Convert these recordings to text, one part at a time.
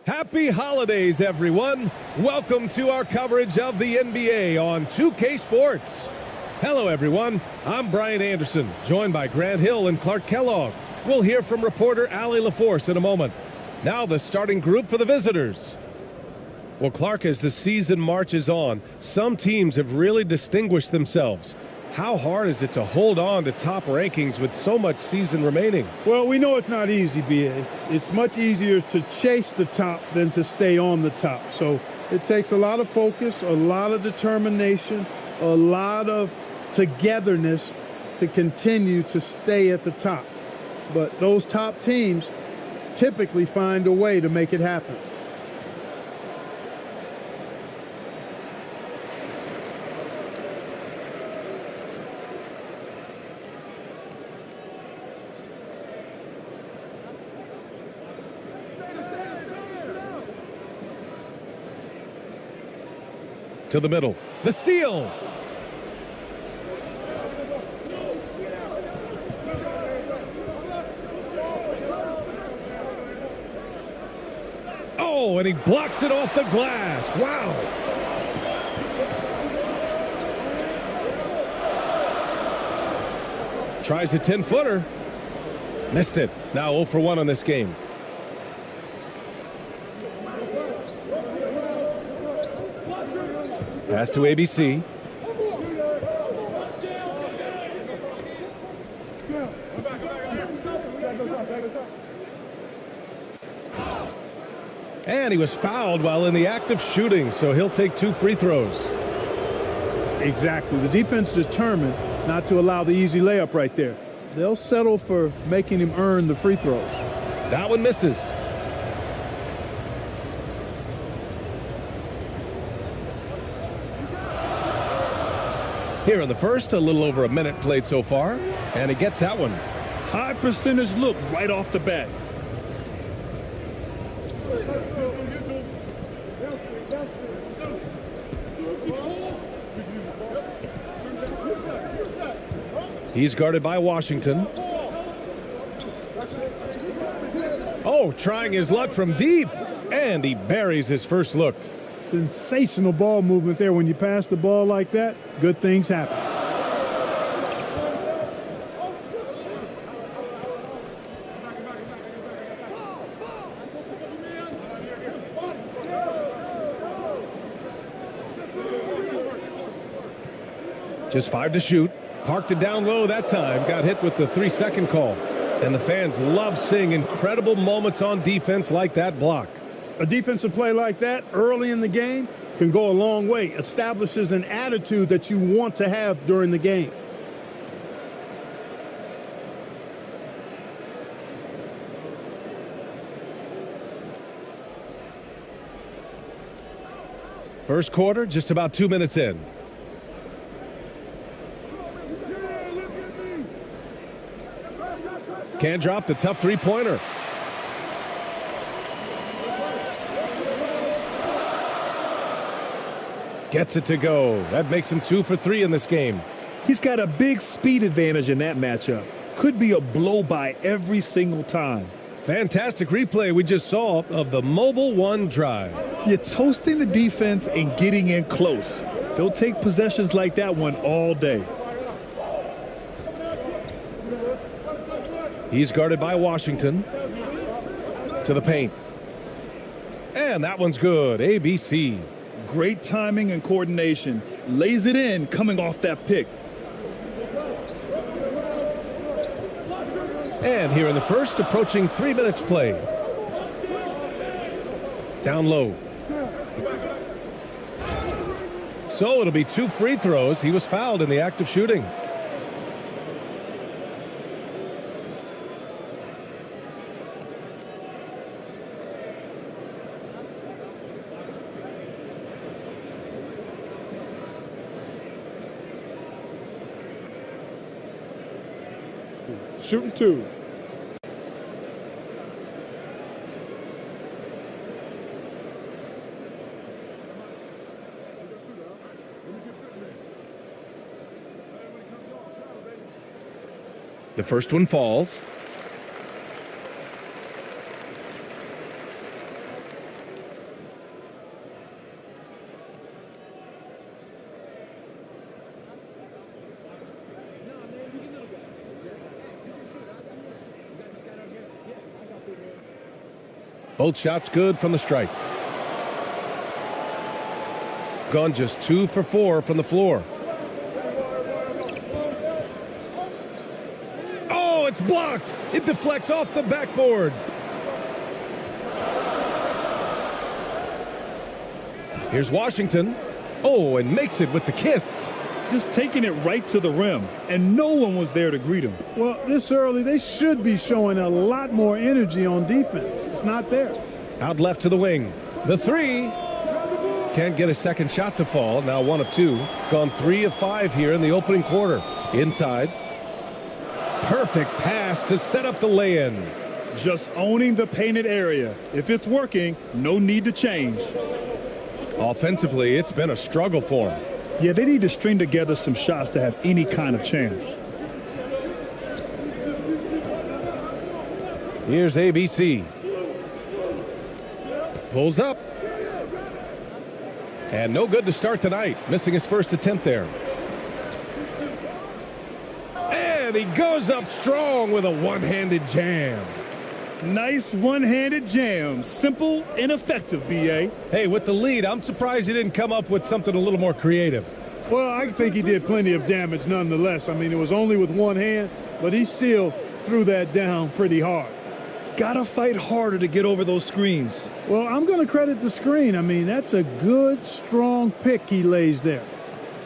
Happy holidays, everyone. Welcome to our coverage of the NBA on 2K Sports. Hello, everyone. I'm Brian Anderson, joined by Grant Hill and Clark Kellogg. We'll hear from reporter Allie LaForce in a moment. Now the starting group for the visitors. Well, Clark, as the season marches on, some teams have really distinguished themselves. How hard is it to hold on to top rankings with so much season remaining? Well, we know it's not easy, B.A. It's much easier to chase the top than to stay on the top. So it takes a lot of focus, a lot of determination, a lot of togetherness to continue to stay at the top. But those top teams typically find a way to make it happen. To the middle. The steal. Oh, and he blocks it off the glass. Wow. Tries a 10-footer. Missed it. Now 0 for 1 on this game. Pass to ABC. And he was fouled while in the act of shooting, so he'll take 2 free throws. Exactly. The defense determined not to allow the easy layup right there. They'll settle for making him earn the free throws. That one misses. Here in the first, a little over a minute played so far, and he gets that one. High percentage look right off the bat. He's guarded by Washington. Oh, trying his luck from deep, and he buries his first look. Sensational ball movement there. When you pass the ball like that, good things happen. Just 5 to shoot. Parked it down low that time. Got hit with the 3-second call. And the fans love seeing incredible moments on defense like that block. A defensive play like that early in the game can go a long way. Establishes an attitude that you want to have during the game. First quarter, just about 2 minutes in. Can't drop the tough three-pointer. Gets it to go. That makes him 2 for 3 in this game. He's got a big speed advantage in that matchup. Could be a blow by every single time. Fantastic replay we just saw of the Mobile One drive. You're toasting the defense and getting in close. They'll take possessions like that one all day. He's guarded by Washington. To the paint. And that one's good. ABC. Great timing and coordination. Lays it in coming off that pick. And here in the first, approaching 3 minutes played. Down low. So it'll be 2 free throws. He was fouled in the act of shooting. Shooting 2. The first one falls. Both shots good from the stripe. Gone just 2 for 4 from the floor. Oh, it's blocked. It deflects off the backboard. Here's Washington. Oh, and makes it with the kiss. Just taking it right to the rim, and no one was there to greet him. Well, this early, they should be showing a lot more energy on defense. It's not there. Out left to the wing. The three. Can't get a second shot to fall. Now 1 of 2. Gone 3 of 5 here in the opening quarter. Inside. Perfect pass to set up the lay-in. Just owning the painted area. If it's working, no need to change. Offensively, it's been a struggle for him. Yeah, they need to string together some shots to have any kind of chance. Here's ABC. Pulls up. And no good to start the night. Missing his first attempt there. And he goes up strong with a one-handed jam. Nice one-handed jam. Simple and effective, B.A. Hey, with the lead, I'm surprised he didn't come up with something a little more creative. Well, I think he did plenty of damage nonetheless. I mean, it was only with one hand, but he still threw that down pretty hard. Gotta fight harder to get over those screens. Well, I'm going to credit the screen. I mean, that's a good, strong pick he lays there.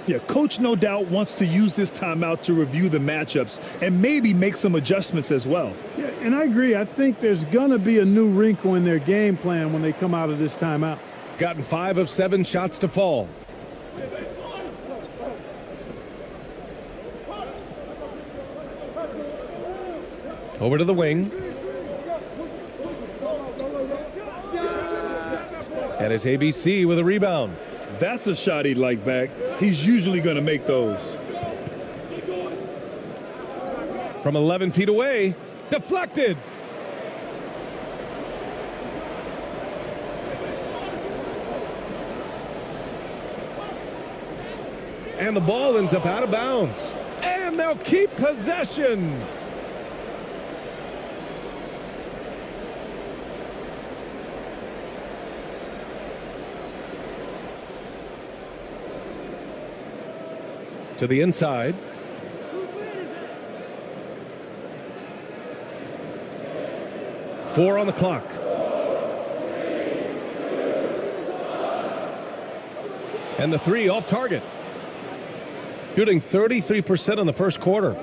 Yeah, coach no doubt wants to use this timeout to review the matchups and maybe make some adjustments as well. Yeah, and I agree. I think there's going to be a new wrinkle in their game plan when they come out of this timeout. Gotten 5 of 7 shots to fall. Over to the wing. And it's ABC with a rebound. That's a shot he'd like back. He's usually going to make those. From 11 feet away, deflected. And the ball ends up out of bounds. And they'll keep possession. To the inside. Four on the clock. And the three off target. Shooting 33% in the first quarter.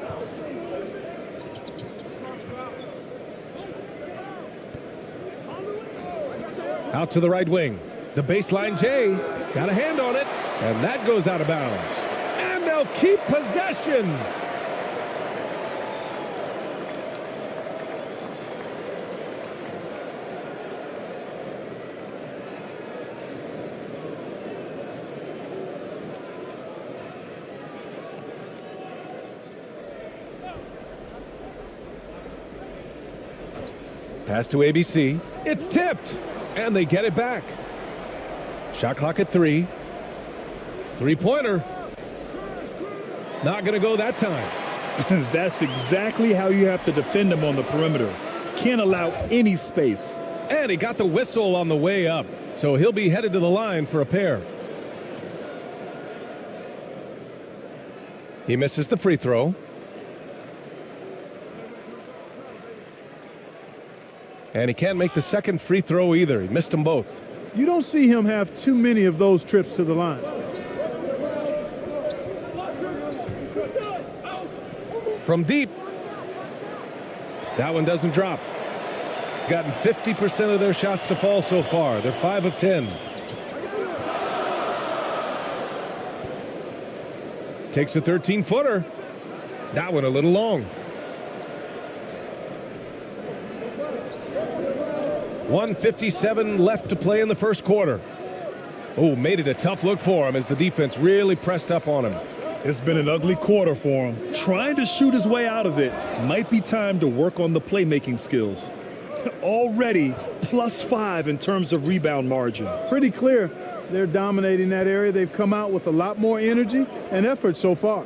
Out to the right wing. The baseline J. Got a hand on it. And that goes out of bounds. And they'll keep possession. Pass to ABC. It's tipped. And they get it back. Shot clock at 3. Three-pointer. Not going to go that time. That's exactly how you have to defend him on the perimeter. Can't allow any space. And he got the whistle on the way up. So he'll be headed to the line for a pair. He misses the free throw. And he can't make the second free throw either. He missed them both. You don't see him have too many of those trips to the line. From deep. That one doesn't drop. Gotten 50% of their shots to fall so far. They're 5 of 10. Takes a 13-footer. That one a little long. 1:57 left to play in the first quarter. Oh, made it a tough look for him as the defense really pressed up on him. It's been an ugly quarter for him. Trying to shoot his way out of it. Might be time to work on the playmaking skills. Already +5 in terms of rebound margin. Pretty clear they're dominating that area. They've come out with a lot more energy and effort so far.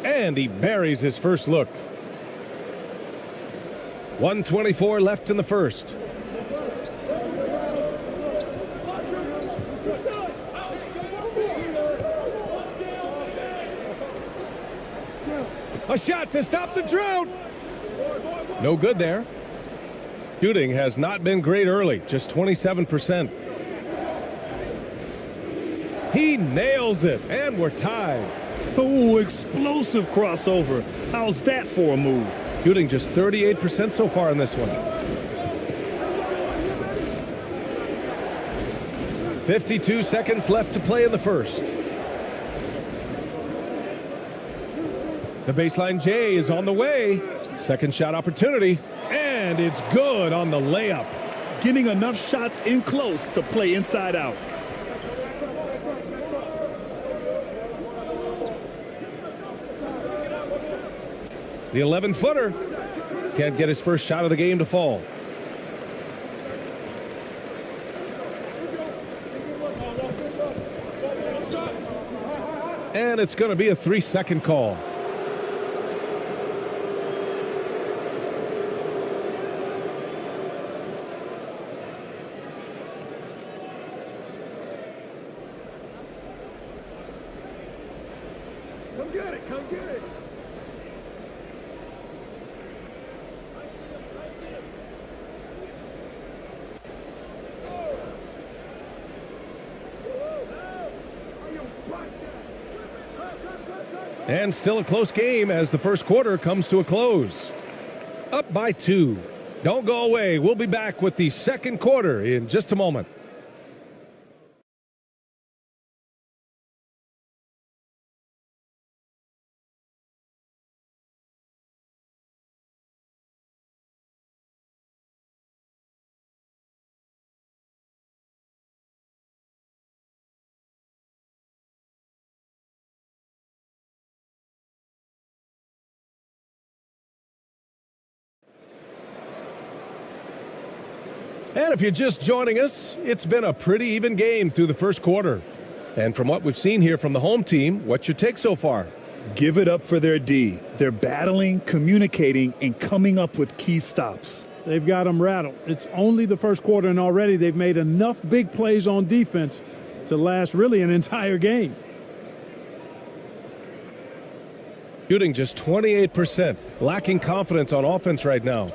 And he buries his first look. 1:24 left in the first. A shot to stop the drought. No good there. Shooting has not been great early, just 27%. He nails it, and we're tied. Oh, explosive crossover. How's that for a move? Shooting just 38% so far in this one. 52 seconds left to play in the first. The baseline J is on the way. Second shot opportunity, and it's good on the layup. Getting enough shots in close to play inside out. The 11-footer can't get his first shot of the game to fall. And it's going to be a 3-second call. Come get it, come get it. And still a close game as the first quarter comes to a close. Up by 2. Don't go away. We'll be back with the second quarter in just a moment. And if you're just joining us, it's been a pretty even game through the first quarter. And from what we've seen here from the home team, what's your take so far? Give it up for their D. They're battling, communicating, and coming up with key stops. They've got them rattled. It's only the first quarter, and already they've made enough big plays on defense to last really an entire game. Shooting just 28%, lacking confidence on offense right now.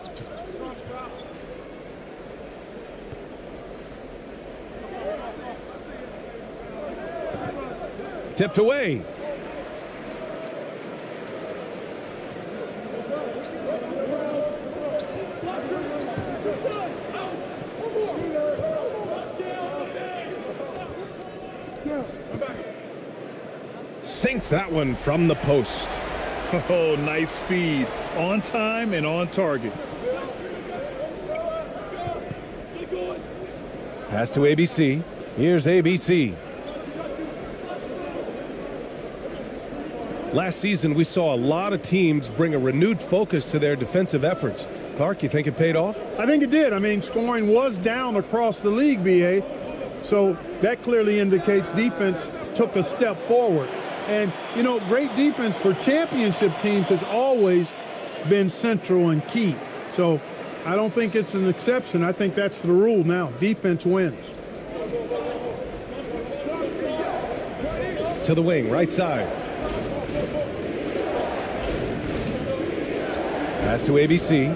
Tipped away. Sinks that one from the post. Oh, nice feed. On time and on target. Pass to ABC. Here's ABC. Last season, we saw a lot of teams bring a renewed focus to their defensive efforts. Clark, you think it paid off? I think it did. I mean, scoring was down across the league, BA. So that clearly indicates defense took a step forward. And, you know, great defense for championship teams has always been central and key. So I don't think it's an exception. I think that's the rule now. Defense wins. To the wing, right side. Pass to ABC.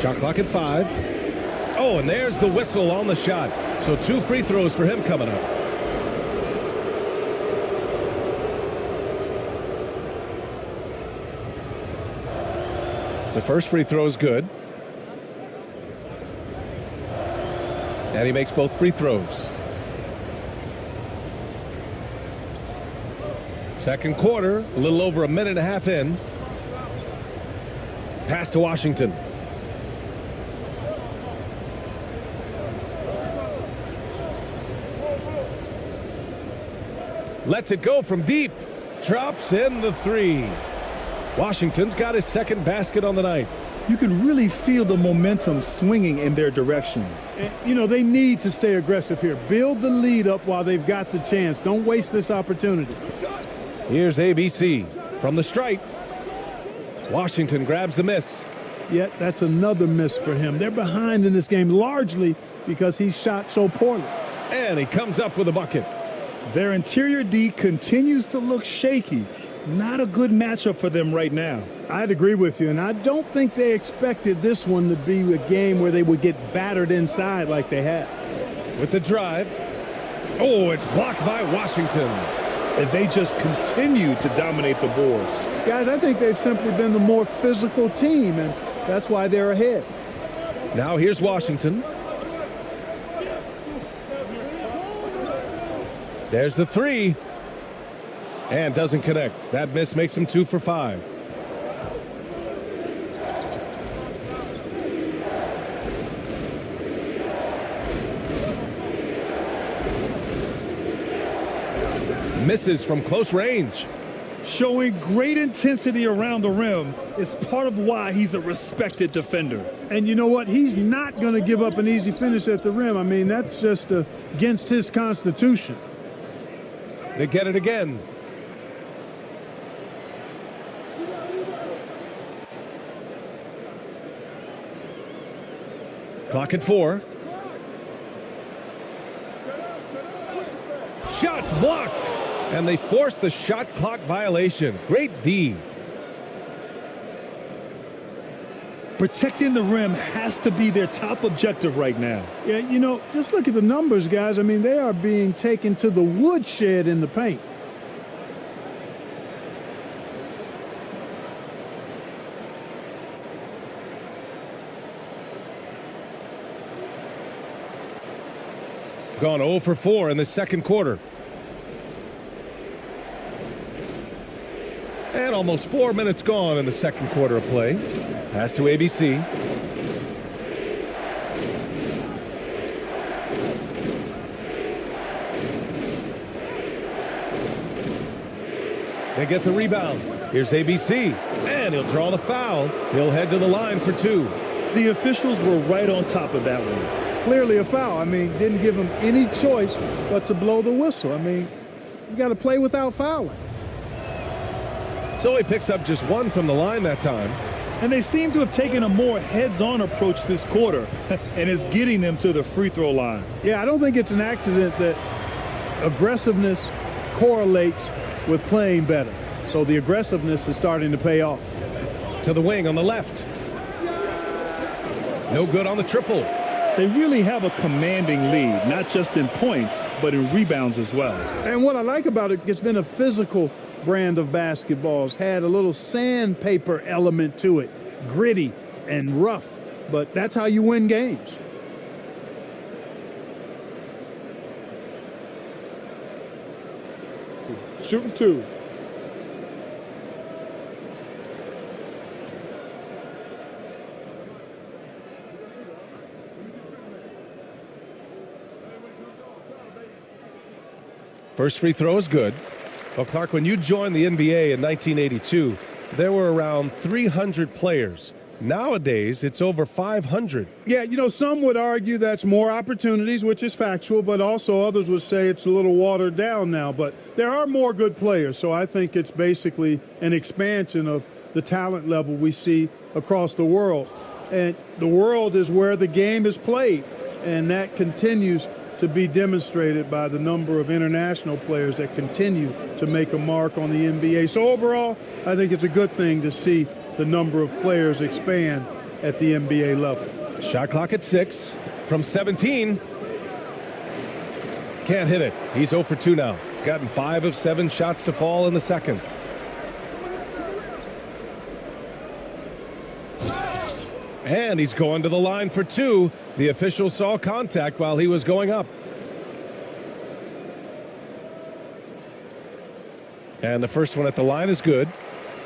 Shot clock at 5. Oh, and there's the whistle on the shot. So 2 free throws for him coming up. The first free throw is good. And he makes both free throws. Second quarter, a little over a minute and a half in. Pass to Washington. Lets it go from deep. Drops in the 3. Washington's got his second basket on the night. You can really feel the momentum swinging in their direction. And, you know, they need to stay aggressive here. Build the lead up while they've got the chance. Don't waste this opportunity. Here's ABC. from the stripe. Washington grabs the miss. Yet that's another miss for him. They're behind in this game largely because he shot so poorly. And he comes up with a bucket. Their interior D continues to look shaky. Not a good matchup for them right now. I'd agree with you, and I don't think they expected this one to be a game where they would get battered inside like they have. With the drive. Oh, it's blocked by Washington. And they just continue to dominate the boards. Guys, I think they've simply been the more physical team, and that's why they're ahead. Now here's Washington. There's the three. And doesn't connect. That miss makes him 2 for 5. Misses from close range. Showing great intensity around the rim is part of why he's a respected defender. And you know what? He's not going to give up an easy finish at the rim. I mean, that's just against his constitution. They get it again. Clock at 4. Shots blocked. And they forced the shot clock violation. Great D. Protecting the rim has to be their top objective right now. Yeah, you know, just look at the numbers, guys. I mean, they are being taken to the woodshed in the paint. Gone 0 for 4 in the second quarter. And almost 4 minutes gone in the second quarter of play. Pass to ABC. They get the rebound. Here's ABC. And he'll draw the foul. He'll head to the line for 2. The officials were right on top of that one. Clearly a foul. I mean, didn't give him any choice but to blow the whistle. I mean, you got to play without fouling. So he picks up just 1 from the line that time. And they seem to have taken a more heads-on approach this quarter and is getting them to the free throw line. Yeah, I don't think it's an accident that aggressiveness correlates with playing better. So the aggressiveness is starting to pay off. To the wing on the left. No good on the triple. They really have a commanding lead, not just in points, but in rebounds as well. And what I like about it, it's been a physical brand of basketball. It's had a little sandpaper element to it, gritty and rough, but that's how you win games. Shooting 2. First free throw is good. Well, Clark, when you joined the NBA in 1982, there were around 300 players. Nowadays, it's over 500. Yeah, you know, some would argue that's more opportunities, which is factual, but also others would say it's a little watered down now. But there are more good players, so I think it's basically an expansion of the talent level we see across the world. And the world is where the game is played, and that continues to be demonstrated by the number of international players that continue to make a mark on the NBA. So overall, I think it's a good thing to see the number of players expand at the NBA level. Shot clock at 6 from 17. Can't hit it. He's 0 for 2 now. Gotten 5 of 7 shots to fall in the second. And he's going to the line for 2. The official saw contact while he was going up. And the first one at the line is good.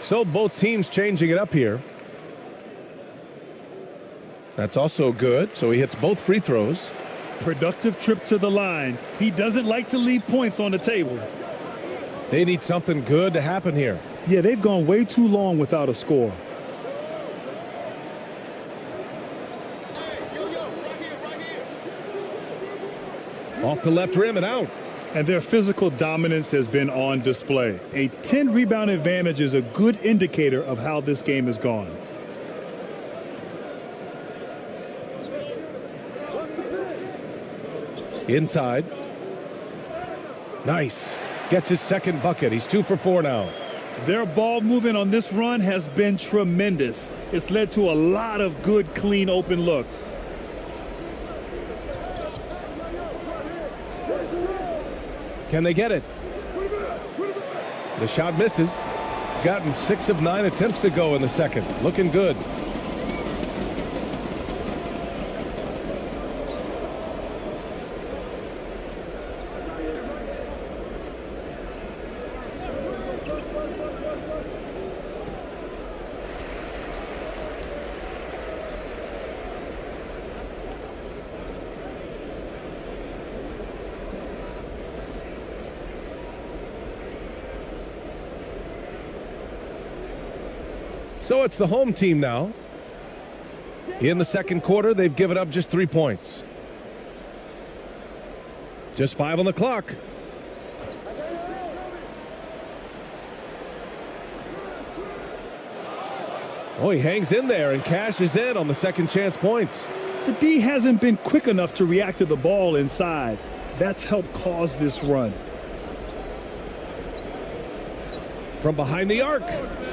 So both teams changing it up here. That's also good. So he hits both free throws. Productive trip to the line. He doesn't like to leave points on the table. They need something good to happen here. Yeah, they've gone way too long without a score. Off the left rim and out. And their physical dominance has been on display. A 10-rebound advantage is a good indicator of how this game has gone. Inside. Nice. Gets his second bucket. He's 2 for 4 now. Their ball movement on this run has been tremendous. It's led to a lot of good, clean, open looks. Can they get it? The shot misses. Gotten 6 of 9 attempts to go in the second. Looking good. So it's the home team now. In the second quarter, they've given up just 3 points. Just 5 on the clock. Oh, he hangs in there and cashes in on the second chance points. The D hasn't been quick enough to react to the ball inside. That's helped cause this run. From behind the arc.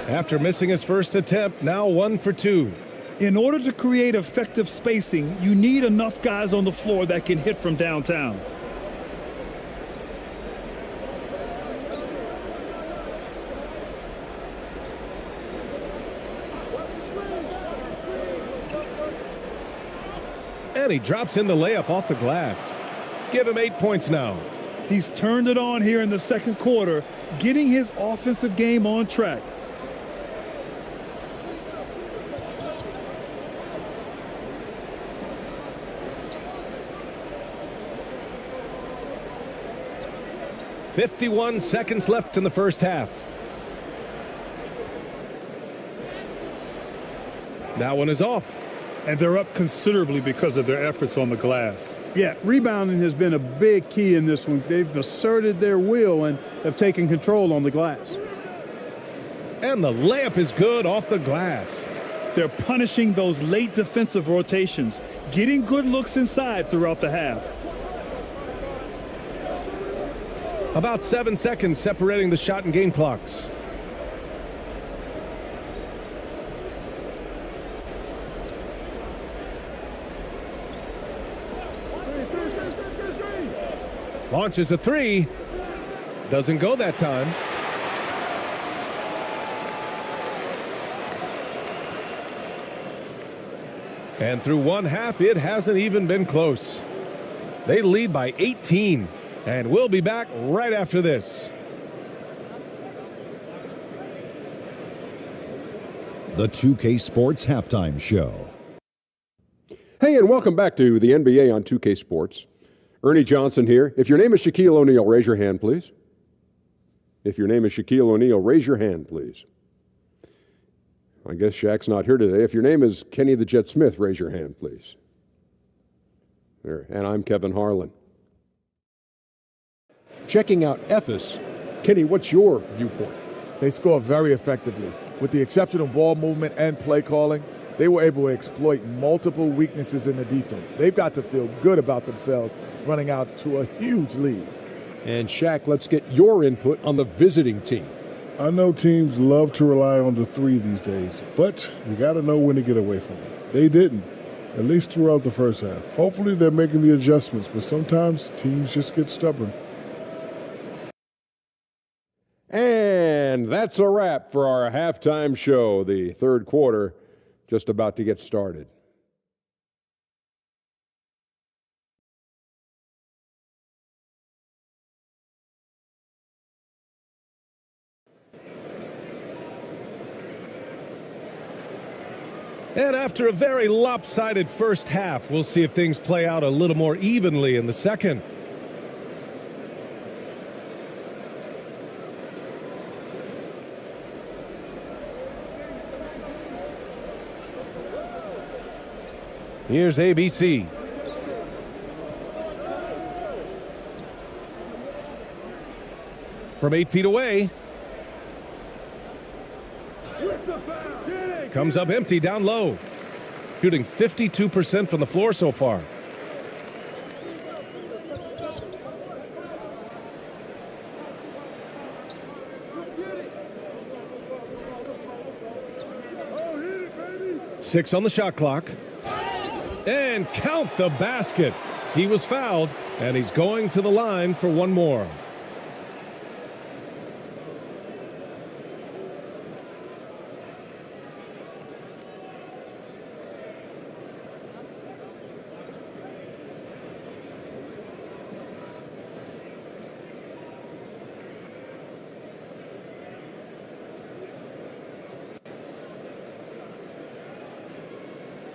After missing his first attempt, now 1 for 2. In order to create effective spacing, you need enough guys on the floor that can hit from downtown. And he drops in the layup off the glass. Give him 8 points now. He's turned it on here in the second quarter, getting his offensive game on track. "51 seconds left in the first half. That one is off. And they're up considerably because of their efforts on the glass. Yeah, rebounding has been a big key in this one. They've asserted their will and have taken control on the glass. And the layup is good off the glass. They're punishing those late defensive rotations, getting good looks inside throughout the half. About 7 seconds separating the shot and game clocks. Launches a 3. Doesn't go that time. And through one half, it hasn't even been close. They lead by 18. And we'll be back right after this. The 2K Sports Halftime Show. Hey, and welcome back to the NBA on 2K Sports. Ernie Johnson here. If your name is Shaquille O'Neal, raise your hand, please. If your name is Shaquille O'Neal, raise your hand, please. I guess Shaq's not here today. If your name is Kenny the Jet Smith, raise your hand, please. There. And I'm Kevin Harlan. Checking out Ephes. Kenny, what's your viewpoint? They score very effectively. With the exceptional ball movement and play calling, they were able to exploit multiple weaknesses in the defense. They've got to feel good about themselves running out to a huge lead. And Shaq, let's get your input on the visiting team. I know teams love to rely on the 3 these days, but you got to know when to get away from it. They didn't, at least throughout the first half. Hopefully they're making the adjustments, but sometimes teams just get stubborn. And that's a wrap for our halftime show. The third quarter just about to get started. And after a very lopsided first half, we'll see if things play out a little more evenly in the second. Here's ABC. from 8 feet away. Comes up empty down low. Shooting 52% from the floor so far. Six on the shot clock. And count the basket. He was fouled, and he's going to the line for one more.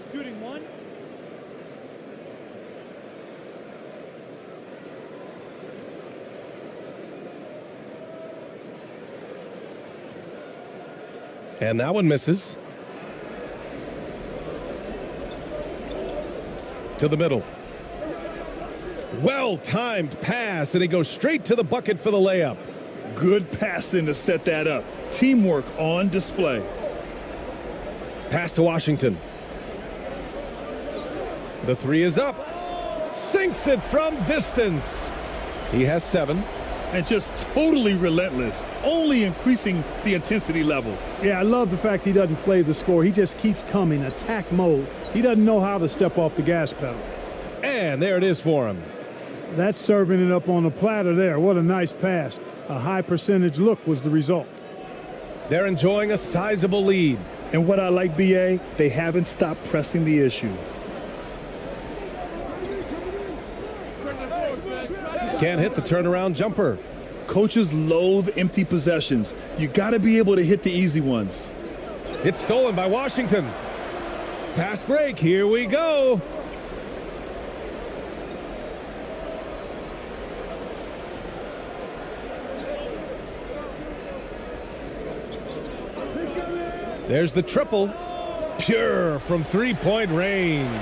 Shooting one. And that one misses. To the middle. Well-timed pass, and he goes straight to the bucket for the layup. Good passing to set that up. Teamwork on display. Pass to Washington. The three is up. Sinks it from distance. He has 7. And just totally relentless, only increasing the intensity level. Yeah, I love the fact he doesn't play the score. He just keeps coming, attack mode. He doesn't know how to step off the gas pedal. And there it is for him. That's serving it up on a platter there. What a nice pass. A high percentage look was the result. They're enjoying a sizable lead. And what I like, BA, they haven't stopped pressing the issue. Can't hit the turnaround jumper. Coaches loathe empty possessions. You got to be able to hit the easy ones. It's stolen by Washington. Fast break, here we go. There's the triple. Pure from three-point range.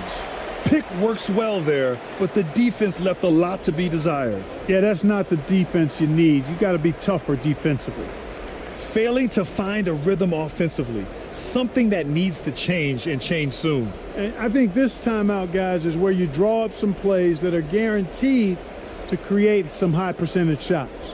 Pick works well there, but the defense left a lot to be desired. Yeah, that's not the defense you need. You got to be tougher defensively. Failing to find a rhythm offensively, something that needs to change and change soon. And I think this timeout, guys, is where you draw up some plays that are guaranteed to create some high percentage shots.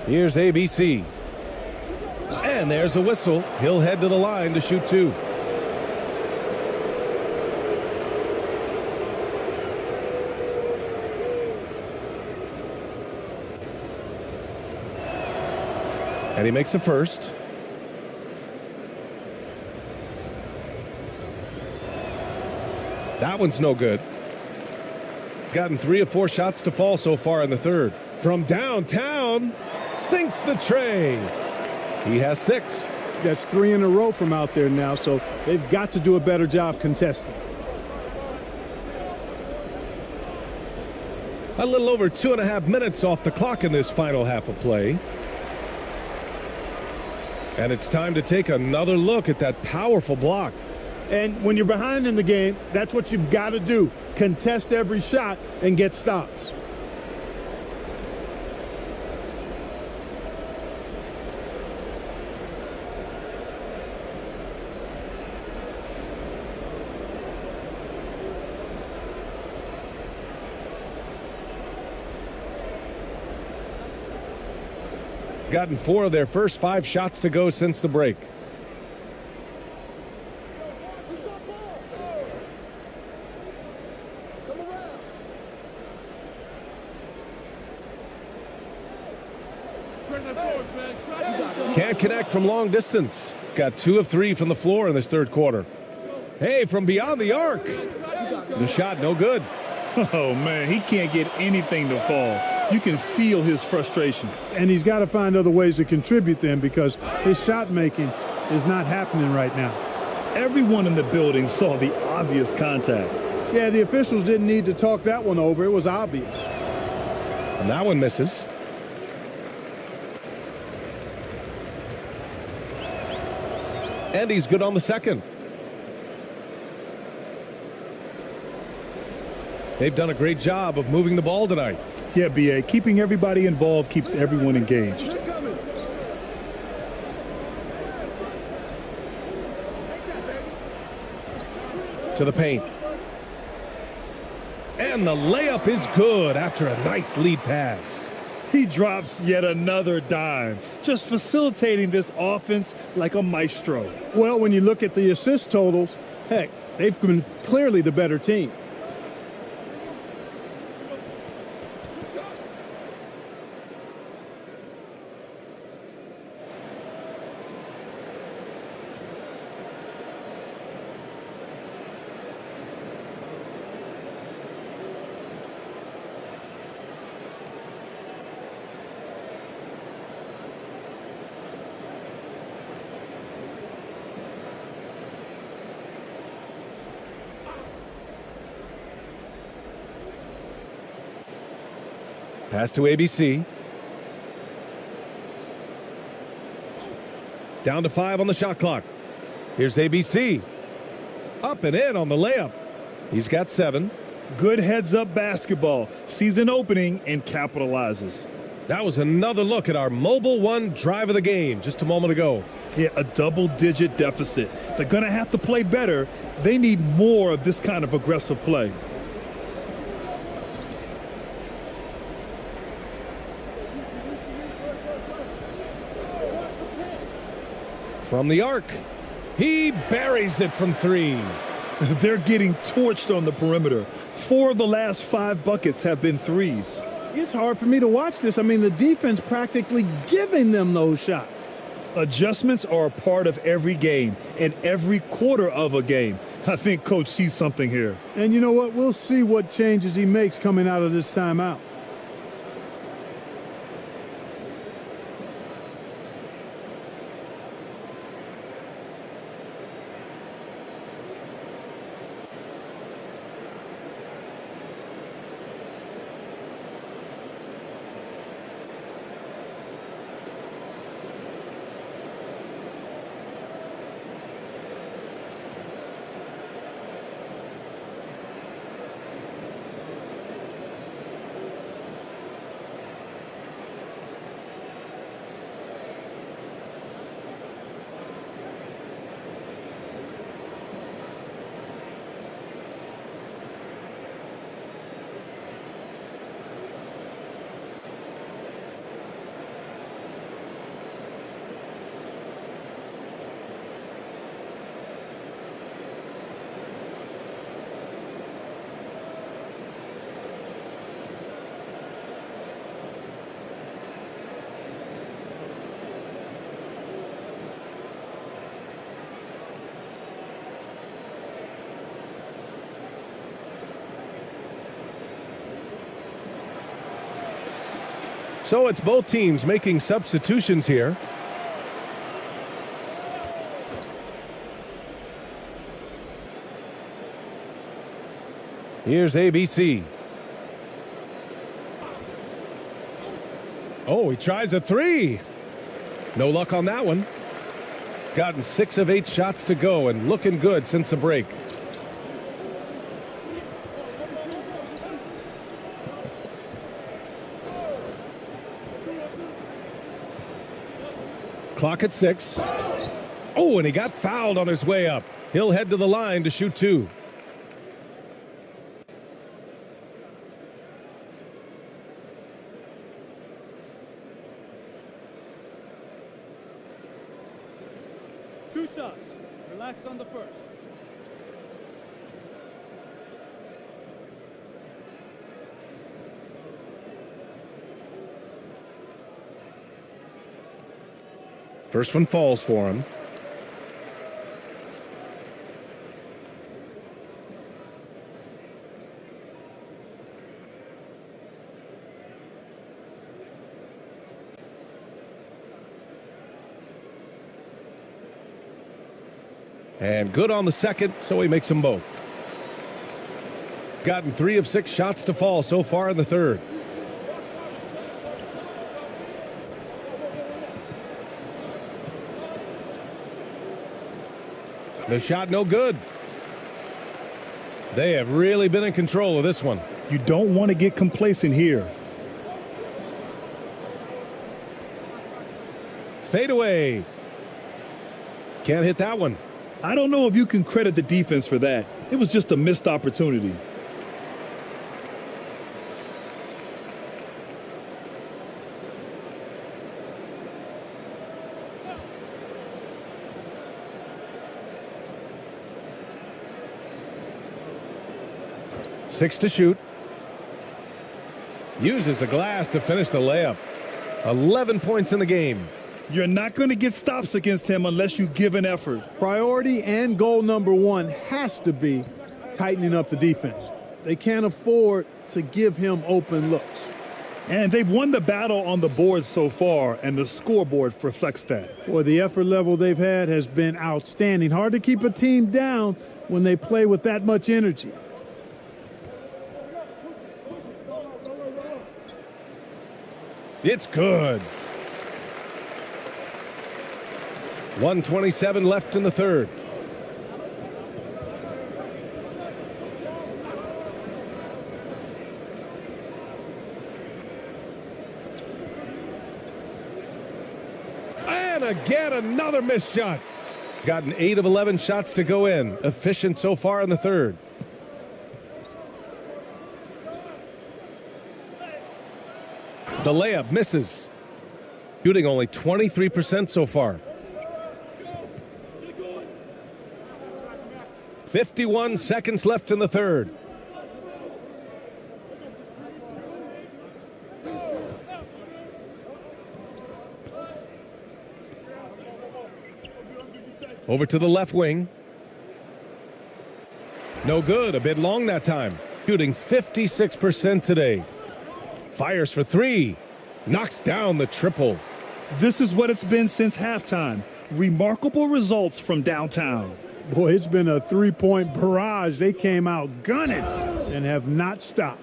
Here's ABC. And there's a whistle. He'll head to the line to shoot 2. And he makes a first. That one's no good. Gotten 3 of 4 shots to fall so far in the third. From downtown, sinks the tray. He has 6. That's 3 in a row from out there now, so they've got to do a better job contesting. A little over 2.5 minutes off the clock in this final half of play. And it's time to take another look at that powerful block. And when you're behind in the game, that's what you've got to do. Contest every shot and get stops. Gotten 4 of their first 5 shots to go since the break. Can't connect from long distance. Got 2 of 3 from the floor in this third quarter. Hey, from beyond the arc. The shot no good. Oh, man, he can't get anything to fall. You can feel his frustration. And he's got to find other ways to contribute then, because his shot making is not happening right now. Everyone in the building saw the obvious contact. Yeah, the officials didn't need to talk that one over. It was obvious. And that one misses. And he's good on the second. They've done a great job of moving the ball tonight. Yeah, BA, keeping everybody involved keeps everyone engaged. To the paint. And the layup is good after a nice lead pass. He drops yet another dime, just facilitating this offense like a maestro. Well, when you look at the assist totals, heck, they've been clearly the better team. Pass to ABC. Down to 5 on the shot clock. Here's ABC. Up and in on the layup. He's got 7. Good heads-up basketball. Sees an opening and capitalizes. That was another look at our Mobile One drive of the game just a moment ago. Yeah, a double-digit deficit. They're going to have to play better. They need more of this kind of aggressive play. From the arc, he buries it from 3. They're getting torched on the perimeter. 4 of the last 5 buckets have been threes. It's hard for me to watch this. I mean, the defense practically giving them those shots. Adjustments are a part of every game and every quarter of a game. I think Coach sees something here. And you know what? We'll see what changes he makes coming out of this timeout. So it's both teams making substitutions here. Here's ABC. Oh, he tries a 3. No luck on that one. Gotten 6 of 8 shots to go and looking good since the break. Clock at 6. Oh, and he got fouled on his way up. He'll head to the line to shoot 2. Two shots. Relax on the first. First one falls for him. And good on the second, so he makes them both. Gotten 3 of 6 shots to fall so far in the third. The shot no good. They have really been in control of this one. You don't want to get complacent here. Fade away. Can't hit that one. I don't know if you can credit the defense for that. It was just a missed opportunity. Six to shoot. Uses the glass to finish the layup. 11 points in the game. You're not going to get stops against him unless you give an effort. Priority and goal number one has to be tightening up the defense. They can't afford to give him open looks. And they've won the battle on the board so far, and the scoreboard reflects that. Boy, the effort level they've had has been outstanding. Hard to keep a team down when they play with that much energy. It's good. 1:27 left in the third. And again, another missed shot. Gotten 8 of 11 shots to go in. Efficient so far in the third. The layup misses. Shooting only 23% so far. 51 seconds left in the third. Over to the left wing. No good, a bit long that time. Shooting 56% today. Fires for three. Knocks down the triple. This is what it's been since halftime. Remarkable results from downtown. Boy, it's been a three-point barrage. They came out gunning and have not stopped.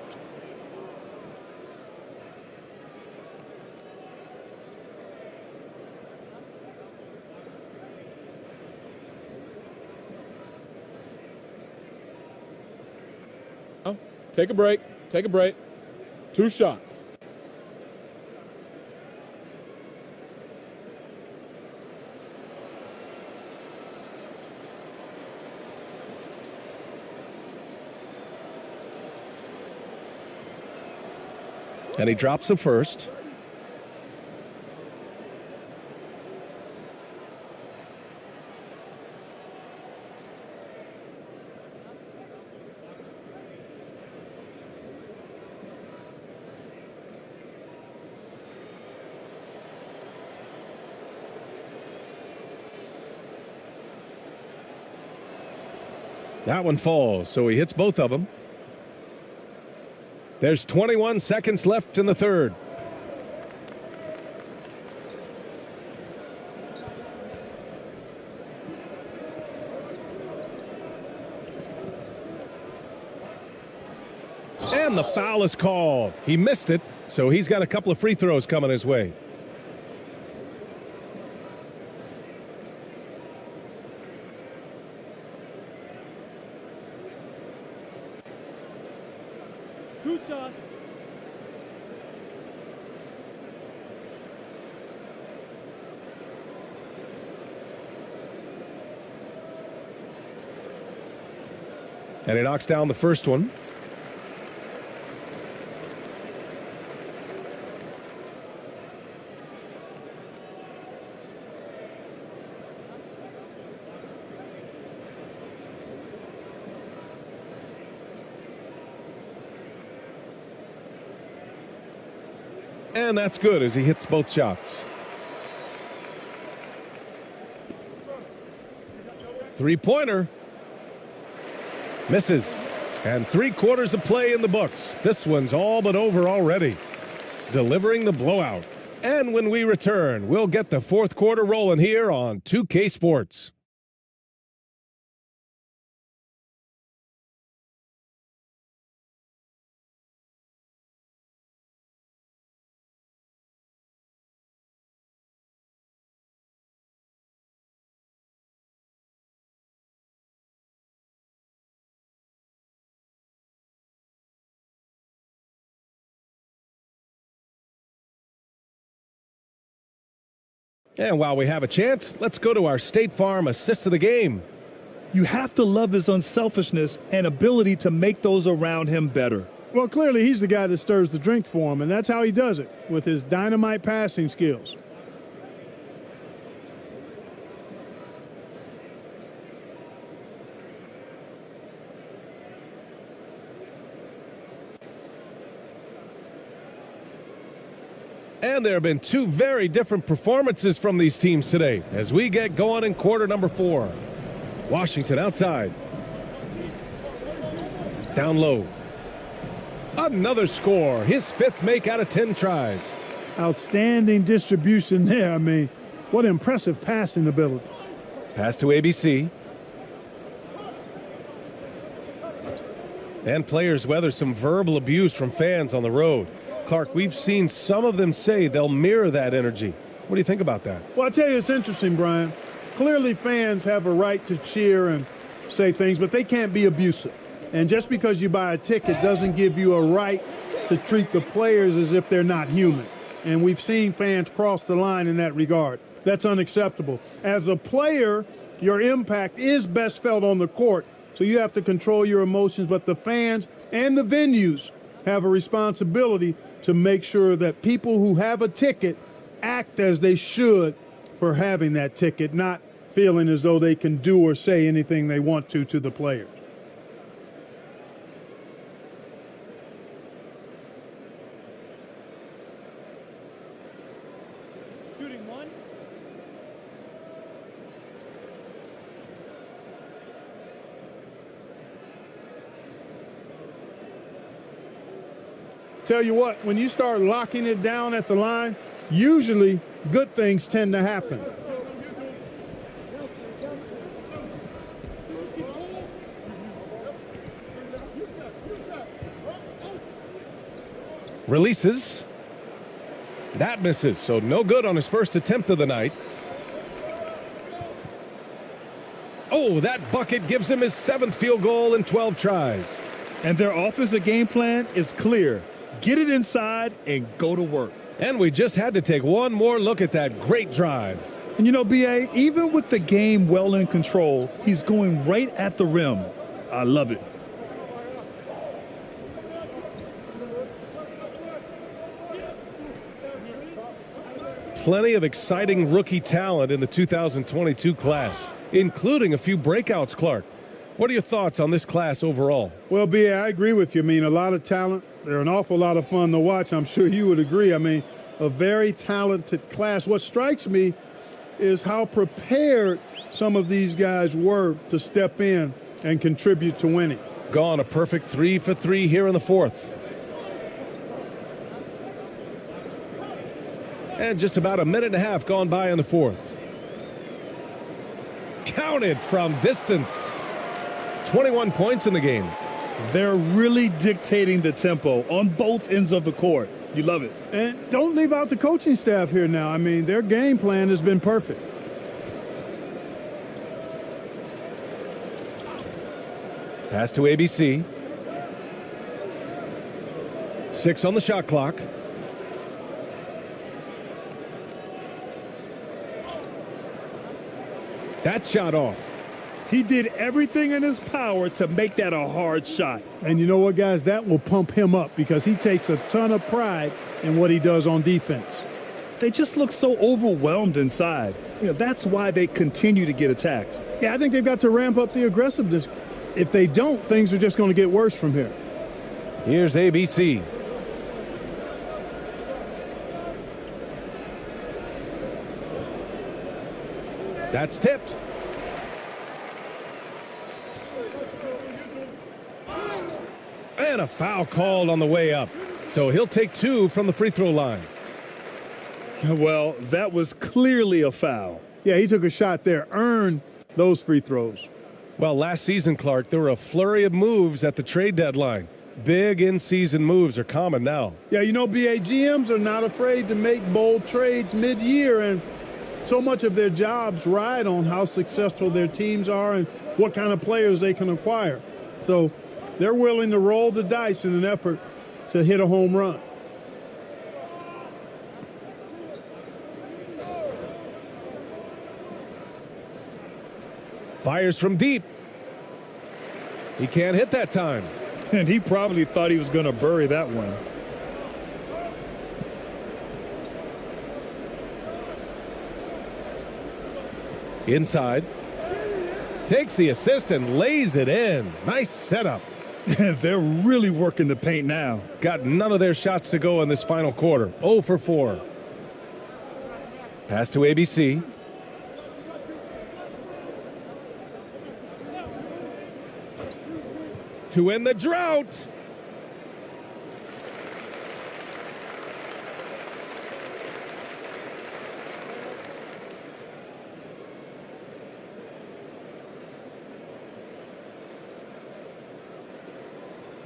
Take a break. Take a break. 2 shots. And he drops the first. That one falls, so he hits both of them. There's 21 seconds left in the third. And the foul is called. He missed it, so he's got a couple of free throws coming his way. And he knocks down the first one. And that's good as he hits both shots. Three-pointer. Misses. And 3/4 of play in the books. This one's all but over already. Delivering the blowout. And when we return, we'll get the fourth quarter rolling here on 2K Sports. And while we have a chance, let's go to our State Farm assist of the game. You have to love his unselfishness and ability to make those around him better. Well, clearly he's the guy that stirs the drink for him, and that's how he does it, with his dynamite passing skills. And there have been two very different performances from these teams today as we get going in quarter number 4. Washington outside. Down low. Another score. His 5th make out of 10 tries. Outstanding distribution there. I mean, what impressive passing ability. Pass to ABC. And players weather some verbal abuse from fans on the road. Clark, we've seen some of them say they'll mirror that energy. What do you think about that? Well, I tell you, it's interesting, Brian. Clearly fans have a right to cheer and say things, but they can't be abusive. And just because you buy a ticket doesn't give you a right to treat the players as if they're not human. And we've seen fans cross the line in that regard. That's unacceptable. As a player, your impact is best felt on the court, so you have to control your emotions, but the fans and the venues have a responsibility to make sure that people who have a ticket act as they should for having that ticket, not feeling as though they can do or say anything they want to the players. Shooting one. Tell you what, when you start locking it down at the line, usually good things tend to happen. Releases. That misses, so no good on his first attempt of the night. Oh, that bucket gives him his 7th field goal in 12 tries. And their offensive game plan is clear. Get it inside and go to work. And we just had to take one more look at that great drive. And you know, B.A., even with the game well in control, he's going right at the rim. I love it. Plenty of exciting rookie talent in the 2022 class, including a few breakouts, Clark. What are your thoughts on this class overall? Well, B.A., I agree with you. I mean, a lot of talent. They're an awful lot of fun to watch. I'm sure you would agree. I mean, a very talented class. What strikes me is how prepared some of these guys were to step in and contribute to winning. Gone a perfect 3 for 3 here in the 4th. And just about a minute and a half gone by in the 4th. Counted from distance. 21 points in the game. They're really dictating the tempo on both ends of the court. You love it. And don't leave out the coaching staff here now. I mean, their game plan has been perfect. Pass to ABC. 6 on the shot clock. That shot off. He did everything in his power to make that a hard shot. And you know what, guys? That will pump him up because he takes a ton of pride in what he does on defense. They just look so overwhelmed inside. You know, that's why they continue to get attacked. Yeah, I think they've got to ramp up the aggressiveness. If they don't, things are just going to get worse from here. Here's ABC. That's tipped. And a foul called on the way up. So he'll take 2 from the free throw line. Well, that was clearly a foul. Yeah, he took a shot there, earned those free throws. Well, last season, Clark, there were a flurry of moves at the trade deadline. Big in-season moves are common now. Yeah, you know, BA GMs are not afraid to make bold trades mid-year, and so much of their jobs ride on how successful their teams are and what kind of players they can acquire. So they're willing to roll the dice in an effort to hit a home run. Fires from deep. He can't hit that time. And he probably thought he was going to bury that one. Inside. Takes the assist and lays it in. Nice setup. They're really working the paint now. Got none of their shots to go in this final quarter. 0 for 4. Pass to ABC. To end the drought.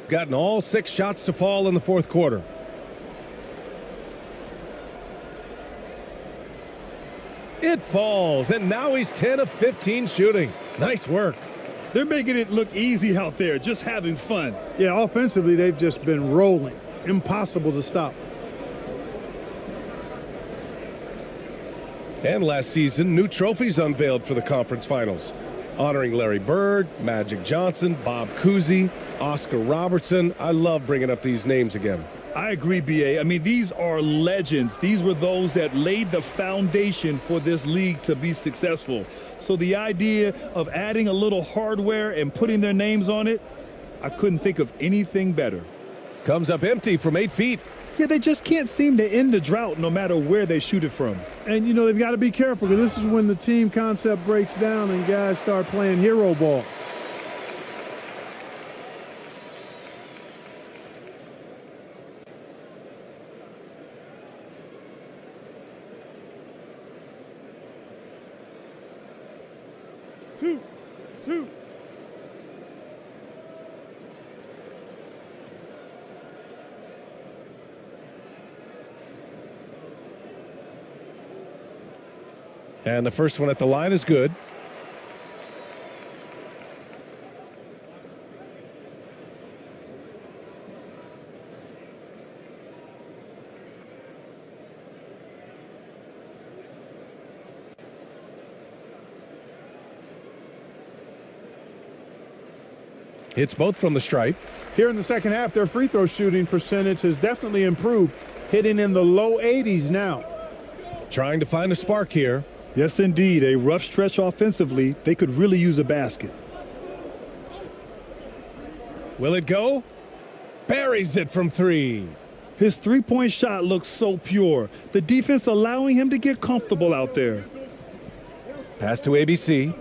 Gotten all 6 shots to fall in the fourth quarter. It falls, and now he's 10 of 15 shooting. Nice work. They're making it look easy out there, just having fun. Yeah, offensively, they've just been rolling. Impossible to stop. And last season, new trophies unveiled for the conference finals, honoring Larry Bird, Magic Johnson, Bob Cousy, Oscar Robertson. I love bringing up these names again. I agree, B.A. I mean, these are legends. These were those that laid the foundation for this league to be successful. So the idea of adding a little hardware and putting their names on it, I couldn't think of anything better. Comes up empty from 8 feet. Yeah, they just can't seem to end the drought no matter where they shoot it from. And, you know, they've got to be careful because this is when the team concept breaks down and guys start playing hero ball. Two. And the first one at the line is good. It's both from the stripe. Here in the second half, their free throw shooting percentage has definitely improved, hitting in the low 80s now. Trying to find a spark here. Yes, indeed. A rough stretch offensively. They could really use a basket. Will it go? Buries it from 3. His three-point shot looks so pure. The defense allowing him to get comfortable out there. Pass to ABC.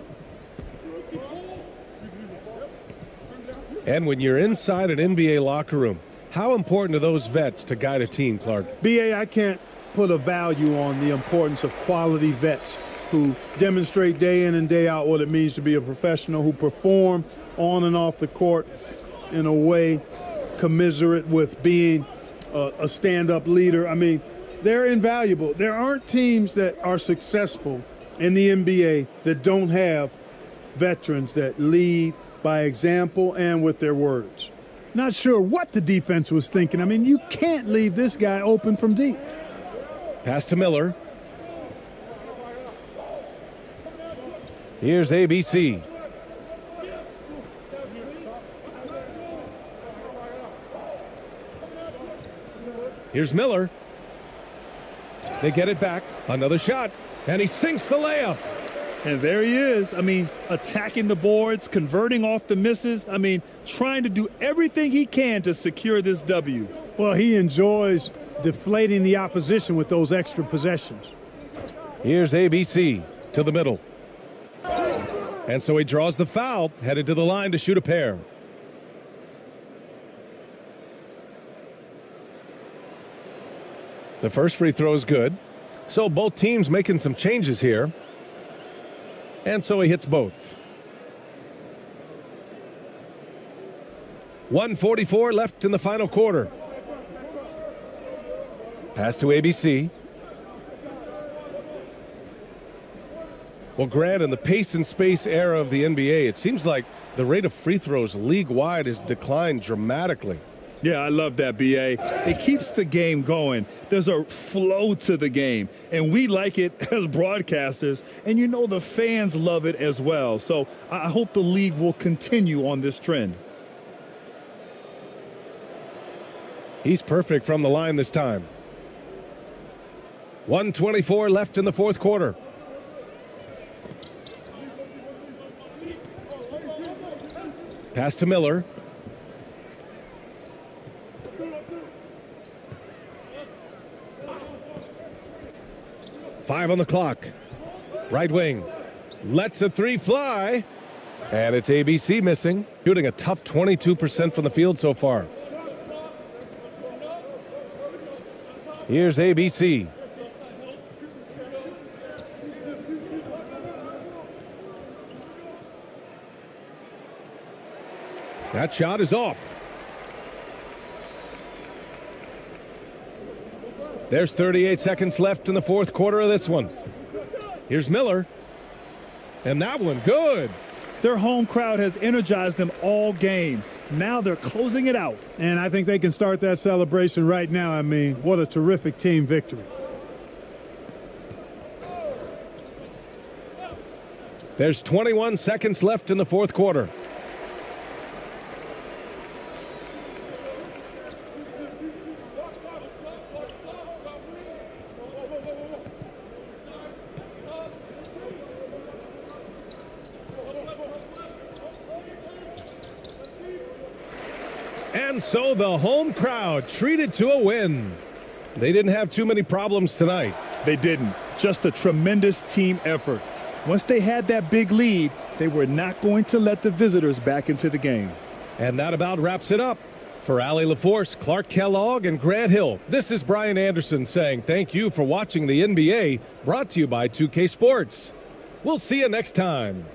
And when you're inside an NBA locker room, how important are those vets to guide a team, Clark? BA, I can't put a value on the importance of quality vets who demonstrate day in and day out what it means to be a professional, who perform on and off the court in a way commiserate with being a stand-up leader. I mean, they're invaluable. There aren't teams that are successful in the NBA that don't have veterans that lead by example and with their words. Not sure what the defense was thinking. I mean, you can't leave this guy open from deep. Pass to Miller. Here's ABC. Here's Miller. They get it back. Another shot. And he sinks the layup. And there he is. I mean, attacking the boards, converting off the misses. I mean, trying to do everything he can to secure this W. Well, he enjoys deflating the opposition with those extra possessions. Here's ABC to the middle. And so he draws the foul, headed to the line to shoot a pair. The first free throw is good. So both teams making some changes here. And so he hits both. 1:44 left in the final quarter. Pass to ABC. Well, Grant, in the pace and space era of the NBA, it seems like the rate of free throws league-wide has declined dramatically. Yeah, I love that, B.A. It keeps the game going. There's a flow to the game, and we like it as broadcasters, and you know the fans love it as well. So I hope the league will continue on this trend. He's perfect from the line this time. 1:24 left in the fourth quarter. Pass to Miller. Five on the clock. Right wing. Lets a three fly. And it's ABC missing. Shooting a tough 22% from the field so far. Here's ABC. That shot is off. There's 38 seconds left in the fourth quarter of this one. Here's Miller. And that one, good. Their home crowd has energized them all game. Now they're closing it out. And I think they can start that celebration right now. I mean, what a terrific team victory. There's 21 seconds left in the fourth quarter. And so the home crowd treated to a win. They didn't have too many problems tonight. They didn't. Just a tremendous team effort. Once they had that big lead, they were not going to let the visitors back into the game. And that about wraps it up. For Allie LaForce, Clark Kellogg, and Grant Hill, this is Brian Anderson saying thank you for watching the NBA, brought to you by 2K Sports. We'll see you next time.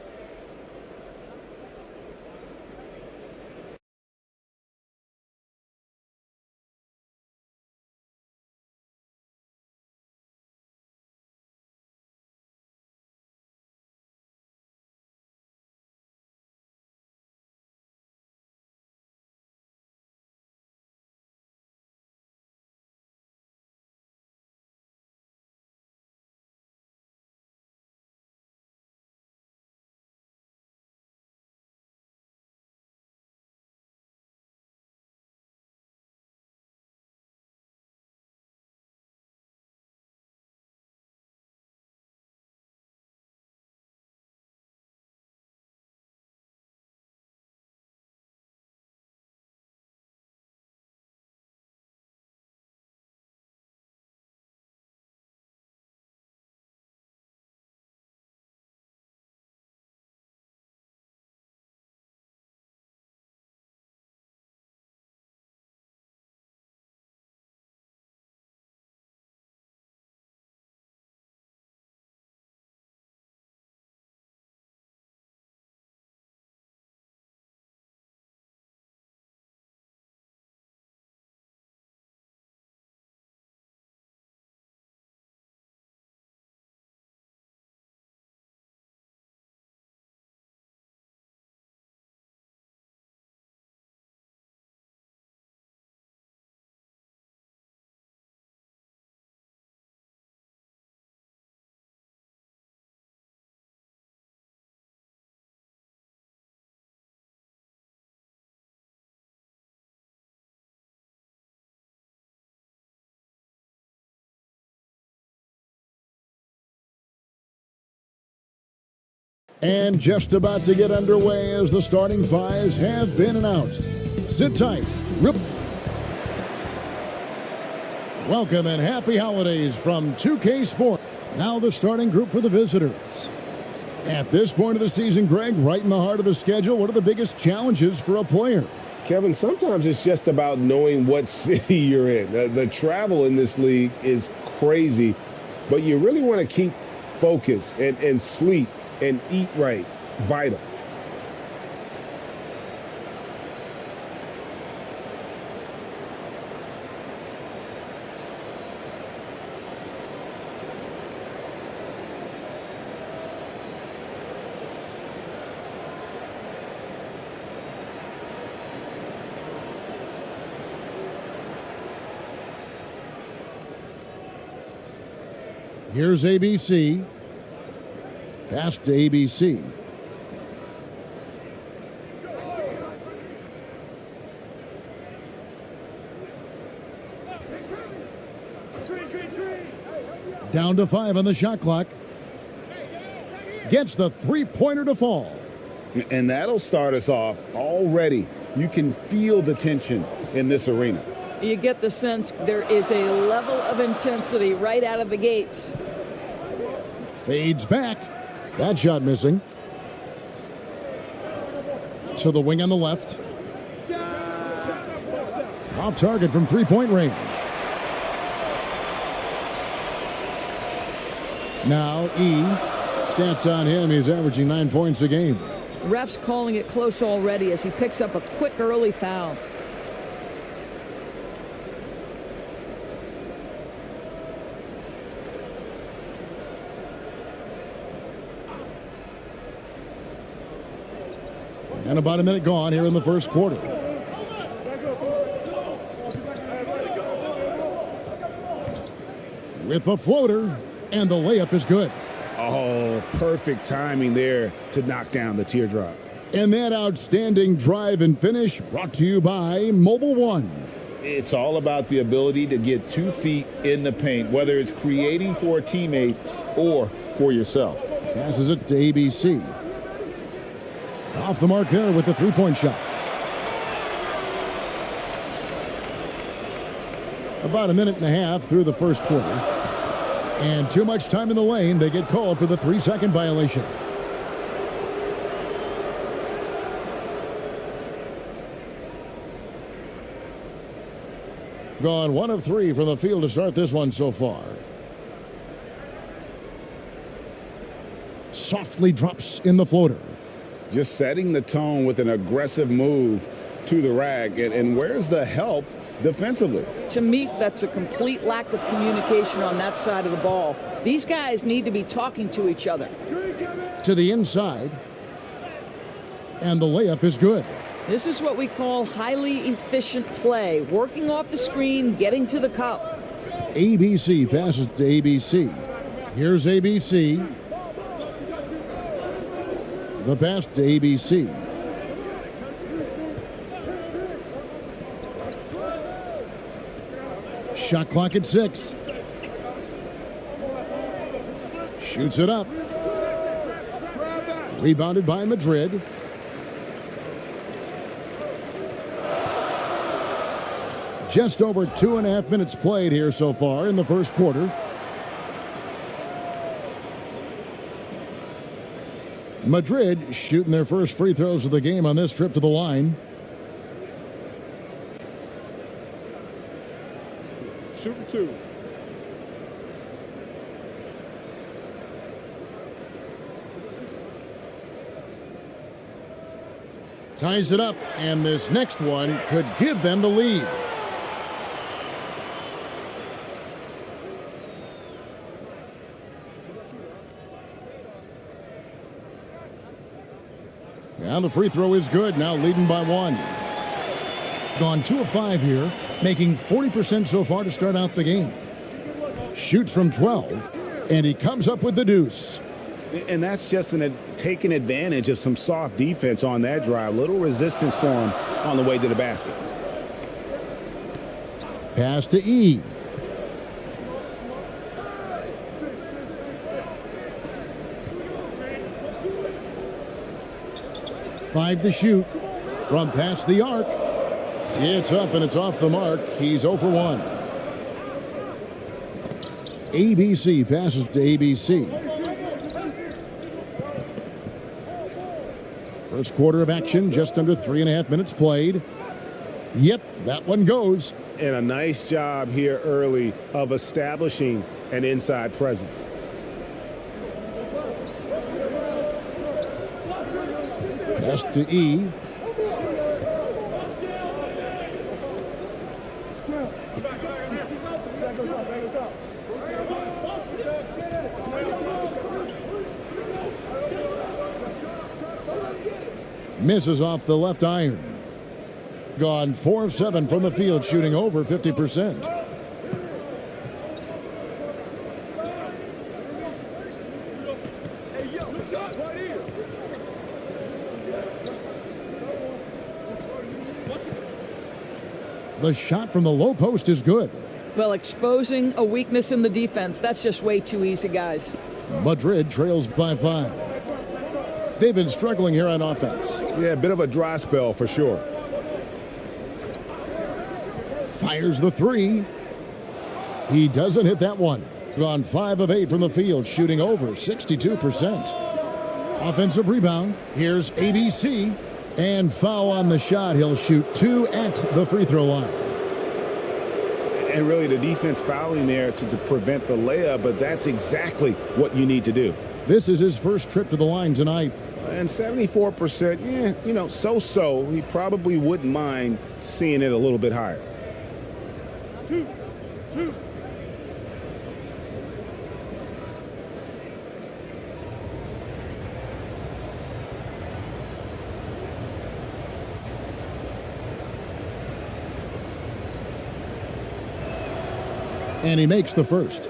And just about to get underway as the starting fives have been announced. Sit tight. Welcome and happy holidays from 2K Sports. Now the starting group for the visitors. At this point of the season, Greg, right in the heart of the schedule, what are the biggest challenges for a player? Kevin, sometimes it's just about knowing what city you're in. The travel in this league is crazy, but you really want to keep focus and sleep and eat right, vital. Here's ABC. Pass to ABC. Down to 5 on the shot clock. Gets the three-pointer to fall. And that'll start us off already. You can feel the tension in this arena. You get the sense there is a level of intensity right out of the gates. Fades back. That shot missing. To the wing on the left. Off target from three-point range. Now E. Stats on him. He's averaging 9 points a game. Ref's calling it close already as he picks up a quick early foul. And about a minute gone here in the first quarter. With the floater, and the layup is good. Oh, perfect timing there to knock down the teardrop. And that outstanding drive and finish brought to you by Mobile One. It's all about the ability to get 2 feet in the paint, whether it's creating for a teammate or for yourself. Passes it to ABC. Off the mark there with the three-point shot. About a minute and a half through the first quarter. And too much time in the lane. They get called for the 3-second violation. Gone 1 of 3 from the field to start this one so far. Softly drops in the floater. Just setting the tone with an aggressive move to the rack. And where's the help defensively? To me, that's a complete lack of communication on that side of the ball. These guys need to be talking to each other. To the inside. And the layup is good. This is what we call highly efficient play. Working off the screen, getting to the cup. ABC passes to ABC. Here's ABC. The pass to ABC. Shot clock at 6. Shoots it up. Rebounded by Madrid. Just over 2.5 minutes played here so far in the first quarter. Madrid shooting their first free throws of the game on this trip to the line. Shooting 2. Ties it up, and this next one could give them the lead. And the free throw is good, now leading by 1. Gone 2 of 5 here, making 40% so far to start out the game. Shoots from 12, and he comes up with the deuce. And that's just taking advantage of some soft defense on that drive. Little resistance for him on the way to the basket. Pass to E. Five to shoot from past the arc. It's up and it's off the mark. He's 0 for 1. ABC passes to ABC. First quarter of action, just under 3.5 minutes played. Yep, that one goes. And a nice job here early of establishing an inside presence. Pass to E. Misses off the left iron. Gone 4 of 7 from the field, shooting over 50%. The shot from the low post is good. Well, exposing a weakness in the defense, that's just way too easy, guys. Madrid trails by 5. They've been struggling here on offense. Yeah, a bit of a dry spell for sure. Fires the 3. He doesn't hit that one. Gone 5 of 8 from the field, shooting over 62%. Offensive rebound. Here's ABC. And foul on the shot. He'll shoot 2 at the free throw line. And really the defense fouling there to prevent the layup, but that's exactly what you need to do. This is his first trip to the line tonight. And 74%, so-so. He probably wouldn't mind seeing it a little bit higher. And he makes the first.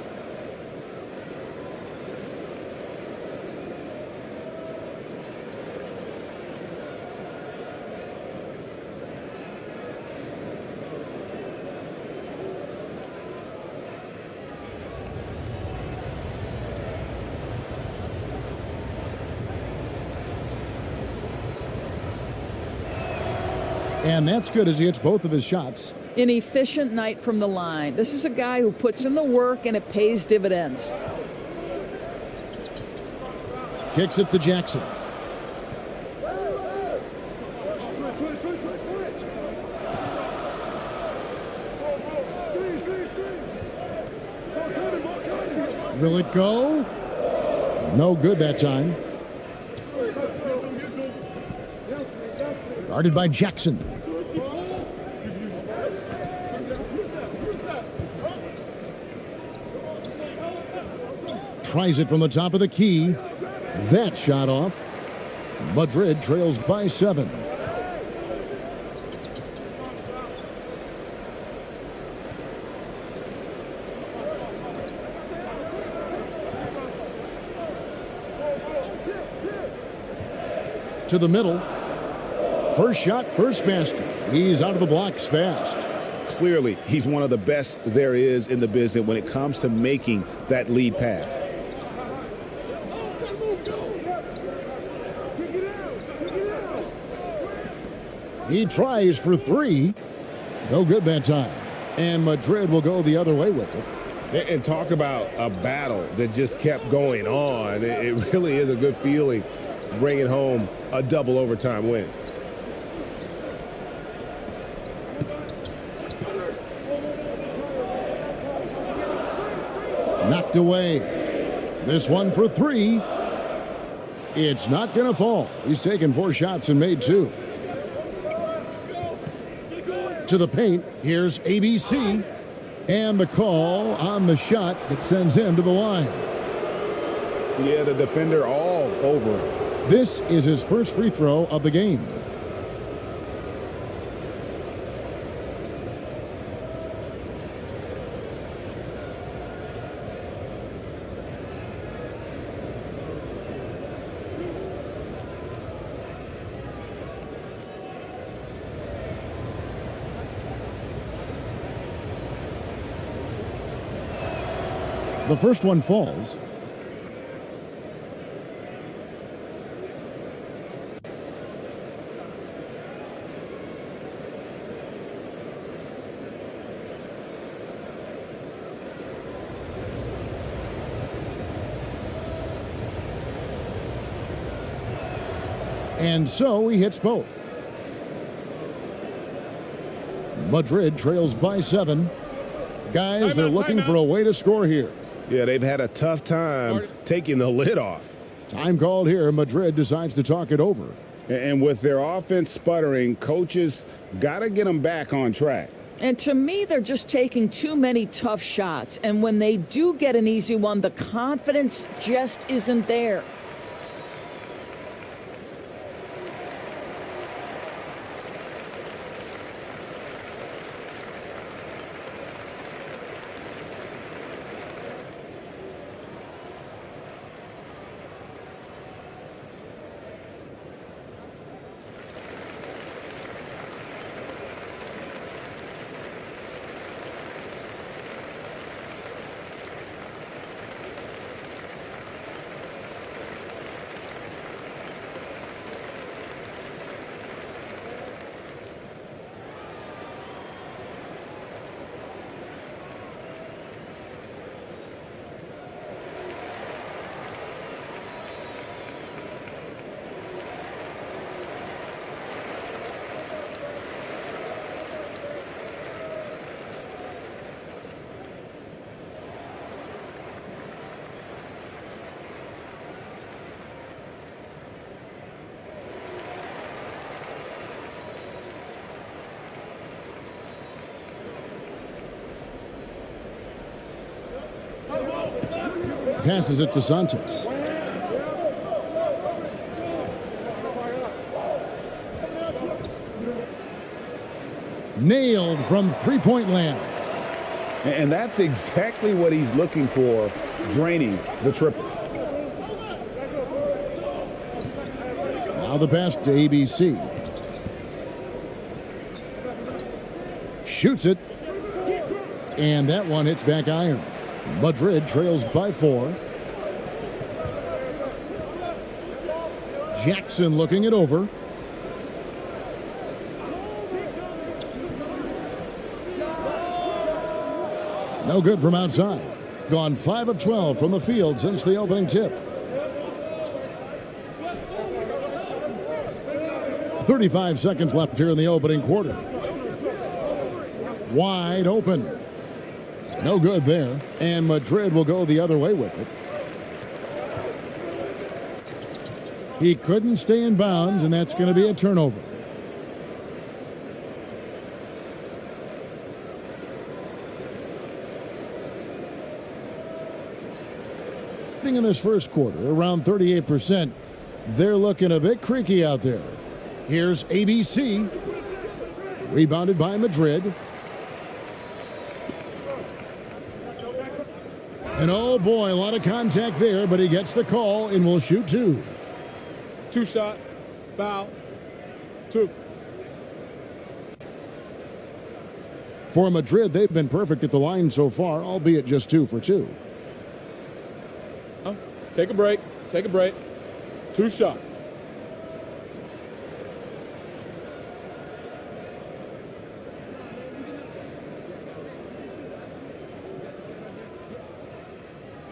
And that's good as he hits both of his shots. An efficient night from the line. This is a guy who puts in the work and it pays dividends. Kicks it to Jackson. Will it go? No good that time. Guarded by Jackson. Tries it from the top of the key. That shot off. Madrid trails by 7. To the middle. First shot, first basket. He's out of the blocks fast. Clearly, he's one of the best there is in the business when it comes to making that lead pass. He tries for 3. No good that time. And Madrid will go the other way with it. And talk about a battle that just kept going on. It really is a good feeling bringing home a double overtime win. Knocked away. This one for 3. It's not going to fall. He's taken 4 shots and made 2. To the paint. Here's ABC. And the call on the shot that sends him to the line. Yeah, the defender all over him. This is his first free throw of the game. The first one falls. And so he hits both. Madrid trails by 7. Guys, they're looking for a way to score here. Yeah, they've had a tough time taking the lid off. Time called here. Madrid decides to talk it over. And with their offense sputtering, coaches got to get them back on track. And to me, they're just taking too many tough shots. And when they do get an easy one, the confidence just isn't there. Passes it to Santos. Nailed from three-point land. And that's exactly what he's looking for, draining the triple. Now the pass to ABC. Shoots it. And that one hits back iron. Madrid trails by 4. Jackson looking it over. No good from outside. Gone 5 of 12 from the field since the opening tip. 35 seconds left here in the opening quarter. Wide open. No good there. And Madrid will go the other way with it. He couldn't stay in bounds, and that's going to be a turnover. In this first quarter, around 38%. They're looking a bit creaky out there. Here's ABC. Rebounded by Madrid. And oh boy, a lot of contact there, but he gets the call and will shoot 2. 2 shots. Foul. 2. For Madrid, they've been perfect at the line so far, albeit just 2 for 2. Take a break. Take a break. 2 shots.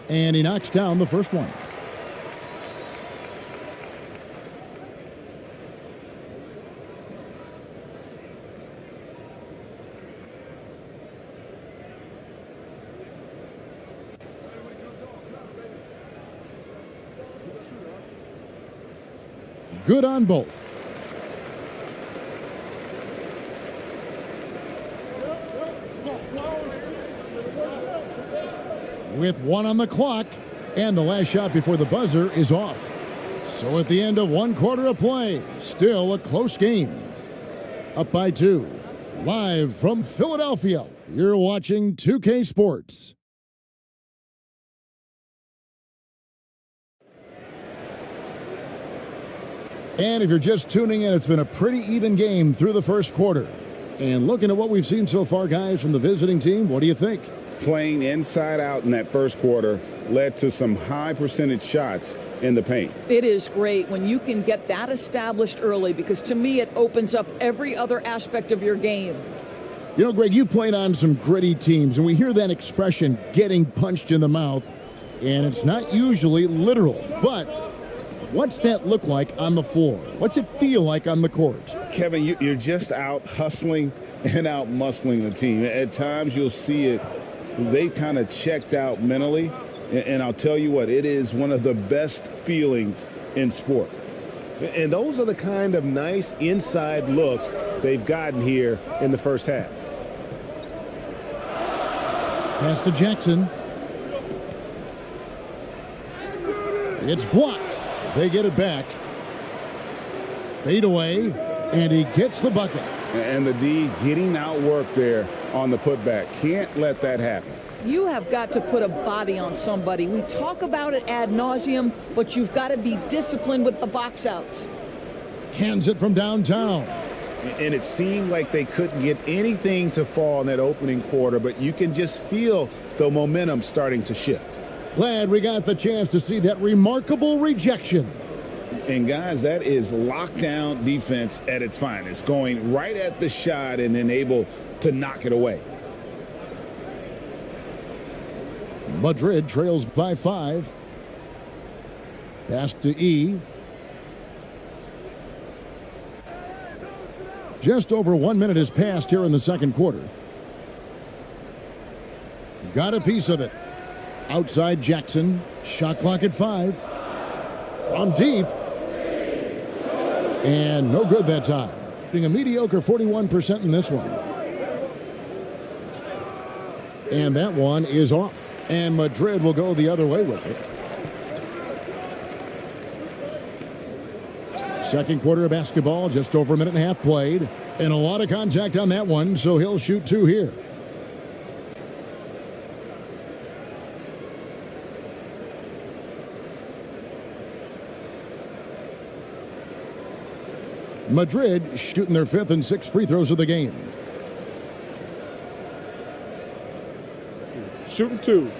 And he knocks down the first one. Good on both. With 1 on the clock, and the last shot before the buzzer is off. So at the end of 1 quarter of play, still a close game. Up by 2. Live from Philadelphia, you're watching 2K Sports. And if you're just tuning in, it's been a pretty even game through the first quarter. And looking at what we've seen so far, guys, from the visiting team, what do you think? Playing inside out in that first quarter led to some high percentage shots in the paint. It is great when you can get that established early, because to me it opens up every other aspect of your game. You know, Greg, you played on some gritty teams, and we hear that expression, getting punched in the mouth, and it's not usually literal. But what's that look like on the floor? What's it feel like on the court? Kevin, you're just out hustling and out muscling the team. At times you'll see it, they kind of checked out mentally, and I'll tell you what, it is one of the best feelings in sport. And those are the kind of nice inside looks they've gotten here in the first half. Pass to Jackson. It's blocked. They get it back. Fade away, and he gets the bucket. And the D getting outworked there on the putback. Can't let that happen. You have got to put a body on somebody. We talk about it ad nauseum, but you've got to be disciplined with the box outs. Cans it from downtown. And it seemed like they couldn't get anything to fall in that opening quarter, but you can just feel the momentum starting to shift. Glad we got the chance to see that remarkable rejection. And guys, that is lockdown defense at its finest, going right at the shot and then able to knock it away. Madrid trails by 5. Pass to E. Just over 1 minute has passed here in the second quarter. Got a piece of it. Outside Jackson. Shot clock at 5. From deep. And no good that time. Being a mediocre 41% in this one. And that one is off. And Madrid will go the other way with it. Second quarter of basketball, just over a minute and a half played. And a lot of contact on that one, so he'll shoot 2 here. Madrid shooting their 5th and 6th free throws of the game. Shooting 2.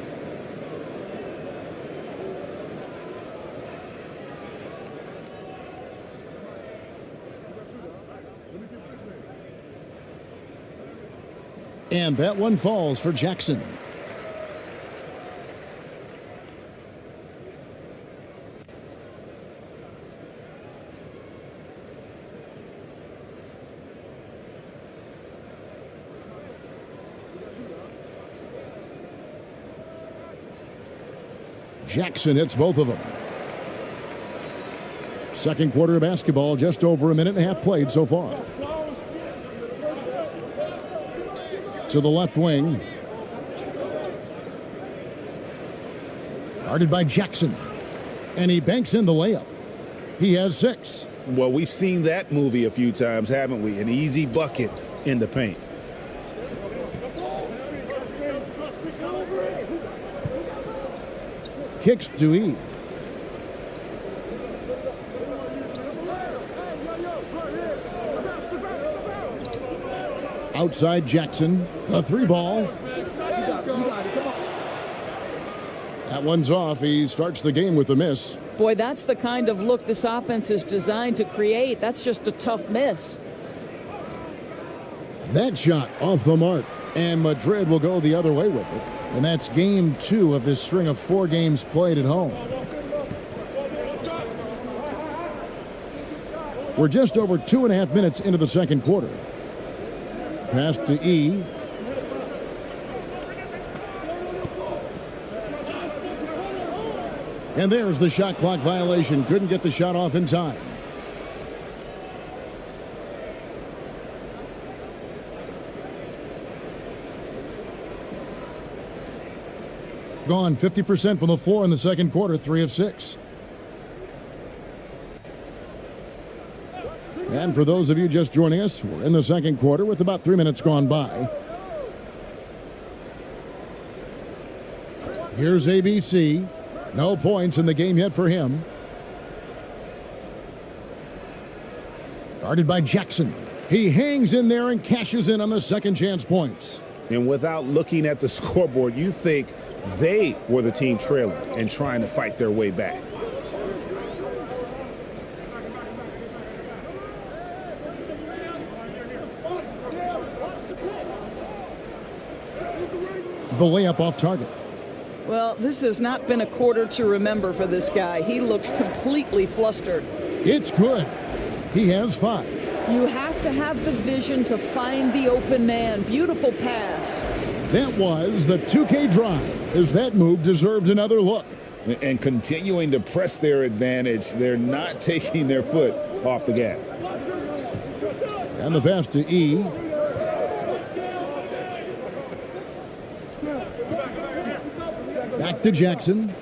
And that one falls for Jackson. Jackson hits both of them. Second quarter of basketball, just over a minute and a half played so far. To the left wing. Guarded by Jackson. And he banks in the layup. He has 6. Well, we've seen that movie a few times, haven't we? An easy bucket in the paint. Kicks Dewey. Outside Jackson. A 3 ball. That one's off. He starts the game with a miss. Boy, that's the kind of look this offense is designed to create. That's just a tough miss. That shot off the mark. And Madrid will go the other way with it. And that's game 2 of this string of 4 games played at home. We're just over 2.5 minutes into the second quarter. Pass to E. And there's the shot clock violation. Couldn't get the shot off in time. Gone 50% from the floor in the second quarter, 3 of 6. And for those of you just joining us, we're in the second quarter with about 3 minutes gone by. Here's ABC. No points in the game yet for him. Guarded by Jackson. He hangs in there and cashes in on the second chance points. And without looking at the scoreboard, you think they were the team trailing and trying to fight their way back. The layup off target. Well, this has not been a quarter to remember for this guy. He looks completely flustered. It's good. He has 5. You have to have the vision to find the open man. Beautiful pass. That was the 2K drive, as that move deserved another look. And continuing to press their advantage, they're not taking their foot off the gas. And the pass to E. Back to Jackson.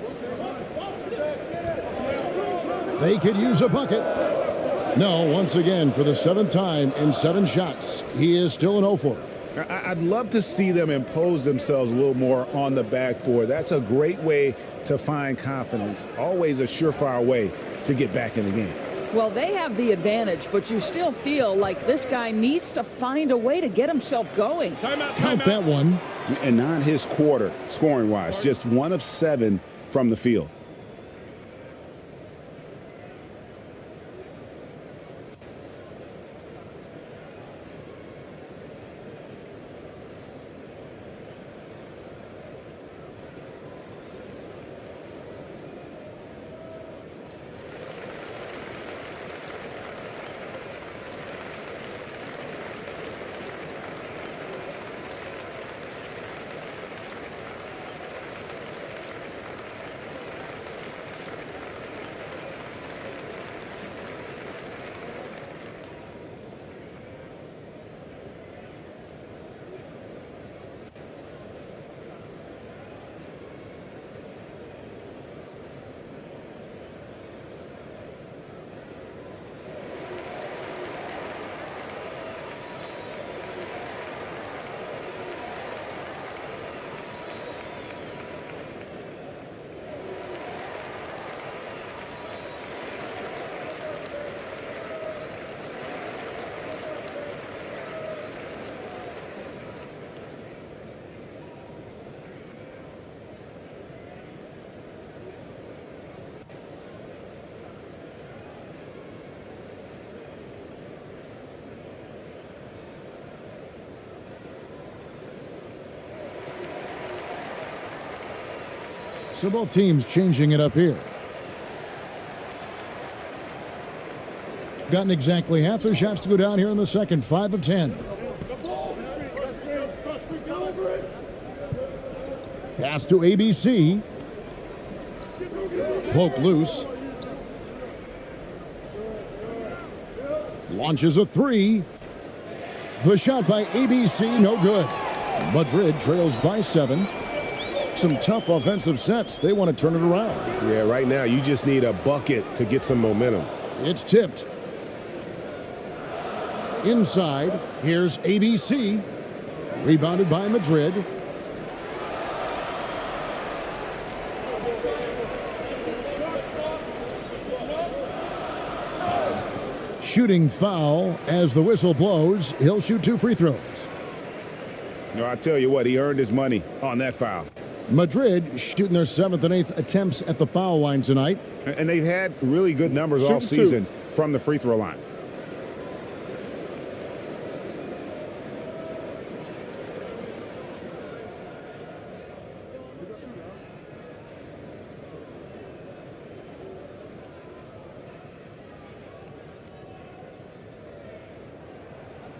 They could use a bucket. No, once again, for the 7th time in 7 shots, he is still an 0 for. I'd love to see them impose themselves a little more on the backboard. That's a great way to find confidence. Always a surefire way to get back in the game. Well, they have the advantage, but you still feel like this guy needs to find a way to get himself going. Count that one. And not his quarter, scoring-wise. Just 1 of 7 from the field. So both teams changing it up here. Gotten exactly half their shots to go down here in the second. 5 of 10. Pass to ABC. Poke loose. Launches a 3. The shot by ABC, no good. Madrid trails by 7. Some tough offensive sets. They want to turn it around. Yeah, right now you just need a bucket to get some momentum. It's tipped. Inside, here's ABC. Rebounded by Madrid. Shooting foul as the whistle blows. He'll shoot 2 free throws. No, I tell you what, he earned his money on that foul. Madrid shooting their 7th and 8th attempts at the foul line tonight. And they've had really good numbers all season from the free throw line.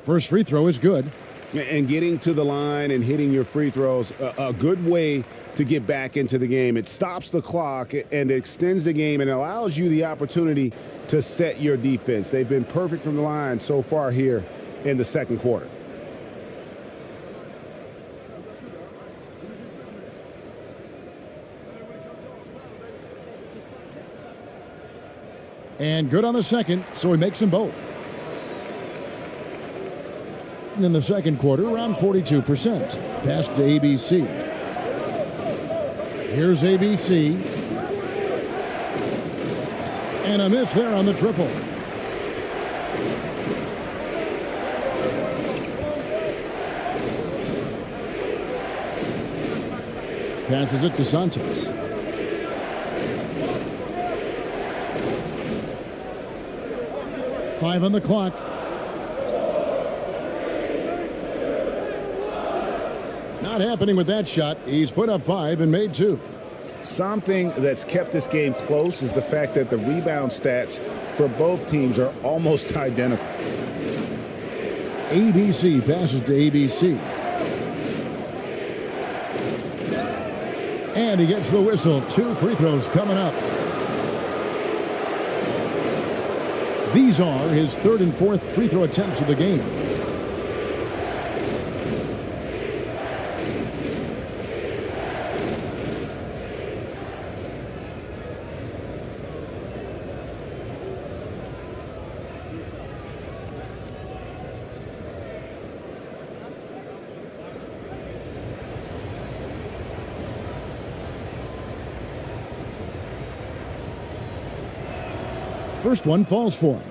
First free throw is good. And getting to the line and hitting your free throws, a good way to get back into the game. It stops the clock and extends the game and allows you the opportunity to set your defense. They've been perfect from the line so far here in the second quarter. And good on the second, so he makes them both. In the second quarter, around 42%. Pass to ABC. Here's ABC. And a miss there on the triple. Passes it to Santos. Five on the clock. Not happening with that shot. He's put up 5 and made 2. Something that's kept this game close is the fact that the rebound stats for both teams are almost identical. ABC passes to ABC. And he gets the whistle. 2 free throws coming up. These are his 3rd and 4th free throw attempts of the game. First one falls for him.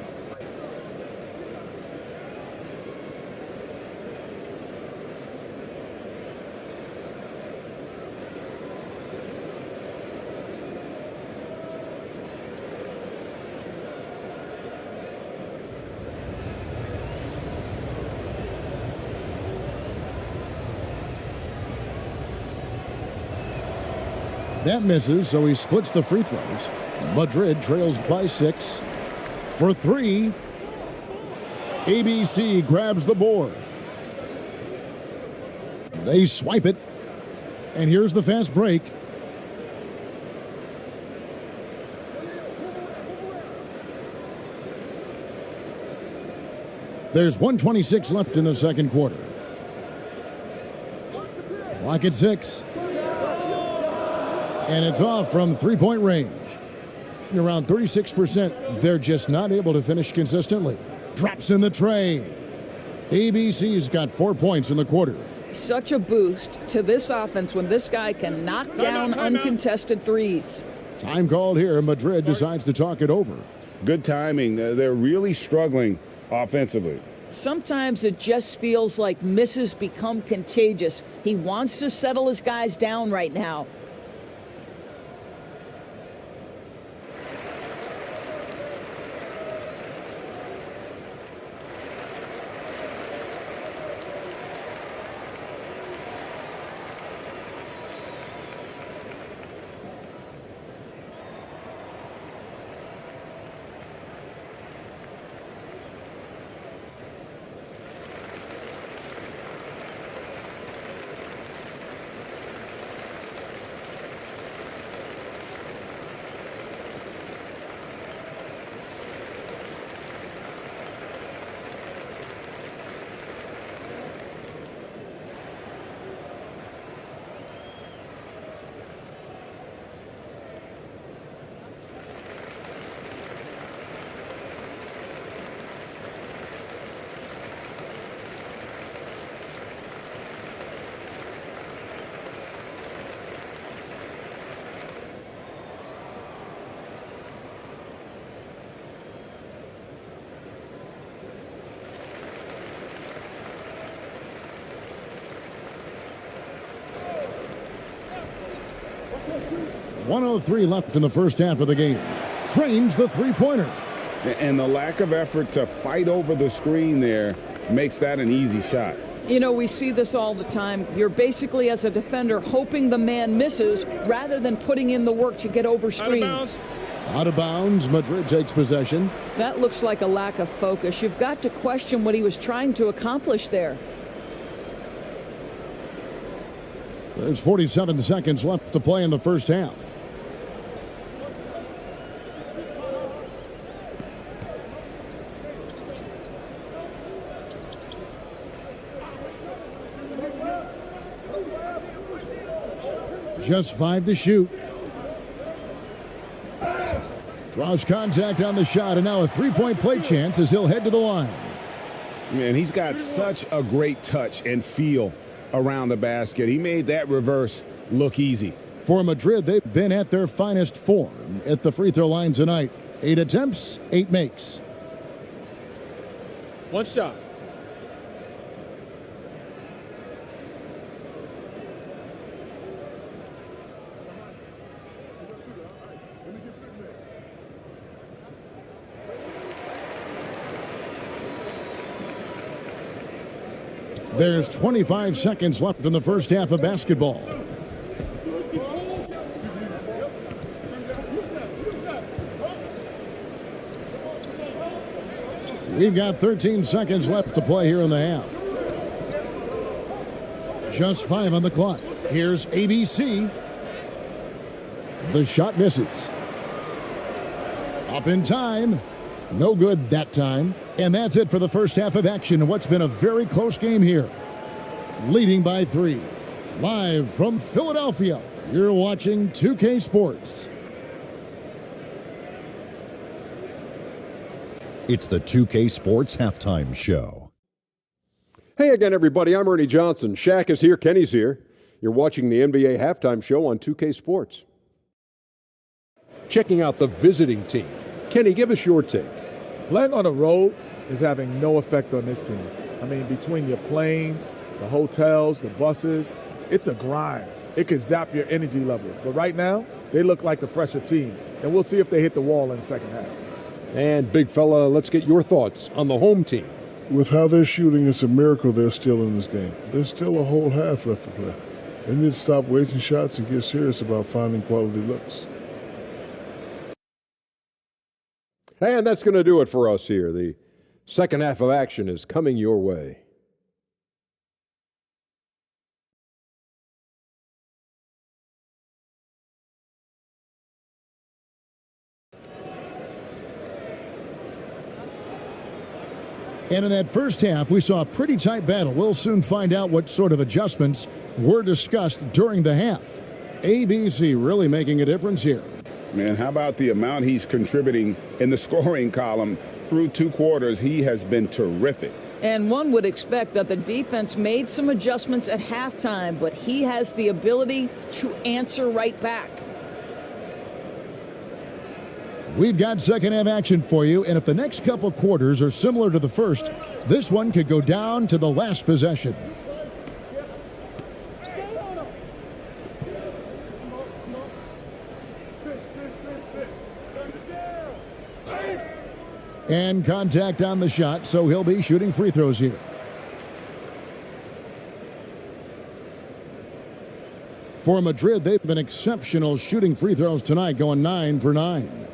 That misses, so he splits the free throws. Madrid trails by 6. For 3, ABC grabs the board. They swipe it. And here's the fast break. There's 1:26 left in the second quarter. Clock at 6. And it's off from three-point range. Around 36%. They're just not able to finish consistently. Drops in the tray. ABC's got 4 points in the quarter. Such a boost to this offense when this guy can knock down uncontested threes. Time called here. Madrid decides to talk it over. Good timing. They're really struggling offensively. Sometimes it just feels like misses become contagious. He wants to settle his guys down right now. 1:03 left in the first half of the game. Trains the three-pointer. And the lack of effort to fight over the screen there makes that an easy shot. You know, we see this all the time. You're basically, as a defender, hoping the man misses rather than putting in the work to get over screens. Out of bounds, Madrid takes possession. That looks like a lack of focus. You've got to question what he was trying to accomplish there. There's 47 seconds left to play in the first half. Just 5 to shoot. Draws contact on the shot, and now a three-point play chance as he'll head to the line. Man, he's got such a great touch and feel around the basket. He made that reverse look easy. For Madrid, they've been at their finest form at the free throw line tonight. 8 attempts, 8 makes. One shot. There's 25 seconds left in the first half of basketball. We've got 13 seconds left to play here in the half. Just 5 on the clock. Here's ABC. The shot misses. Up in time. No good that time. And that's it for the first half of action in what's been a very close game here. Leading by 3. Live from Philadelphia, you're watching 2K Sports. It's the 2K Sports Halftime Show. Hey again, everybody. I'm Ernie Johnson. Shaq is here. Kenny's here. You're watching the NBA Halftime Show on 2K Sports. Checking out the visiting team. Kenny, give us your take. Playing on the road is having no effect on this team. I mean, between your planes, the hotels, the buses, it's a grind. It could zap your energy levels. But right now, they look like the fresher team. And we'll see if they hit the wall in the second half. And big fella, let's get your thoughts on the home team. With how they're shooting, it's a miracle they're still in this game. There's still a whole half left to play. They need to stop wasting shots and get serious about finding quality looks. And that's going to do it for us here. The second half of action is coming your way. And in that first half, we saw a pretty tight battle. We'll soon find out what sort of adjustments were discussed during the half. ABC really making a difference here. Man, how about the amount he's contributing in the scoring column through 2 quarters? He has been terrific. And one would expect that the defense made some adjustments at halftime, but he has the ability to answer right back. We've got second half action for you, and if the next couple quarters are similar to the first, this one could go down to the last possession. And contact on the shot, so he'll be shooting free throws here. For Madrid, they've been exceptional shooting free throws tonight, going 9 for 9.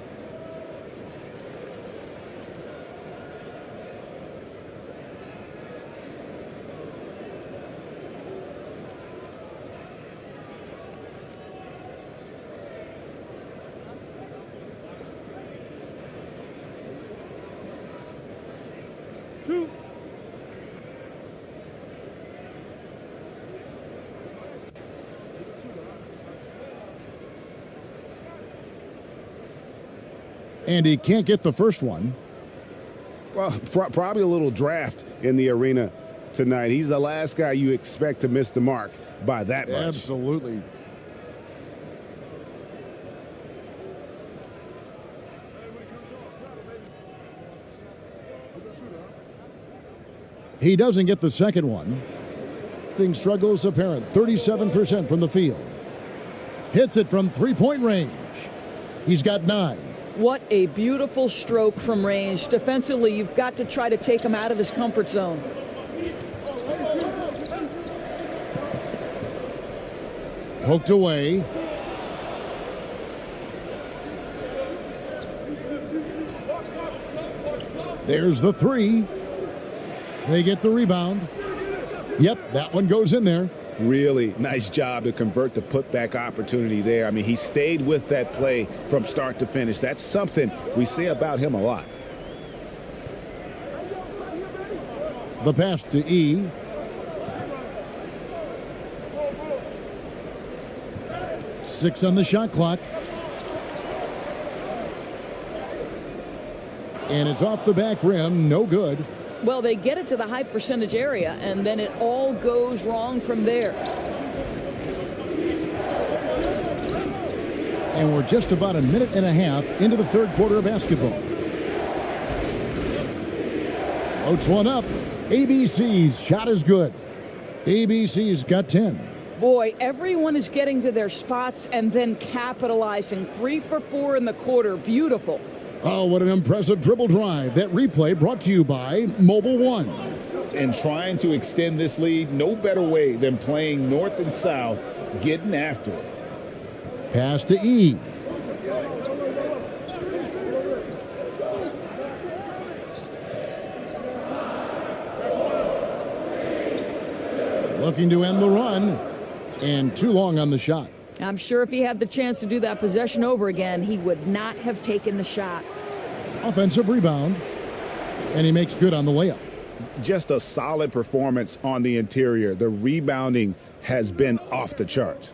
And he can't get the first one. Well, probably a little draft in the arena tonight. He's the last guy you expect to miss the mark by that much. Absolutely. He doesn't get the second one. Struggles apparent, 37% from the field. Hits it from three-point range. He's got 9. What a beautiful stroke from range. Defensively, you've got to try to take him out of his comfort zone. Poked away. There's the 3. They get the rebound. Yep, that one goes in there. Really nice job to convert the putback opportunity there. I mean, he stayed with that play from start to finish. That's something we say about him a lot. The pass to E. Six on the shot clock. And it's off the back rim, no good. Well, they get it to the high percentage area, and then it all goes wrong from there. And we're just about a minute and a half into the third quarter of basketball. Floats one up. ABC's shot is good. ABC's got 10. Boy, everyone is getting to their spots and then capitalizing. 3 for 4 in the quarter. Beautiful. Oh, what an impressive dribble drive. That replay brought to you by Mobile One. And trying to extend this lead, no better way than playing north and south, getting after it. Pass to E. Looking to end the run. And too long on the shot. I'm sure if he had the chance to do that possession over again, he would not have taken the shot. Offensive rebound. And he makes good on the layup. Just a solid performance on the interior. The rebounding has been off the charts.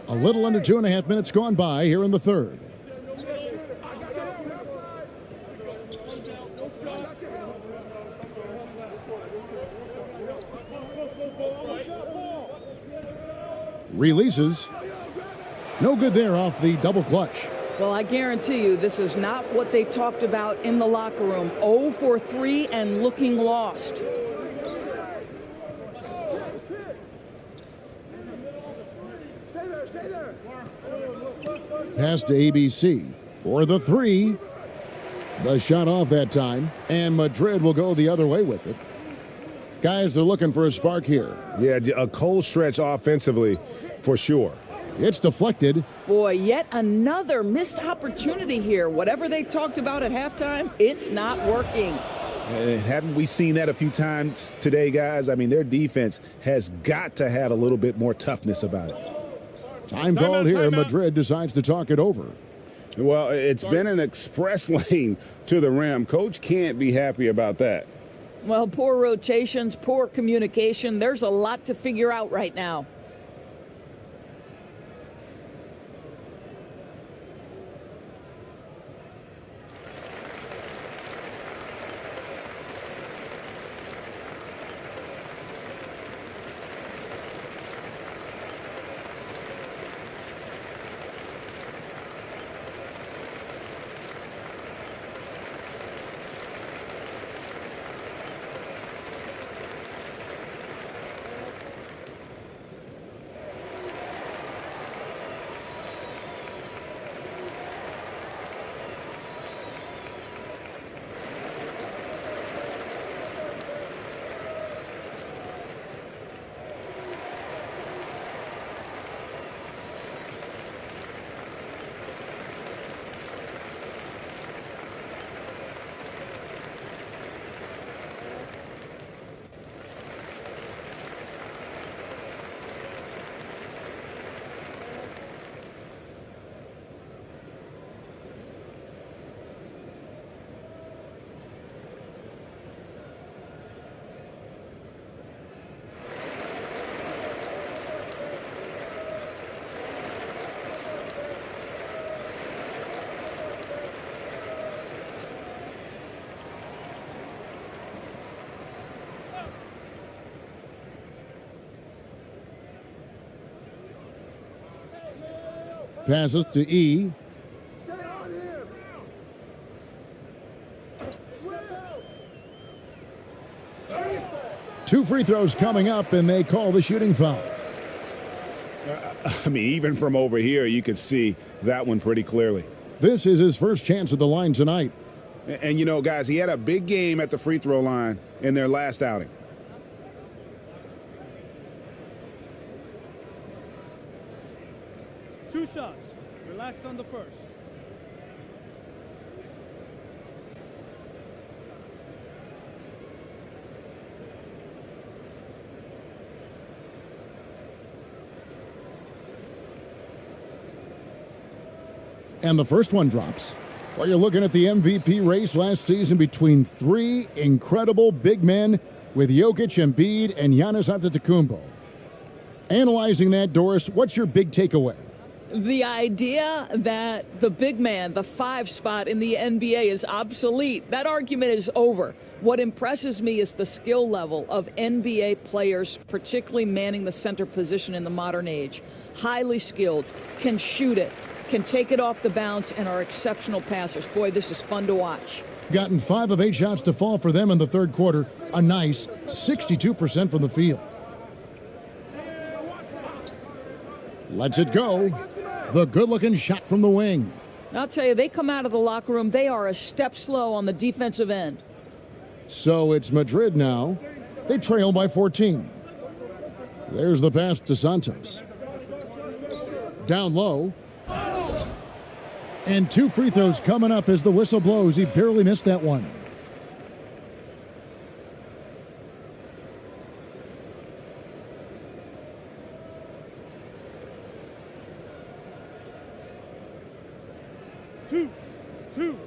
A little under 2.5 minutes gone by here in the third. Releases. No good there off the double clutch. Well, I guarantee you this is not what they talked about in the locker room. 0 for 3 and looking lost. Pass to ABC for the 3. The shot off that time, and Madrid will go the other way with it. Guys are looking for a spark here. Yeah, a cold stretch offensively for sure. It's deflected. Boy, yet another missed opportunity here. Whatever they talked about at halftime, it's not working. And haven't we seen that a few times today, guys? I mean, their defense has got to have a little bit more toughness about it. Time called here. Madrid decides to talk it over. Well, it's been an express lane to the rim. Coach can't be happy about that. Well, poor rotations, poor communication. There's a lot to figure out right now. Passes to E. 2 free throws coming up, and they call the shooting foul. I mean, even from over here, you could see that one pretty clearly. This is his first chance at the line tonight. And you know, guys, he had a big game at the free throw line in their last outing. Two shots. Relax on the first. And the first one drops. Well, you're looking at the MVP race last season between 3 incredible big men with Jokic, Embiid, and Giannis Antetokounmpo. Analyzing that, Doris, what's your big takeaway? The idea that the big man, the 5 spot in the NBA is obsolete, that argument is over. What impresses me is the skill level of NBA players, particularly manning the center position in the modern age. Highly skilled, can shoot it, can take it off the bounce, and are exceptional passers. Boy, this is fun to watch. Gotten 5 of 8 shots to fall for them in the third quarter. A nice 62% from the field. Lets it go. The good-looking shot from the wing. I'll tell you, they come out of the locker room, they are a step slow on the defensive end. So it's Madrid now. They trail by 14. There's the pass to Santos. Down low. And 2 free throws coming up as the whistle blows. He barely missed that one. Two.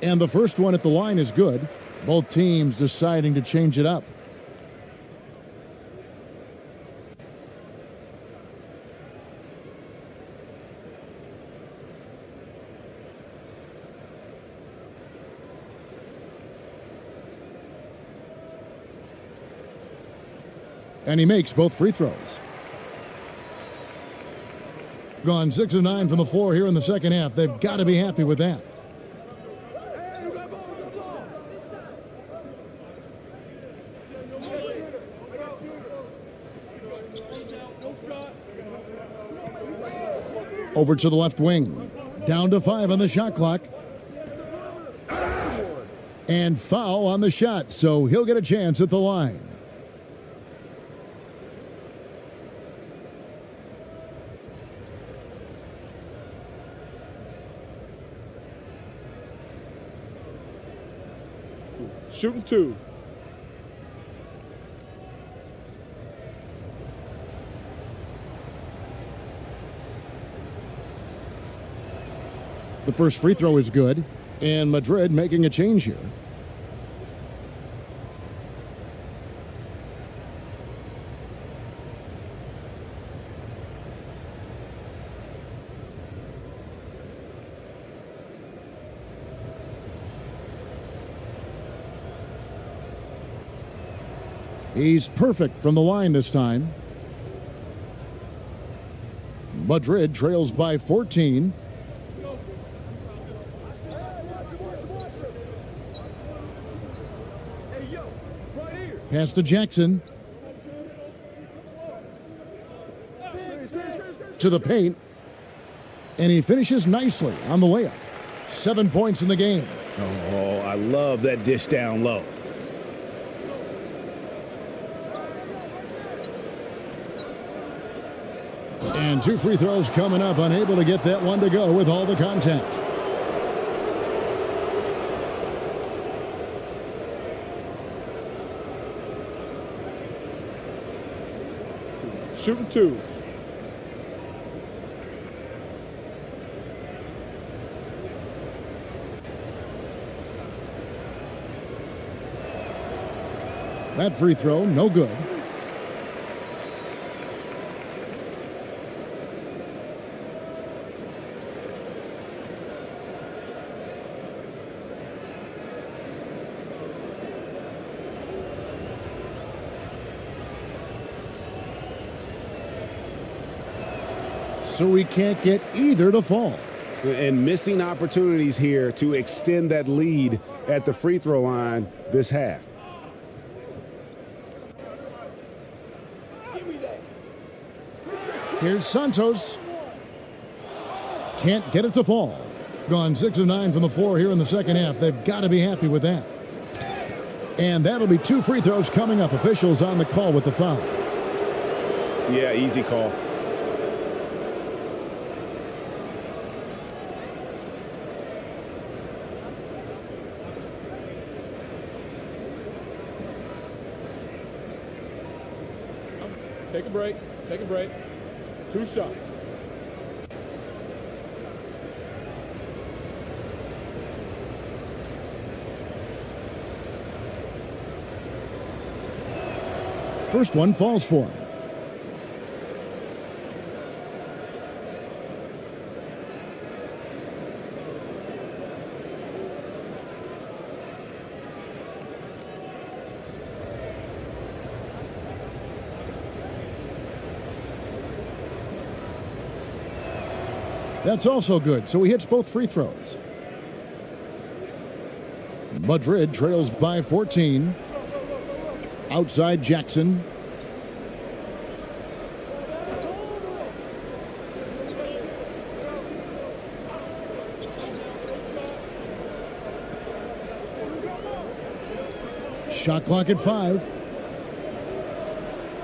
And the first one at the line is good. Both teams deciding to change it up. And he makes both free throws. Gone 6 of 9 from the floor here in the second half. They've got to be happy with that. Over to the left wing. Down to 5 on the shot clock. And foul on the shot, so he'll get a chance at the line. Shooting 2. The first free throw is good, and Madrid making a change here. He's perfect from the line this time. Madrid trails by 14. Pass to Jackson. To the paint. And he finishes nicely on the layup. 7 points in the game. Oh, I love that dish down low. And 2 free throws coming up. Unable to get that one to go with all the contact. Shooting 2. That free throw, no good. so he can't get either to fall. And missing opportunities here to extend that lead at the free throw line this half. Here's Santos. Can't get it to fall. Gone 6 of 9 from the floor here in the second half. They've got to be happy with that. And that'll be 2 free throws coming up. Officials on the call with the foul. Yeah, easy call. Take a break. Take a break. 2 shots. First one falls for him. That's also good, so he hits both free throws. Madrid trails by 14. Outside Jackson. Shot clock at 5.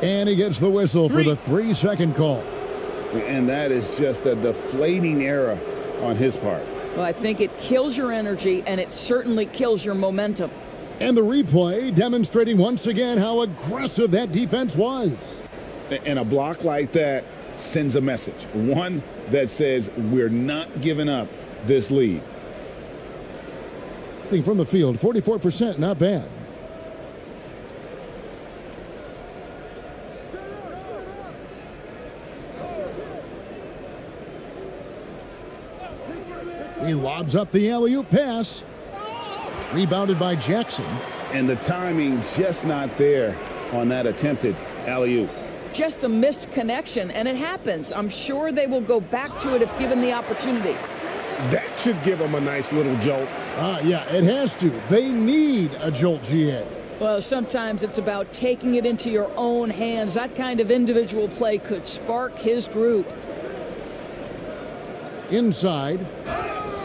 And he gets the whistle for the 3-second call. And that is just a deflating error on his part. Well, I think it kills your energy, and it certainly kills your momentum. And the replay demonstrating once again how aggressive that defense was. And a block like that sends a message. One that says we're not giving up this lead. From the field, 44%, not bad. He lobs up the alley-oop pass. Rebounded by Jackson. And the timing just not there on that attempted alley-oop. Just a missed connection, and it happens. I'm sure they will go back to it if given the opportunity. That should give them a nice little jolt. Yeah, it has to. They need a jolt, GA. Well, sometimes it's about taking it into your own hands. That kind of individual play could spark his group. Inside.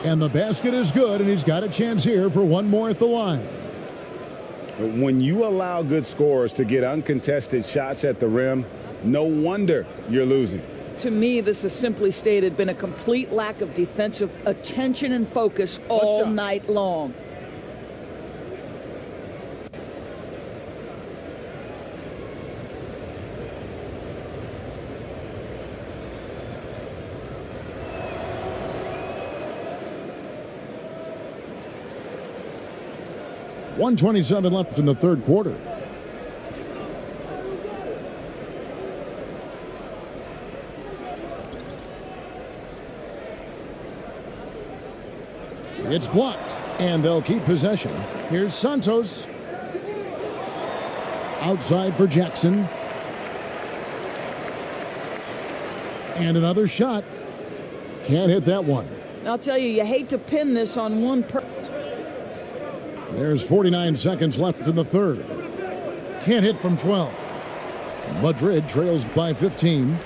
And the basket is good, and he's got a chance here for one more at the line. When you allow good scorers to get uncontested shots at the rim, no wonder you're losing. To me, this has simply stated been a complete lack of defensive attention and focus all night long. .127 left in the third quarter. It's blocked, and they'll keep possession. Here's Santos. Outside for Jackson. And another shot. Can't hit that one. I'll tell you, you hate to pin this on one person. There's 49 seconds left in the third. Can't hit from 12. Madrid trails by 15.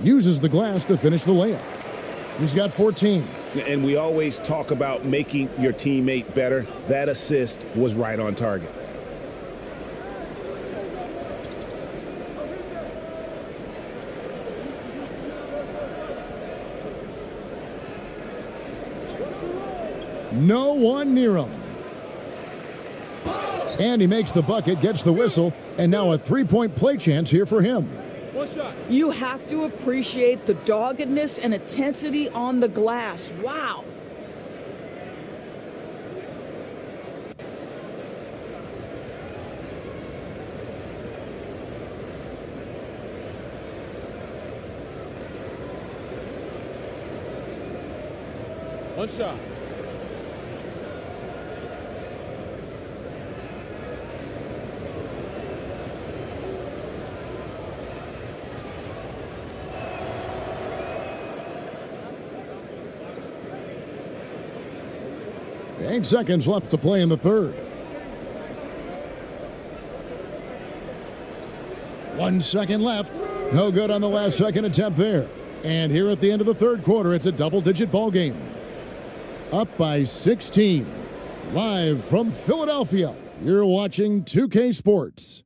Uses the glass to finish the layup. He's got 14. And we always talk about making your teammate better. That assist was right on target. No one near him. And he makes the bucket, gets the whistle, and now a three-point play chance here for him. You have to appreciate the doggedness and intensity on the glass. Wow. One shot. 8 seconds left to play in the third. 1 second left. No good on the last second attempt there. And here at the end of the third quarter, it's a double-digit ball game. Up by 16. Live from Philadelphia, you're watching 2K Sports.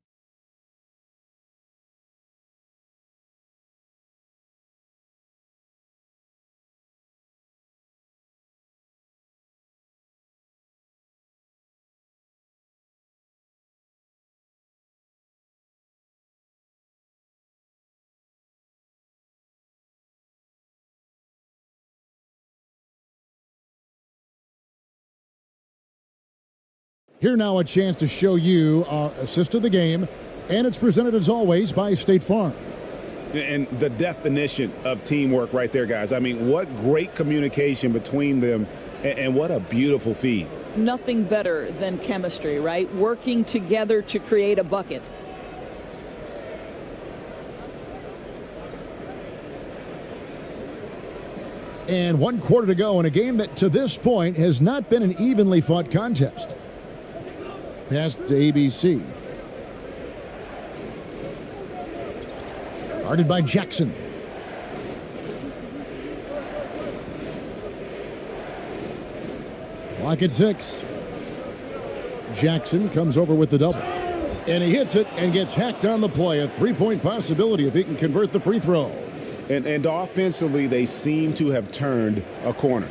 Here now a chance to show you our assist of the game, and it's presented as always by State Farm. And the definition of teamwork right there, guys. I mean, what great communication between them, and what a beautiful feed. Nothing better than chemistry, right? Working together to create a bucket. And 1 quarter to go in a game that to this point has not been an evenly fought contest. Pass to ABC. Guarded by Jackson. Clock at 6. Jackson comes over with the double. And he hits it and gets hacked on the play. A three-point possibility if he can convert the free throw. And offensively, they seem to have turned a corner.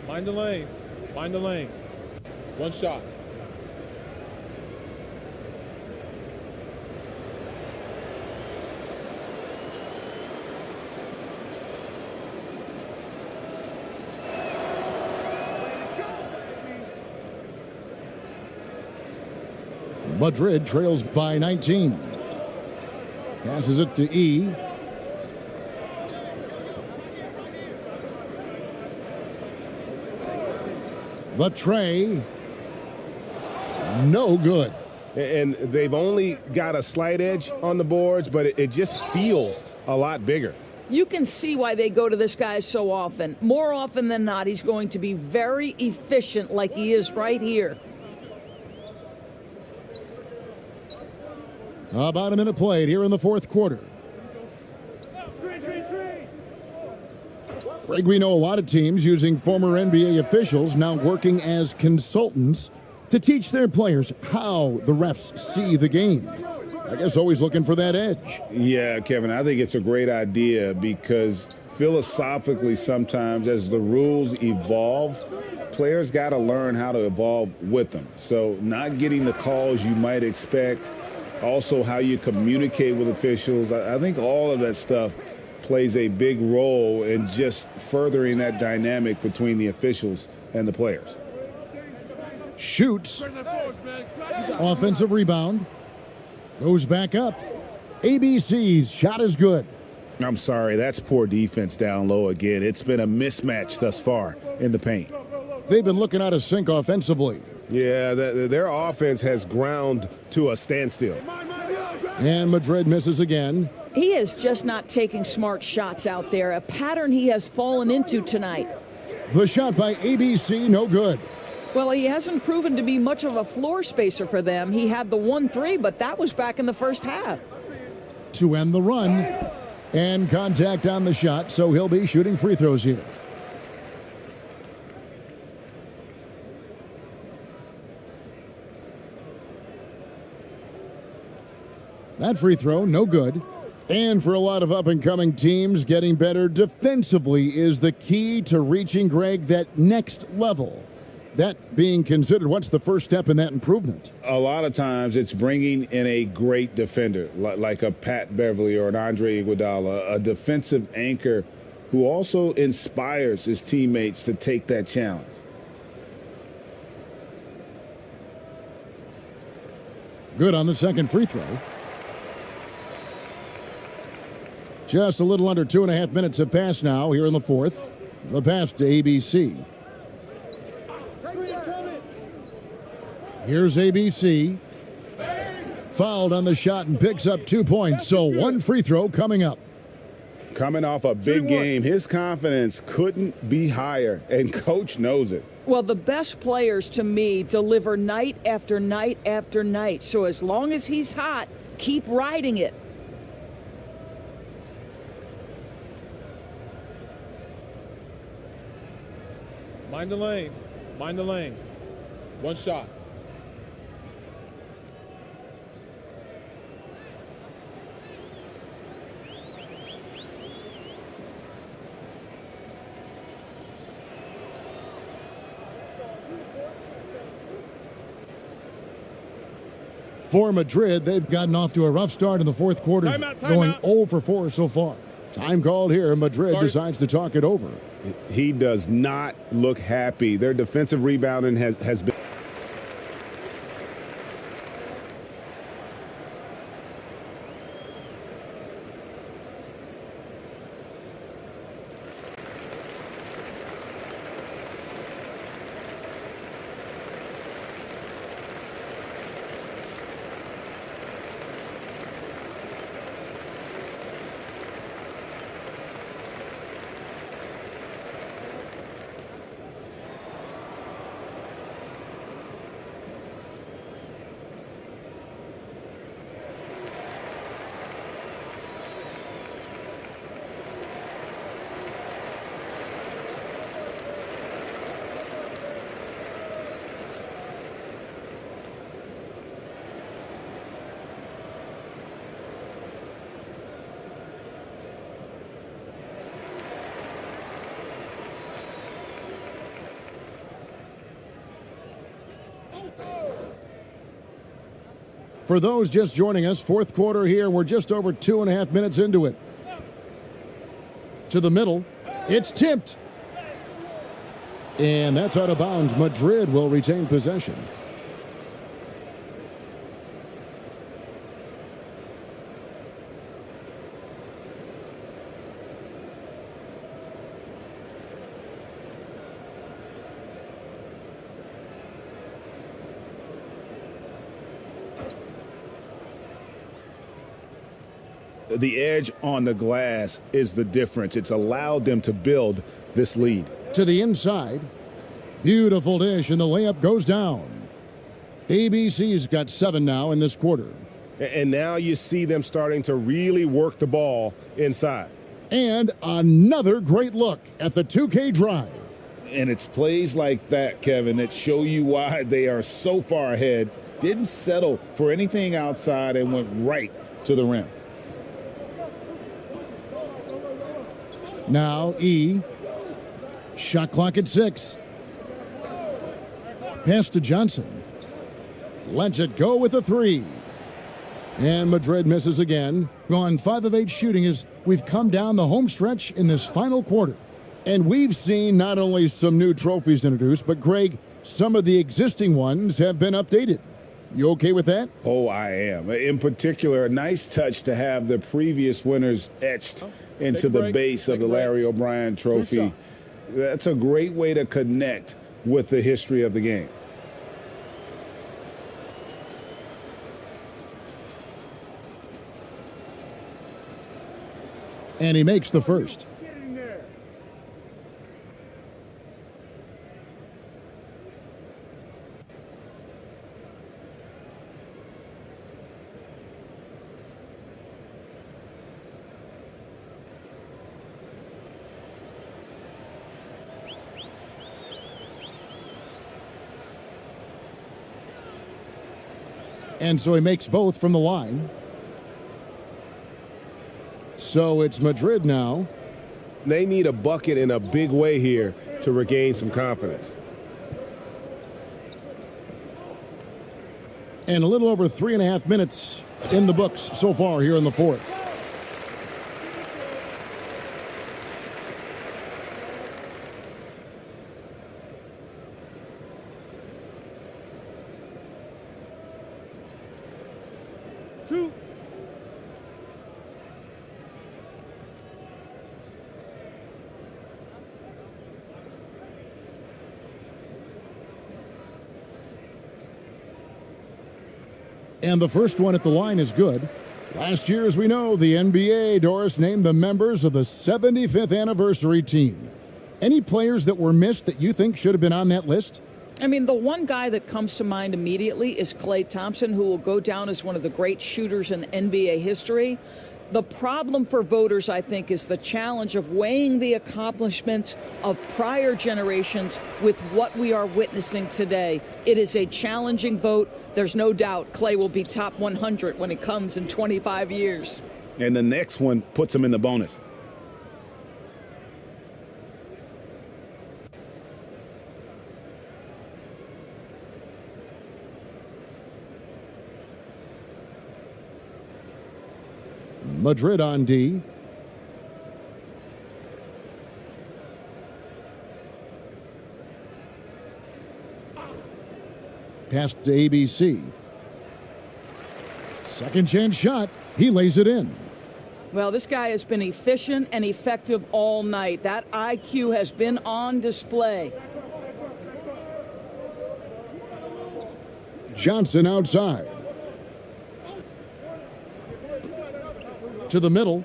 Mind the lanes. Mind the lanes. One shot. Madrid trails by 19. Passes it to E. The tray. No good. And they've only got a slight edge on the boards, but it just feels a lot bigger. You can see why they go to this guy so often. More often than not, he's going to be very efficient like he is right here. About a minute played here in the fourth quarter. Greg, we know a lot of teams using former NBA officials now working as consultants to teach their players how the refs see the game. I guess always looking for that edge. Yeah, Kevin, I think it's a great idea because philosophically sometimes as the rules evolve, players got to learn how to evolve with them. So not getting the calls you might expect, also how you communicate with officials. I think all of that stuff plays a big role in just furthering that dynamic between the officials and the players. Shoots. Offensive rebound. Goes back up. ABC's shot is good. I'm sorry, that's poor defense down low again. It's been a mismatch thus far in the paint. They've been looking out of sync offensively. Yeah, their offense has ground to a standstill. And Madrid misses again. He is just not taking smart shots out there, a pattern he has fallen into tonight. The shot by ABC, no good. Well, he hasn't proven to be much of a floor spacer for them. He had the 1-3, but that was back in the first half. To end the run. And contact on the shot, so he'll be shooting free throws here. That free throw, no good. And for a lot of up-and-coming teams, getting better defensively is the key to reaching, Greg, that next level. That being considered, what's the first step in that improvement? A lot of times it's bringing in a great defender, like a Pat Beverly or an Andre Iguodala, a defensive anchor who also inspires his teammates to take that challenge. Good on the second free throw. Just a little under 2.5 minutes have passed now here in the fourth. The pass to ABC. Here's ABC. Fouled on the shot and picks up 2 points. So one free throw coming up. Coming off a big game, his confidence couldn't be higher, and coach knows it. Well, the best players to me deliver night after night after night. So as long as he's hot, keep riding it. Mind the lanes. Mind the lanes. One shot. For Madrid, they've gotten off to a rough start in the fourth quarter, going 0 for 4 so far. Time called here. Madrid decides to talk it over. He does not look happy. Their defensive rebounding has been. For those just joining us, fourth quarter here. We're just over 2.5 minutes into it. To the middle. It's tipped. And that's out of bounds. Madrid will retain possession. The edge on the glass is the difference. It's allowed them to build this lead. To the inside. Beautiful dish, and the layup goes down. ABC's got 7 now in this quarter. And now you see them starting to really work the ball inside. And another great look at the 2K drive. And it's plays like that, Kevin, that show you why they are so far ahead. Didn't settle for anything outside and went right to the rim. Now E. Shot clock at 6. Pass to Johnson. Lets it go with a 3. And Madrid misses again. Gone 5 of 8 shooting as we've come down the home stretch in this final quarter. And we've seen not only some new trophies introduced, but Greg, some of the existing ones have been updated. You okay with that? Oh, I am. In particular, a nice touch to have the previous winners etched into the base of the Larry O'Brien trophy. That's a great way to connect with the history of the game. And he makes the first. And so he makes both from the line. So it's Madrid now. They need a bucket in a big way here to regain some confidence. And a little over 3.5 minutes in the books so far here in the fourth. And the first one at the line is good. Last year, as we know, the NBA, Doris, named the members of the 75th anniversary team. Any players that were missed that you think should have been on that list? I mean, the one guy that comes to mind immediately is Klay Thompson, who will go down as one of the great shooters in NBA history. The problem for voters, I think, is the challenge of weighing the accomplishments of prior generations with what we are witnessing today. It is a challenging vote. There's no doubt Klay will be top 100 when it comes in 25 years. And the next one puts him in the bonus. Madrid on D. Pass to ABC. Second chance shot. He lays it in. Well, this guy has been efficient and effective all night. That IQ has been on display. Johnson outside. To the middle,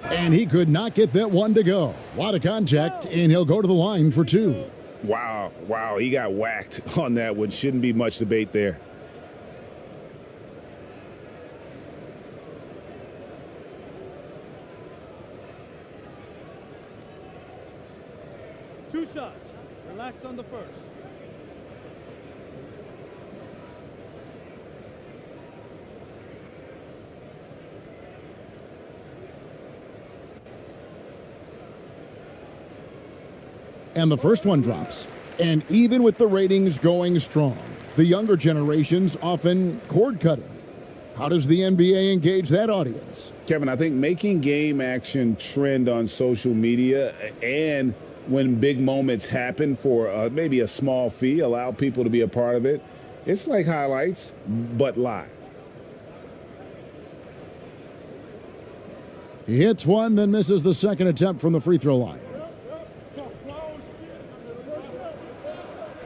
and he could not get that one to go. A lot of contact, and he'll go to the line for two. Wow, he got whacked on that one. Shouldn't be much debate there. Two shots. Relax on the first. And the first one drops. And even with the ratings going strong, the younger generations often cord cutting. How does the NBA engage that audience? Kevin, I think making game action trend on social media and when big moments happen for maybe a small fee, allow people to be a part of it. It's like highlights, but live. He hits one, then misses the second attempt from the free throw line.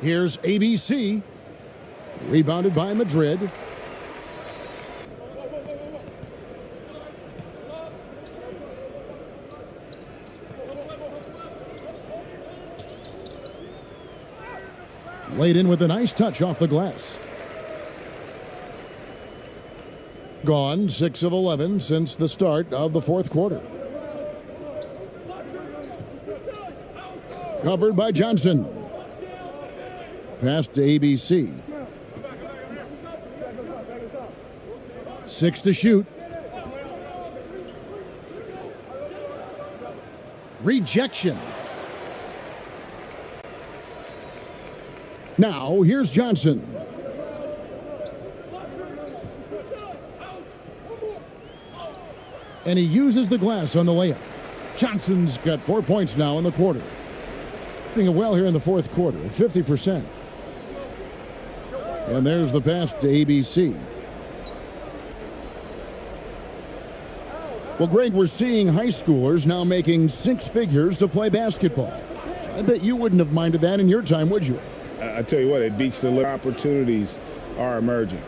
Here's ABC. Rebounded by Madrid. Laid in with a nice touch off the glass. Gone 6 of 11 since the start of the fourth quarter. Covered by Johnson. Pass to ABC. 6 to shoot. Rejection. Now, here's Johnson. And he uses the glass on the layup. Johnson's got 4 points now in the quarter. Doing well here in the fourth quarter at 50%. And there's the pass to ABC. Well, Greg, we're seeing high schoolers now making 6 figures to play basketball. I bet you wouldn't have minded that in your time, would you? I tell you what, it beats the opportunities are emerging.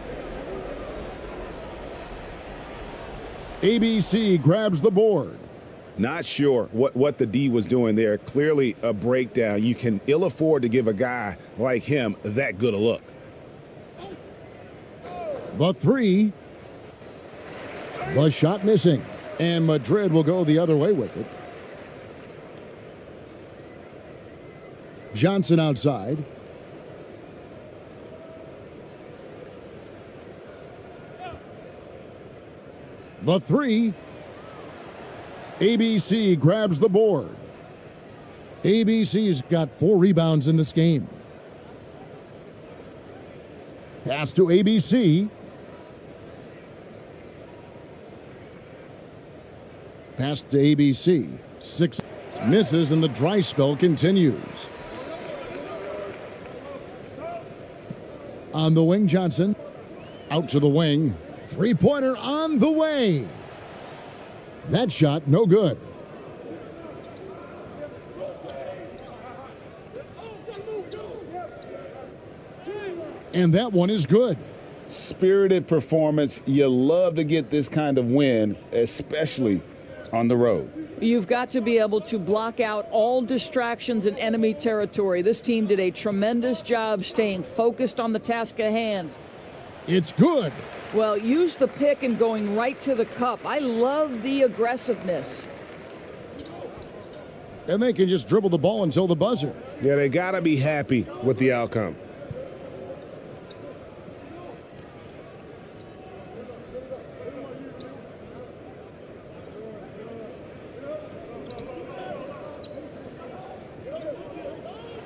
ABC grabs the board. Not sure what the D was doing there. Clearly a breakdown. You can ill afford to give a guy like him that good a look. The 3. The shot missing. And Madrid will go the other way with it. Johnson outside. The 3. ABC grabs the board. ABC's got 4 rebounds in this game. Pass to ABC. Pass to ABC. 6 misses and the dry spell continues. On the wing, Johnson. Out to the wing. 3-pointer on the way. That shot, no good. And that one is good. spirited performance. You love to get this kind of win, especially on the road. You've got to be able to block out all distractions in enemy territory. This team did a tremendous job staying focused on the task at hand. It's good. Well, use the pick and going right to the cup. I love the aggressiveness. And they can just dribble the ball until the buzzer. Yeah, they got to be happy with the outcome.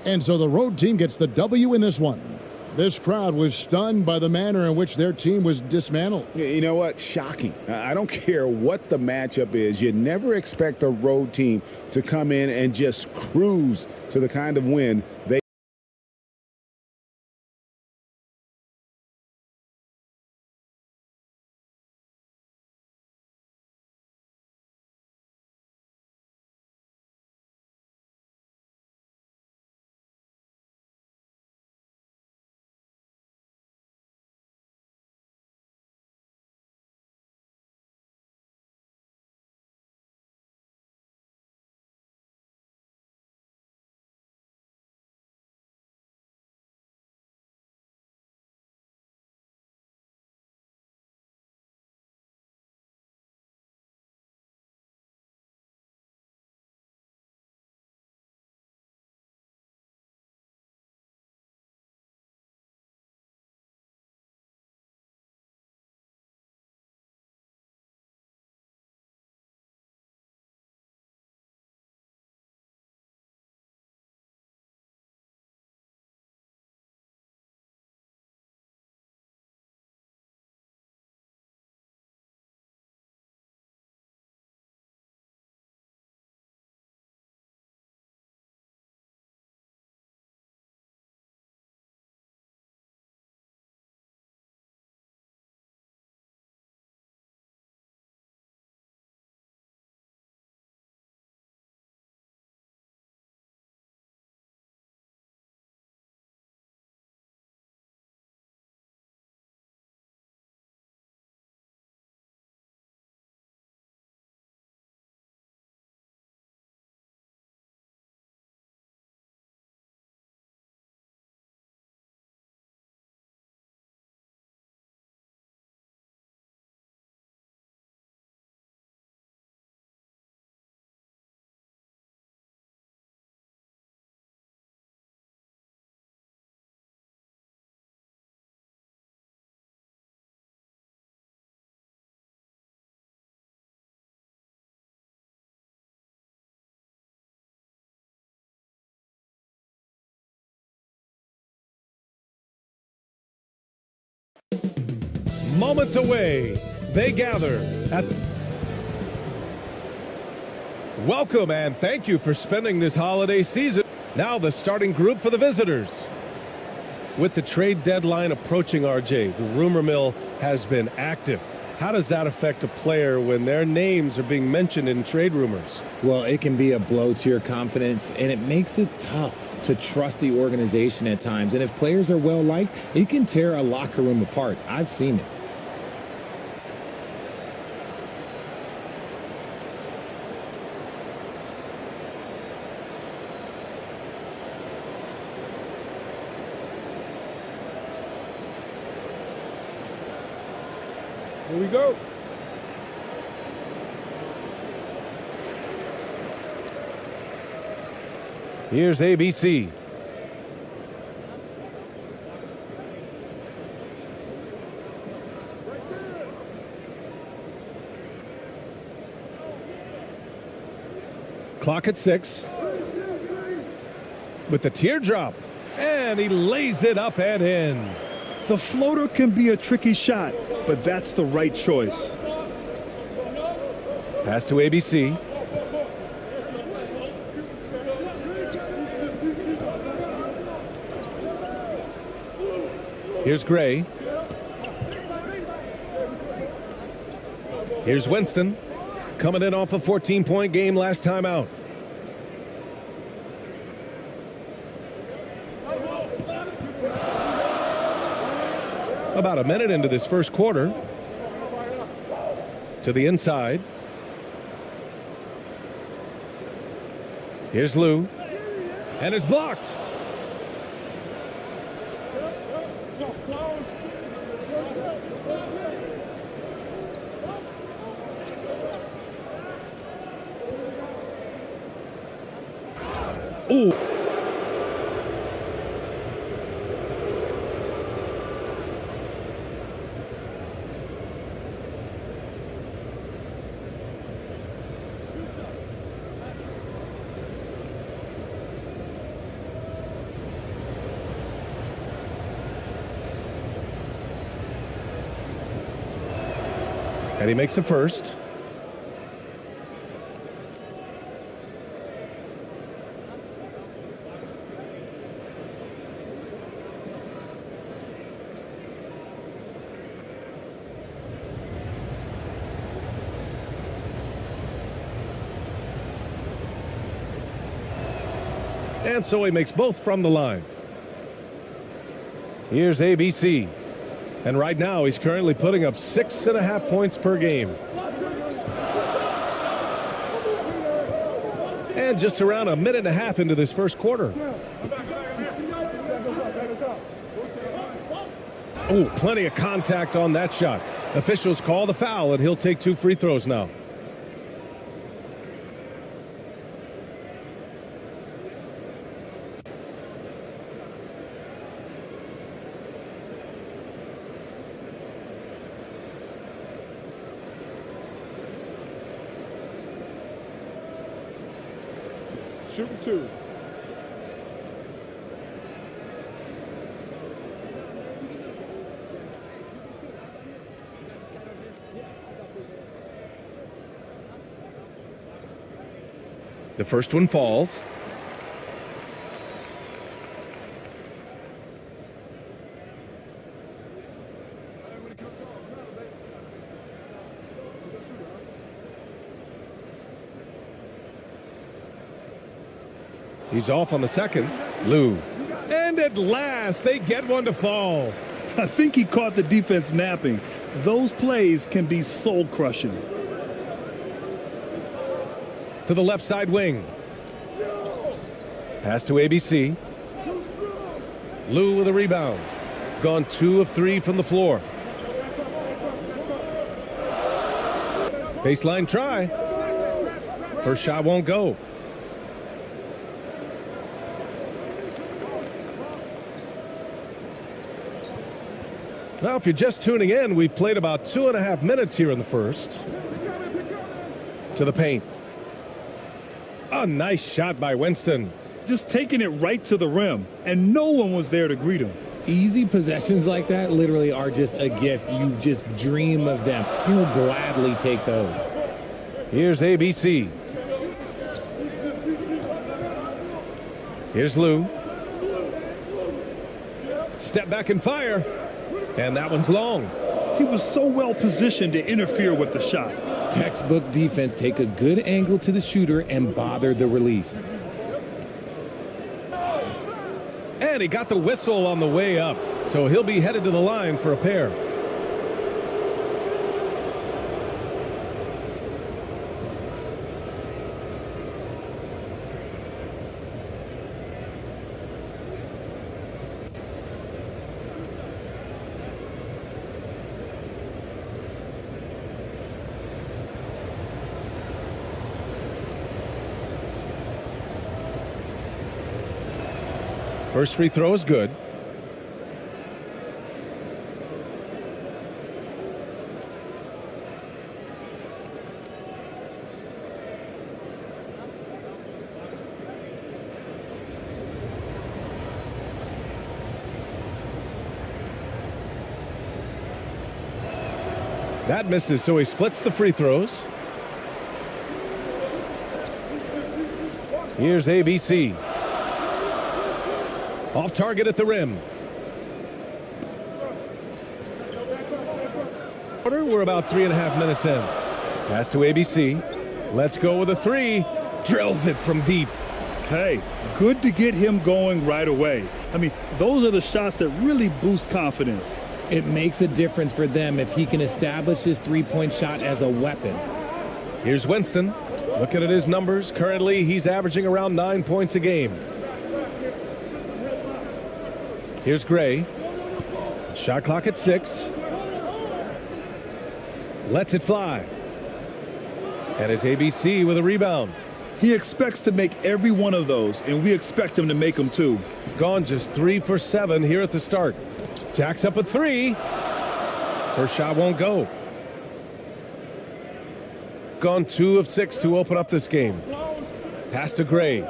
And so the road team gets the W in this one. This crowd was stunned by the manner in which their team was dismantled. You know what? Shocking. I don't care what the matchup is. You never expect a road team to come in and just cruise to the kind of win they Moments away, they gather at... Welcome and thank you for spending this holiday season. Now the starting group for the visitors. With the trade deadline approaching, RJ, the rumor mill has been active. How does that affect a player when their names are being mentioned in trade rumors? Well, it can be a blow to your confidence, and it makes it tough to trust the organization at times. And if players are well-liked, it can tear a locker room apart. I've seen it. Here we go. Here's ABC. Clock at 6. With the teardrop. And he lays it up and in. The floater can be a tricky shot, but that's the right choice. Pass to ABC. Here's Gray. Here's Winston. Coming in off a 14-point game last time out. About a minute into this first quarter. To the inside. Here's Lou. And it's blocked. Ooh. And he makes the first. And so he makes both from the line. Here's ABC. And right now he's currently putting up 6.5 points per game. And just around a minute and a half into this first quarter. Oh, plenty of contact on that shot. Officials call the foul, and he'll take 2 free throws now. Shooting 2. The first one falls. He's off on the second. Lou. And at last, they get one to fall. I think he caught the defense napping. Those plays can be soul-crushing. To the left side wing. Pass to ABC. Lou with a rebound. Gone 2 of 3 from the floor. Baseline try. First shot won't go. Now, if you're just tuning in, we've played about 2.5 minutes here in the first. To the paint. A nice shot by Winston. Just taking it right to the rim, and no one was there to greet him. Easy possessions like that literally are just a gift. You just dream of them. He'll gladly take those. Here's ABC. Here's Lou. Step back and fire. And that one's long. He was so well positioned to interfere with the shot. Textbook defense, take a good angle to the shooter and bother the release. And he got the whistle on the way up, so he'll be headed to the line for a pair. First free throw is good. That misses, so he splits the free throws. Here's ABC. Off target at the rim. We're about 3.5 minutes in. Pass to ABC. Let's go with a 3. Drills it from deep. Hey, good to get him going right away. I mean, those are the shots that really boost confidence. It makes a difference for them if he can establish his three-point shot as a weapon. Here's Winston. Looking at his numbers, currently he's averaging around 9 points a game. Here's Gray. Shot clock at 6. Lets it fly. And his ABC with a rebound. He expects to make every one of those, and we expect him to make them too. Gone just 3 for 7 here at the start. Jacks up a 3. First shot won't go. Gone 2 of 6 to open up this game. Pass to Gray.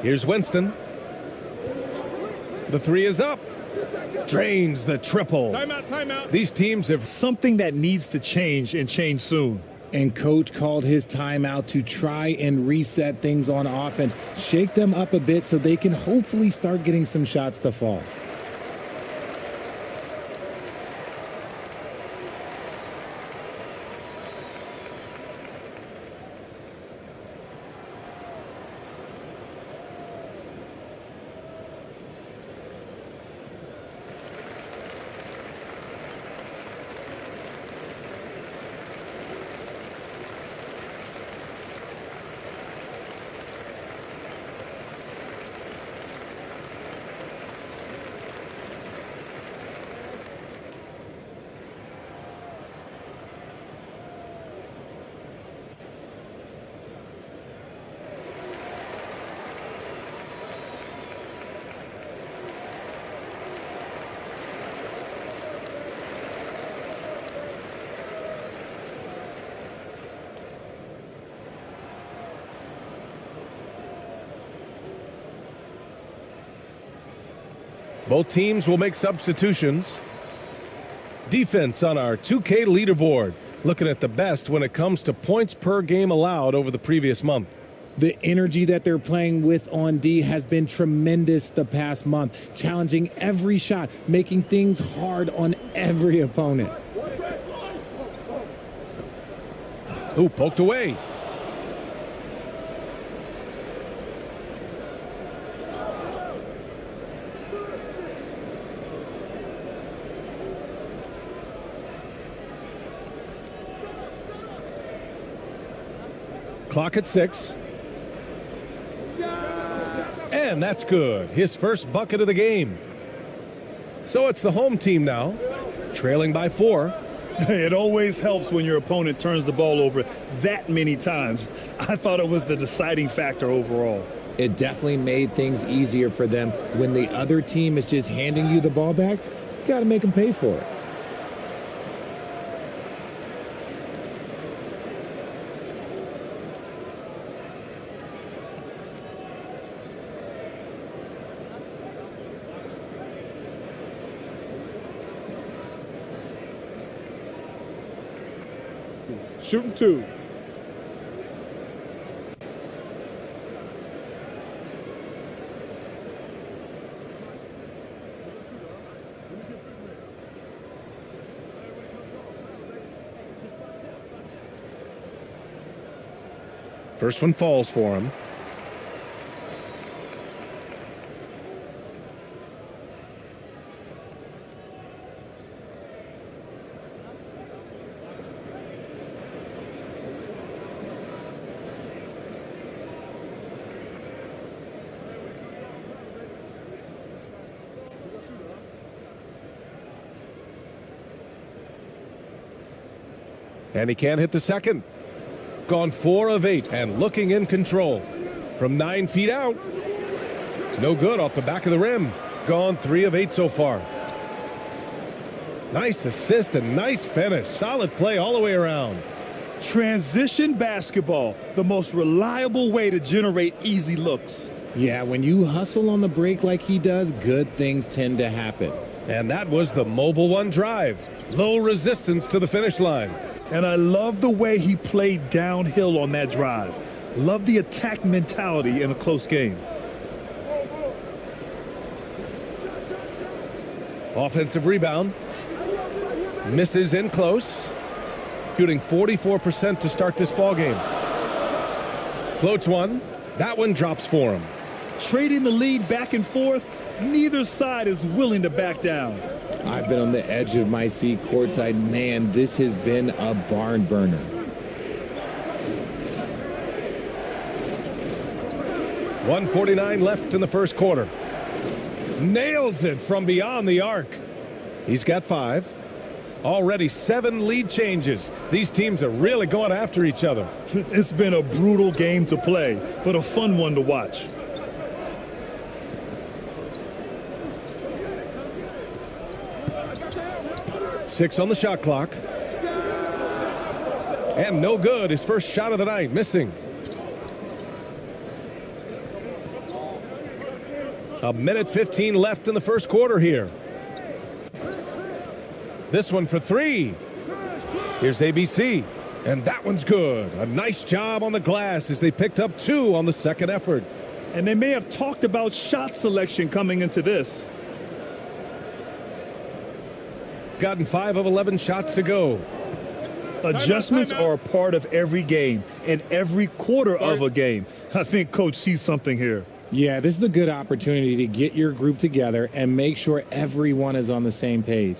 Here's Winston. The 3 is up. Drains the triple. Timeout, timeout. These teams have something that needs to change and change soon. And coach called his timeout to try and reset things on offense. Shake them up a bit so they can hopefully start getting some shots to fall. Both teams will make substitutions. Defense on our 2K leaderboard. Looking at the best when it comes to points per game allowed over the previous month. The energy that they're playing with on D has been tremendous the past month, challenging every shot, making things hard on every opponent. Ooh, poked away. Clock at 6. And that's good. His first bucket of the game. So it's the home team now, trailing by 4. It always helps when your opponent turns the ball over that many times. I thought it was the deciding factor overall. It definitely made things easier for them. When the other team is just handing you the ball back, you got to make them pay for it. Shooting 2. First one falls for him. And he can't hit the second. Gone 4 of 8 and looking in control. From 9 feet out. No good off the back of the rim. Gone 3 of 8 so far. Nice assist and nice finish. Solid play all the way around. Transition basketball, the most reliable way to generate easy looks. Yeah, when you hustle on the break like he does, good things tend to happen. And that was the Mobile One drive. Low resistance to the finish line. And I love the way he played downhill on that drive. Love the attack mentality in a close game. Offensive rebound. Misses in close. Shooting 44% to start this ball game. Floats one. That one drops for him. Trading the lead back and forth, neither side is willing to back down. I've been on the edge of my seat courtside. Man, this has been a barn burner. .149 left in the first quarter. Nails it from beyond the arc. He's got 5. Already 7 lead changes. These teams are really going after each other. It's been a brutal game to play, but a fun one to watch. Six on the shot clock. And no good. His first shot of the night, missing. A minute 15 left in the first quarter here. This one for 3. Here's ABC. And that one's good. A nice job on the glass as they picked up 2 on the second effort. And they may have talked about shot selection coming into this. Gotten 5 of 11 shots to go. Adjustments are a part of every game and every quarter of a game. I think Coach sees something here. Yeah, this is a good opportunity to get your group together and make sure everyone is on the same page.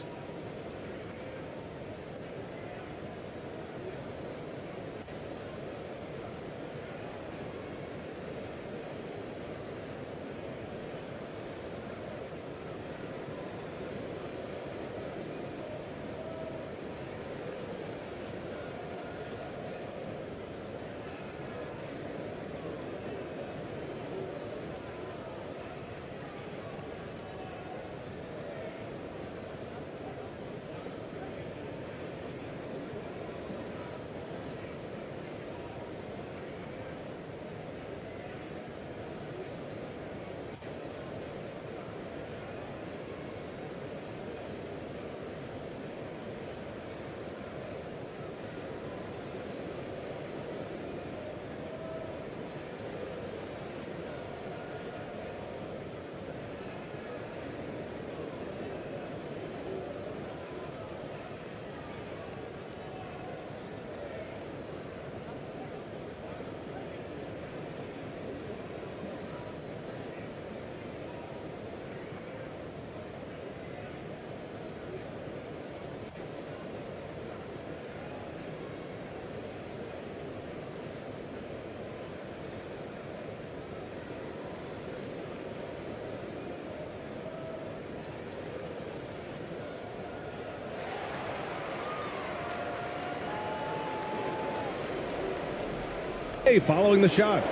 Following the shot.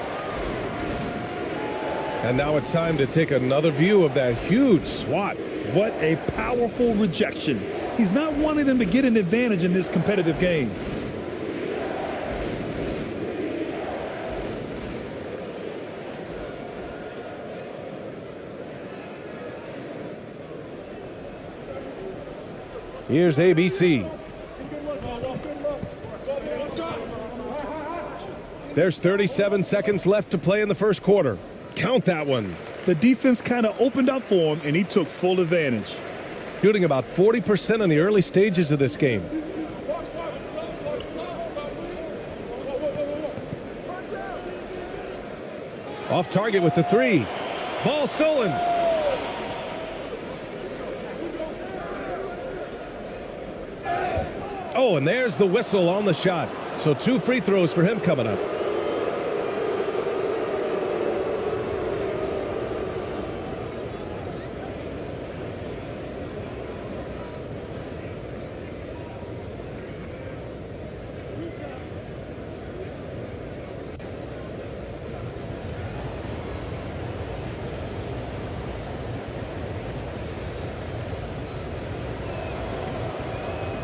And now it's time to take another view of that huge swat. What a powerful rejection. He's not wanting them to get an advantage in this competitive game. Here's ABC. There's 37 seconds left to play in the first quarter. Count that one. The defense kind of opened up for him, and he took full advantage. Shooting about 40% in the early stages of this game. Off target with the 3. Ball stolen. Oh, and there's the whistle on the shot. So 2 free throws for him coming up.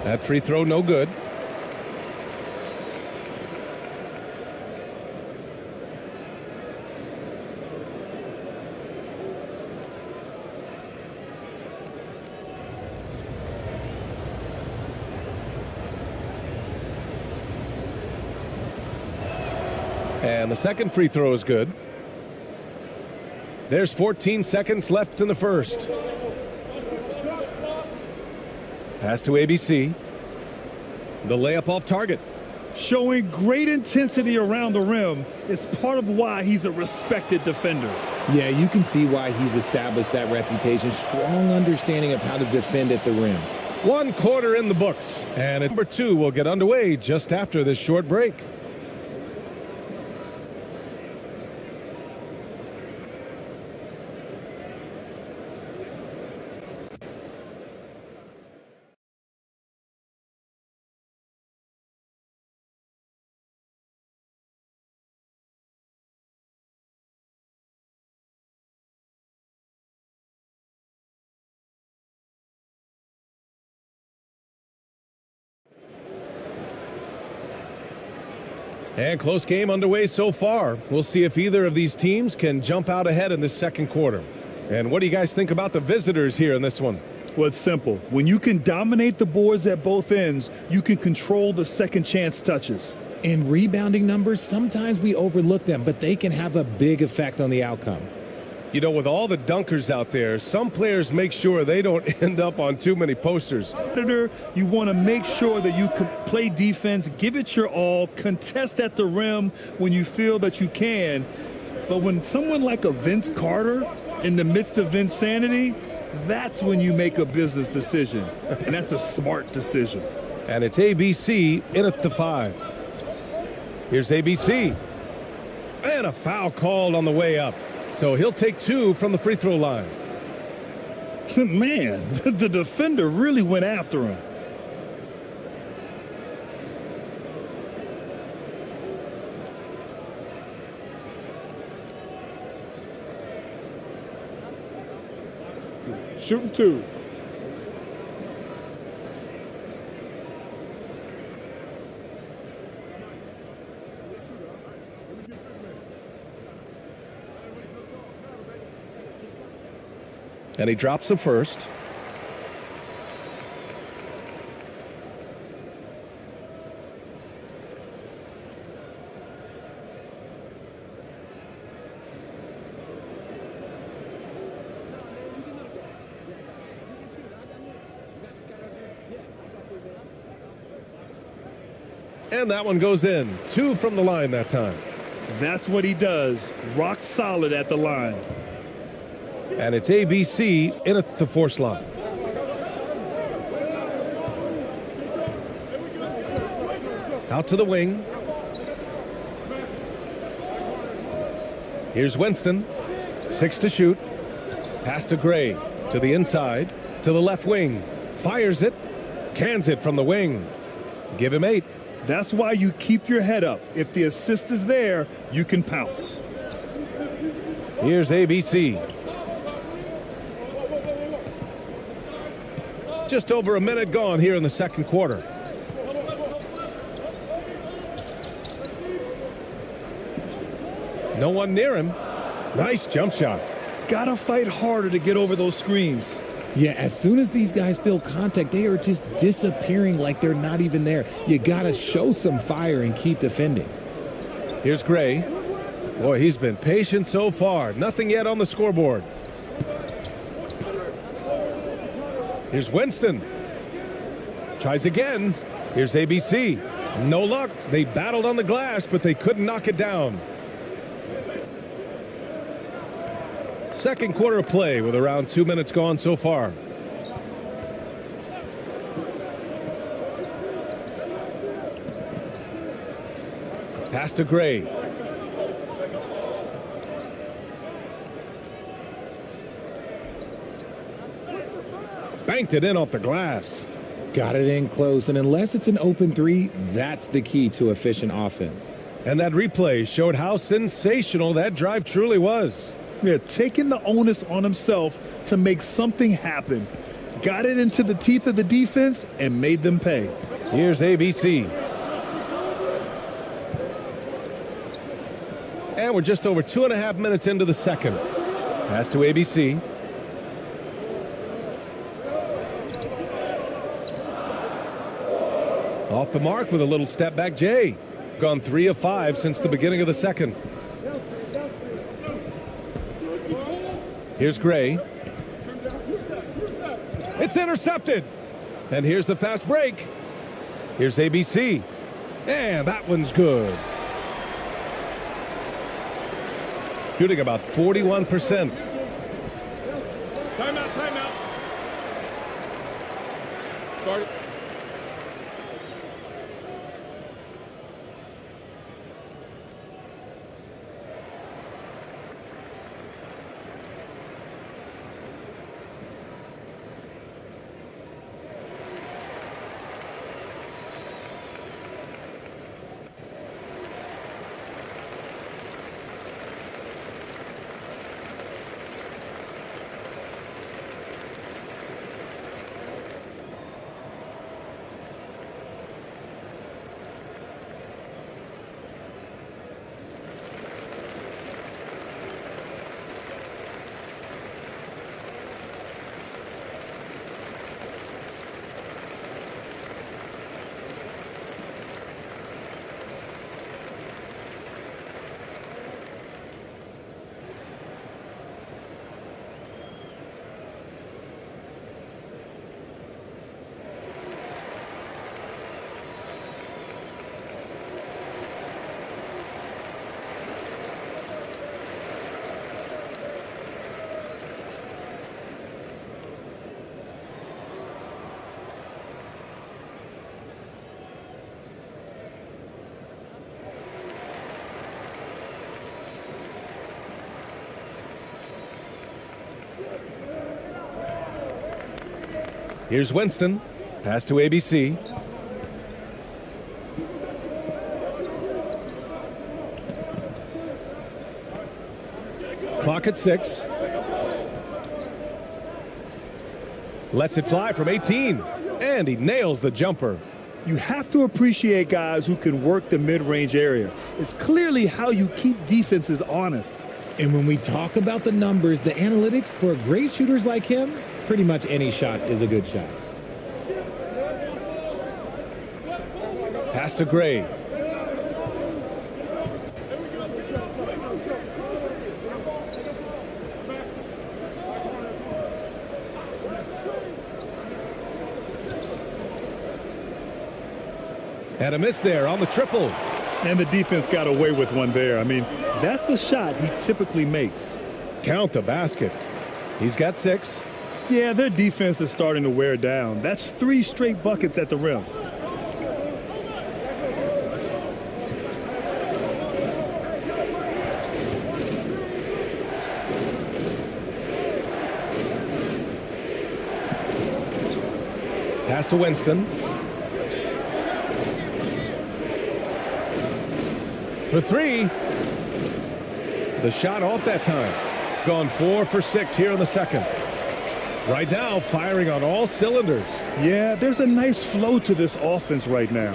That free throw no good. And the second free throw is good. There's 14 seconds left in the first. Pass to ABC. The layup off target. Showing great intensity around the rim is part of why he's a respected defender. Yeah, you can see why he's established that reputation. Strong understanding of how to defend at the rim. 1 quarter in the books, and number 2 will get underway just after this short break. And close game underway so far. We'll see if either of these teams can jump out ahead in this second quarter. And what do you guys think about the visitors here in this one? Well, it's simple. When you can dominate the boards at both ends, you can control the second chance touches. And rebounding numbers, sometimes we overlook them, but they can have a big effect on the outcome. You know, with all the dunkers out there, some players make sure they don't end up on too many posters. You want to make sure that you can play defense, give it your all, contest at the rim when you feel that you can. But when someone like a Vince Carter in the midst of insanity, that's when you make a business decision. And that's a smart decision. And it's ABC in at the 5. Here's ABC. And a foul called on the way up. So he'll take 2 from the free throw line. Man, the defender really went after him. Shooting 2. And he drops the first. And that one goes in. 2 from the line that time. That's what he does. Rock solid at the line. And it's ABC in at the 4 slot. Out to the wing. Here's Winston. 6 to shoot. Pass to Gray. To the inside. To the left wing. Fires it. Cans it from the wing. Give him 8. That's why you keep your head up. If the assist is there, you can pounce. Here's ABC. Just over a minute gone here in the second quarter. No one near him. Nice jump shot. Gotta fight harder to get over those screens. Yeah, as soon as these guys feel contact, they are just disappearing like they're not even there. You gotta show some fire and keep defending. Here's Gray. Boy, he's been patient so far. Nothing yet on the scoreboard. Here's Winston. Tries again. Here's ABC. No luck. They battled on the glass, but they couldn't knock it down. Second quarter of play with around 2 minutes gone so far. Pass to Gray. Banked it in off the glass. Got it in close, and unless it's an open 3, that's the key to efficient offense. And that replay showed how sensational that drive truly was. Yeah, taking the onus on himself to make something happen. Got it into the teeth of the defense and made them pay. Here's ABC. And we're just over 2.5 minutes into the second. Pass to ABC. Off the mark with a little step back, Jay. Gone 3 of 5 since the beginning of the second. Here's Gray. It's intercepted. And here's the fast break. Here's ABC. And that one's good. Shooting about 41%. Timeout, timeout. Start it. Here's Winston. Pass to ABC. Clock at 6. Lets it fly from 18. And he nails the jumper. You have to appreciate guys who can work the mid-range area. It's clearly how you keep defenses honest. And when we talk about the numbers, the analytics for great shooters like him, pretty much any shot is a good shot. Pass to Gray. And a miss there on the triple. And the defense got away with one there. I mean, that's a shot he typically makes. Count the basket. He's got 6. Yeah, their defense is starting to wear down. That's 3 straight buckets at the rim. Pass to Winston. For 3. The shot off that time. Gone 4 for 6 here in the second. Right now, firing on all cylinders. Yeah, there's a nice flow to this offense right now.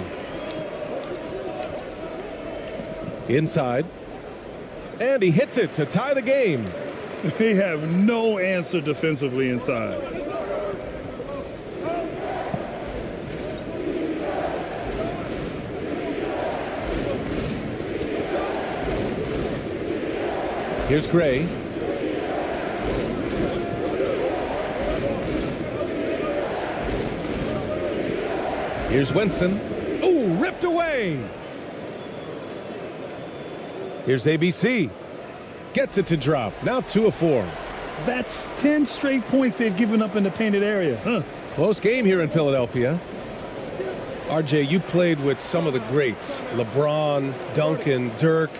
Inside. And he hits it to tie the game. They have no answer defensively inside. Here's Gray. Here's Winston. Ooh, ripped away. Here's ABC. Gets it to drop. Now 2 of 4. That's 10 straight points they've given up in the painted area. Huh. Close game here in Philadelphia. RJ, you played with some of the greats. LeBron, Duncan, Dirk,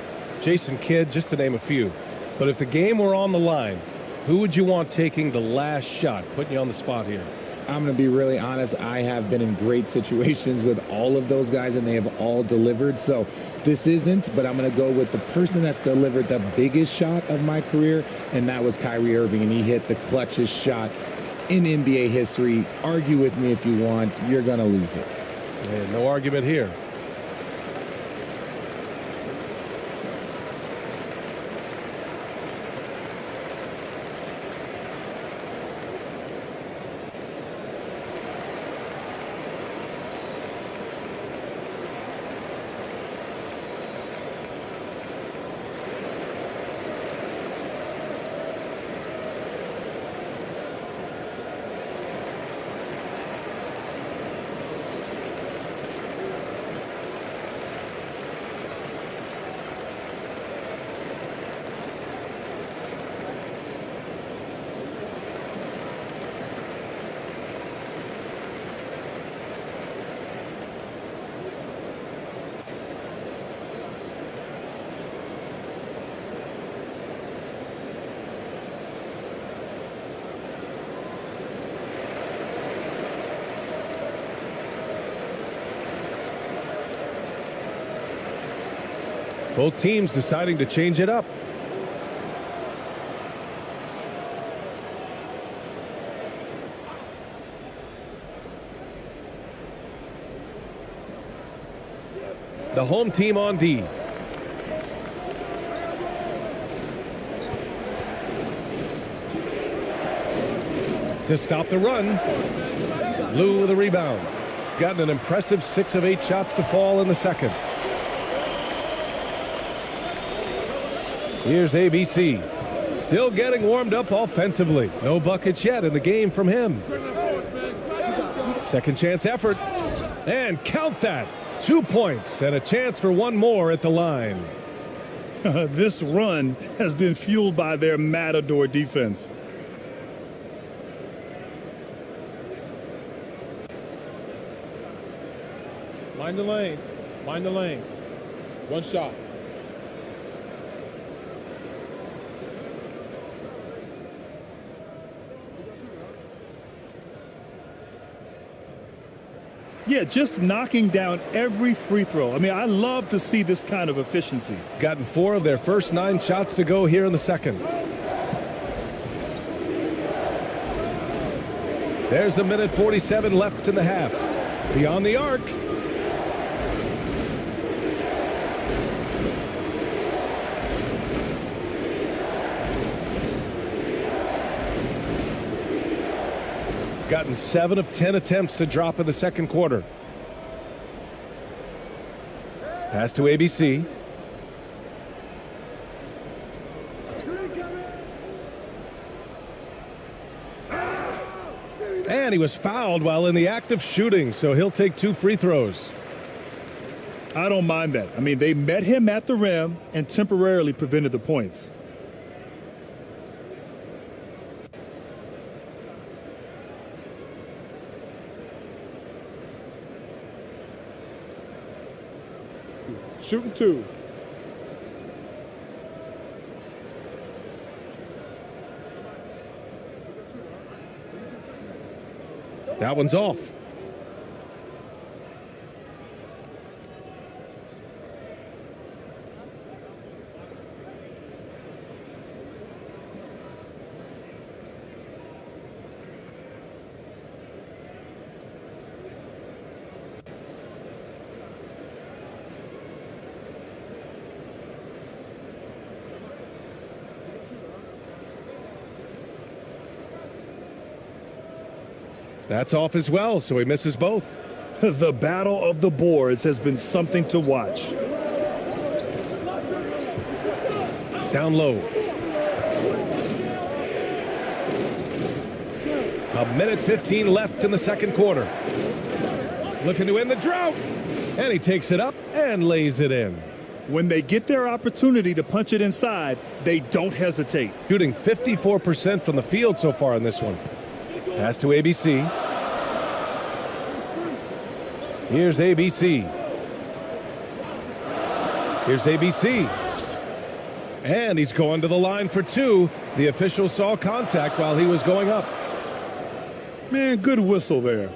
Jason Kidd, just to name a few. But if the game were on the line, who would you want taking the last shot? Putting you on the spot here. I'm going to be really honest. I have been in great situations with all of those guys, and they have all delivered. So this isn't, but I'm going to go with the person that's delivered the biggest shot of my career, and that was Kyrie Irving, and he hit the clutchest shot in NBA history. Argue with me if you want. You're going to lose it. Yeah, no argument here. Both teams deciding to change it up. The home team on D. To stop the run. Lou with a rebound. Gotten an impressive 6 of 8 shots to fall in the second. Here's ABC. Still getting warmed up offensively. No buckets yet in the game from him. Second chance effort. And count that. 2 points and a chance for one more at the line. This run has been fueled by their Matador defense. Mind the lanes. Mind the lanes. One shot. Yeah, just knocking down every free throw. I mean, I love to see this kind of efficiency. Gotten 4 of their first 9 shots to go here in the second. There's a minute 47 left in the half. Beyond the arc. Gotten 7 of 10 attempts to drop in the second quarter. Pass to ABC. And he was fouled while in the act of shooting, so he'll take 2 free throws. I don't mind that. I mean, they met him at the rim and temporarily prevented the points. Shooting 2. That one's off. That's off as well, so he misses both. The battle of the boards has been something to watch. Down low. A minute 15 left in the second quarter. Looking to end the drought. And he takes it up and lays it in. When they get their opportunity to punch it inside, they don't hesitate. Shooting 54% from the field so far in this one. Pass to ABC. Here's ABC. Here's ABC. And he's going to the line for 2. The official saw contact while he was going up. Man, good whistle there.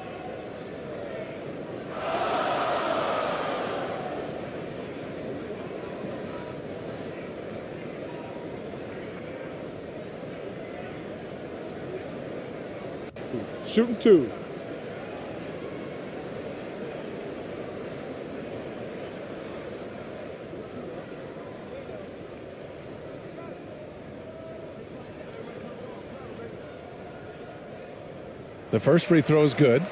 Shooting 2. The first free throw is good.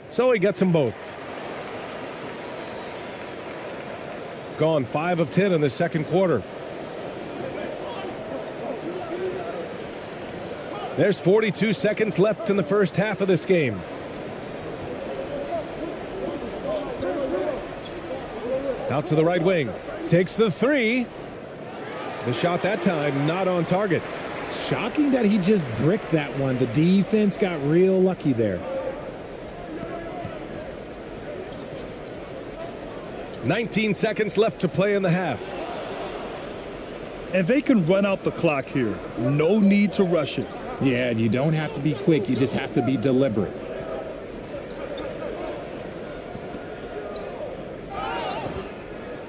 So he gets them both. Gone 5 of 10 in the second quarter. There's 42 seconds left in the first half of this game. Out to the right wing. Takes the 3. The shot that time not on target. Shocking that he just bricked that one. The defense got real lucky there. 19 seconds left to play in the half. And they can run out the clock here. No need to rush it. Yeah, you don't have to be quick. You just have to be deliberate.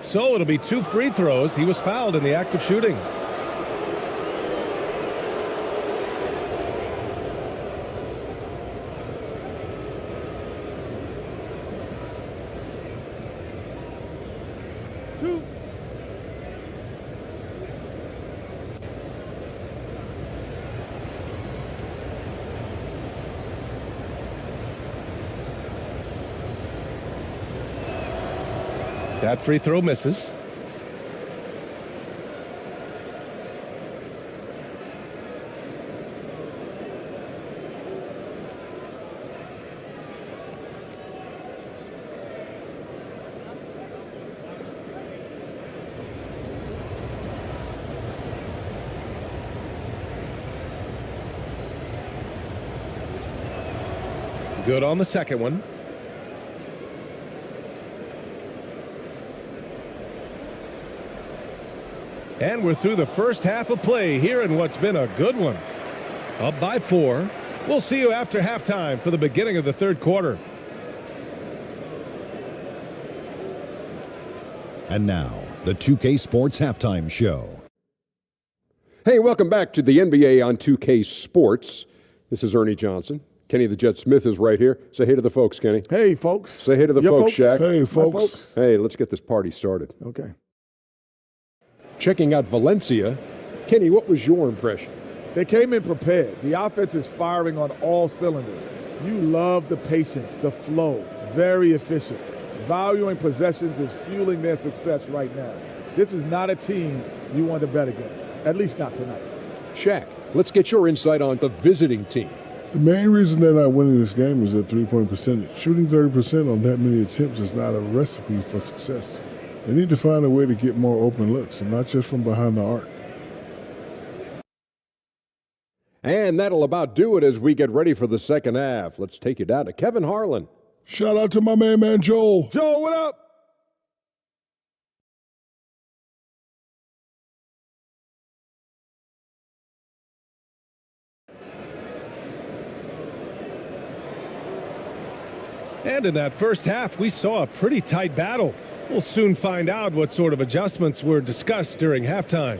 So it'll be 2 free throws. He was fouled in the act of shooting. That free throw misses. Good on the second one. And we're through the first half of play here in what's been a good one. Up by 4. We'll see you after halftime for the beginning of the third quarter. And now, the 2K Sports Halftime Show. Hey, welcome back to the NBA on 2K Sports. This is Ernie Johnson. Kenny the Jet Smith is right here. Say hey to the folks, Kenny. Hey, folks. Say hey to the folks, Shaq. Hey, folks. Hi, folks. Hey, let's get this party started. Okay. Checking out Valencia. Kenny, what was your impression? They came in prepared. The offense is firing on all cylinders. You love the patience, the flow, very efficient. Valuing possessions is fueling their success right now. This is not a team you want to bet against, at least not tonight. Shaq, let's get your insight on the visiting team. The main reason they're not winning this game is their three-point percentage. Shooting 30% on that many attempts is not a recipe for success. They need to find a way to get more open looks, and not just from behind the arc. And that'll about do it as we get ready for the second half. Let's take you down to Kevin Harlan. Shout out to my man Joel. Joel, what up? And in that first half, we saw a pretty tight battle. We'll soon find out what sort of adjustments were discussed during halftime.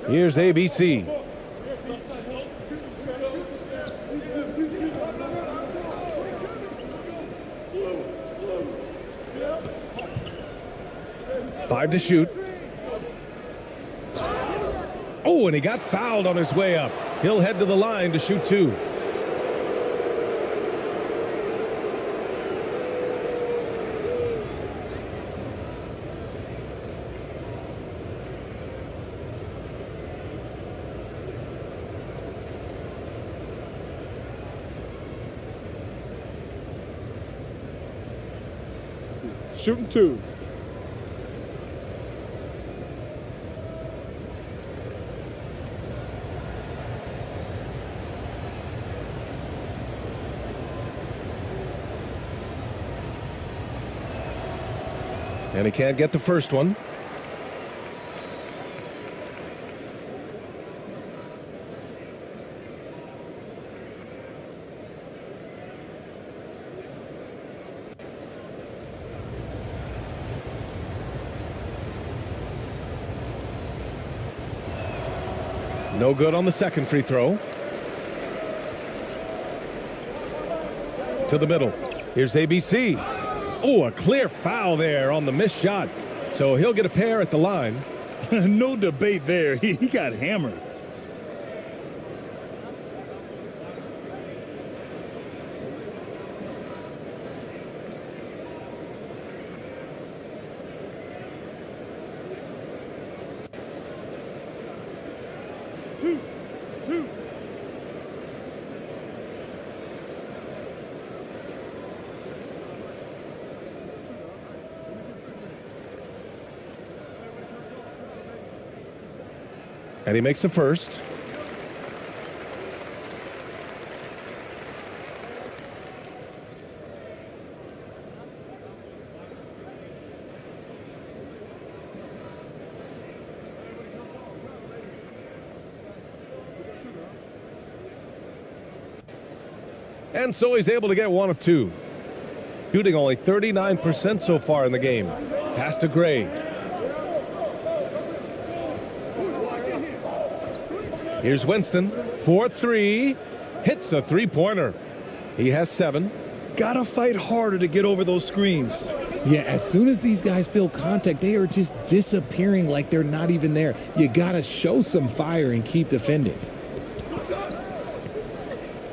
Here's ABC. Five to shoot. Oh, and he got fouled on his way up. He'll head to the line to shoot 2. Shooting 2. And he can't get the first one. No good on the second free throw. To the middle. Here's ABC. Oh, a clear foul there on the missed shot. So he'll get a pair at the line. No debate there. He got hammered. Two. And he makes the first. And so he's able to get 1 of 2. Shooting only 39% so far in the game. Pass to Gray. Here's Winston. 4-3. Hits a three-pointer. He has 7. Gotta fight harder to get over those screens. Yeah, as soon as these guys feel contact, they are just disappearing like they're not even there. You gotta show some fire and keep defending.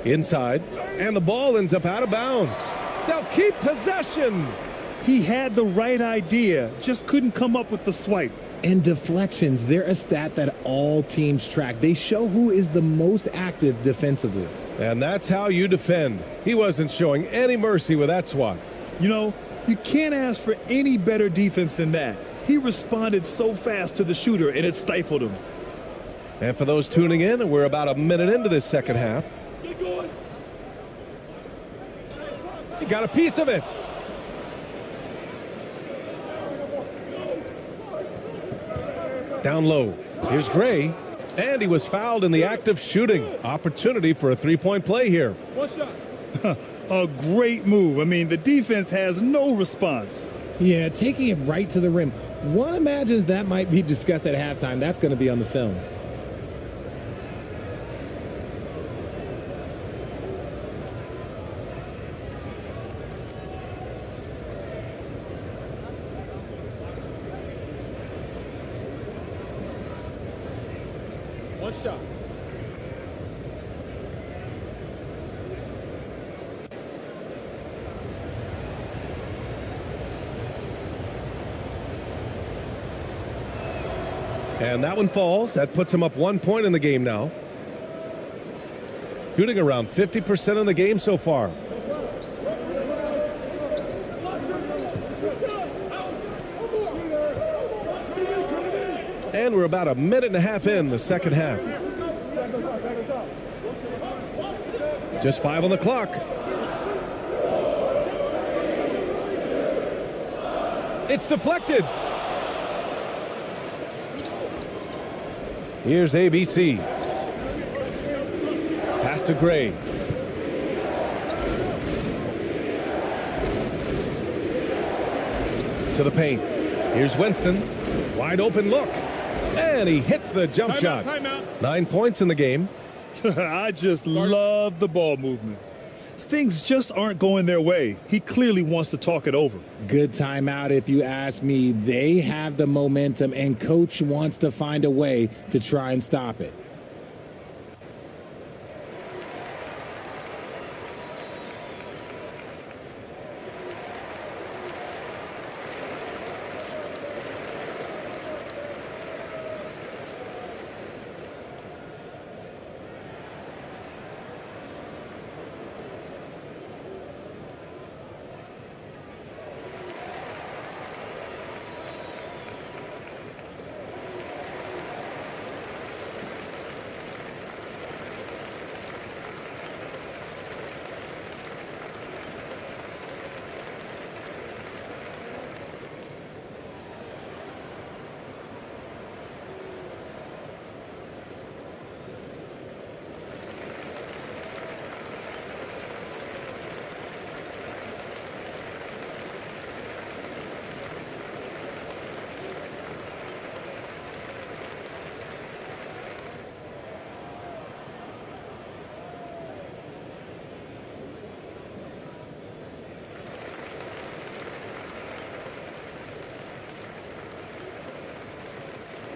Inside. And the ball ends up out of bounds. They'll keep possession. He had the right idea, just couldn't come up with the swipe. And deflections, they're a stat that all teams track. They show who is the most active defensively. And that's how you defend. He wasn't showing any mercy with that swat. You know, you can't ask for any better defense than that. He responded so fast to the shooter, and it stifled him. And for those tuning in, we're about a minute into this second half. He got a piece of it. Down low. Here's Gray. And he was fouled in the act of shooting. Opportunity for a three-point play here. One shot. A great move. I mean, the defense has no response. Yeah, taking it right to the rim. One imagines that might be discussed at halftime. That's going to be on the film. One shot. And that one falls. That puts him up 1 point in the game now. Shooting around 50% in the game so far. And we're about a minute and a half in the second half. Just 5 on the clock. It's deflected. Here's ABC. Pass to Gray. To the paint. Here's Winston. Wide open look. And he hits the jump shot. Timeout. 9 points in the game. I just love the ball movement. Things just aren't going their way. He clearly wants to talk it over. Good timeout if you ask me. They have the momentum, and coach wants to find a way to try and stop it.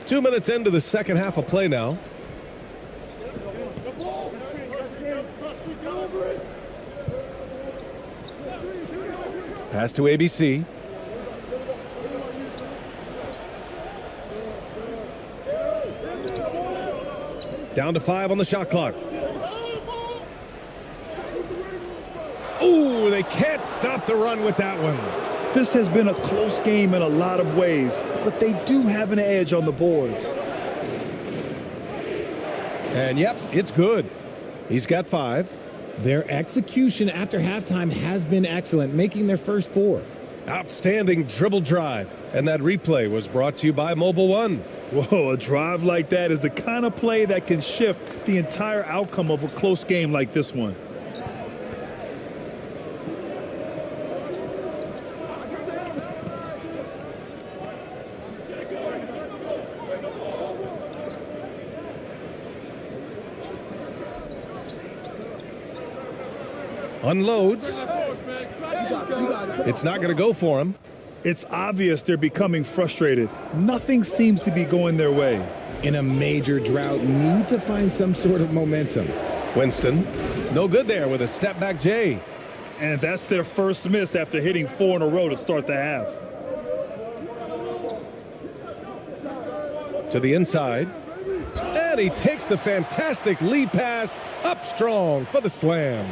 Two minutes into the second half of play now. Pass to ABC. Down to 5 on the shot clock. Ooh, they can't stop the run with that one. This has been a close game in a lot of ways, but they do have an edge on the boards. And yep, it's good. He's got 5. Their execution after halftime has been excellent, making their first 4. Outstanding dribble drive. And that replay was brought to you by Mobile One. Whoa, a drive like that is the kind of play that can shift the entire outcome of a close game like this one. Unloads. It's not going to go for him. It's obvious they're becoming frustrated. Nothing seems to be going their way. In a major drought, need to find some sort of momentum. Winston, no good there with a step back J. And that's their first miss after hitting 4 in a row to start the half. To the inside. And he takes the fantastic lead pass up strong for the slam.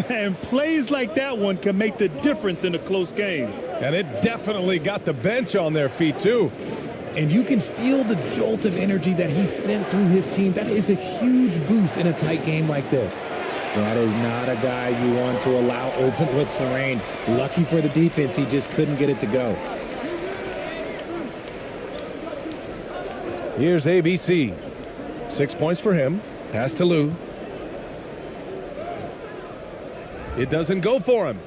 And plays like that one can make the difference in a close game. And it definitely got the bench on their feet, too. And you can feel the jolt of energy that he sent through his team. That is a huge boost in a tight game like this. That is not a guy you want to allow open looks for rain. Lucky for the defense, he just couldn't get it to go. Here's ABC. 6 points for him. Pass to Lou. It doesn't go for him.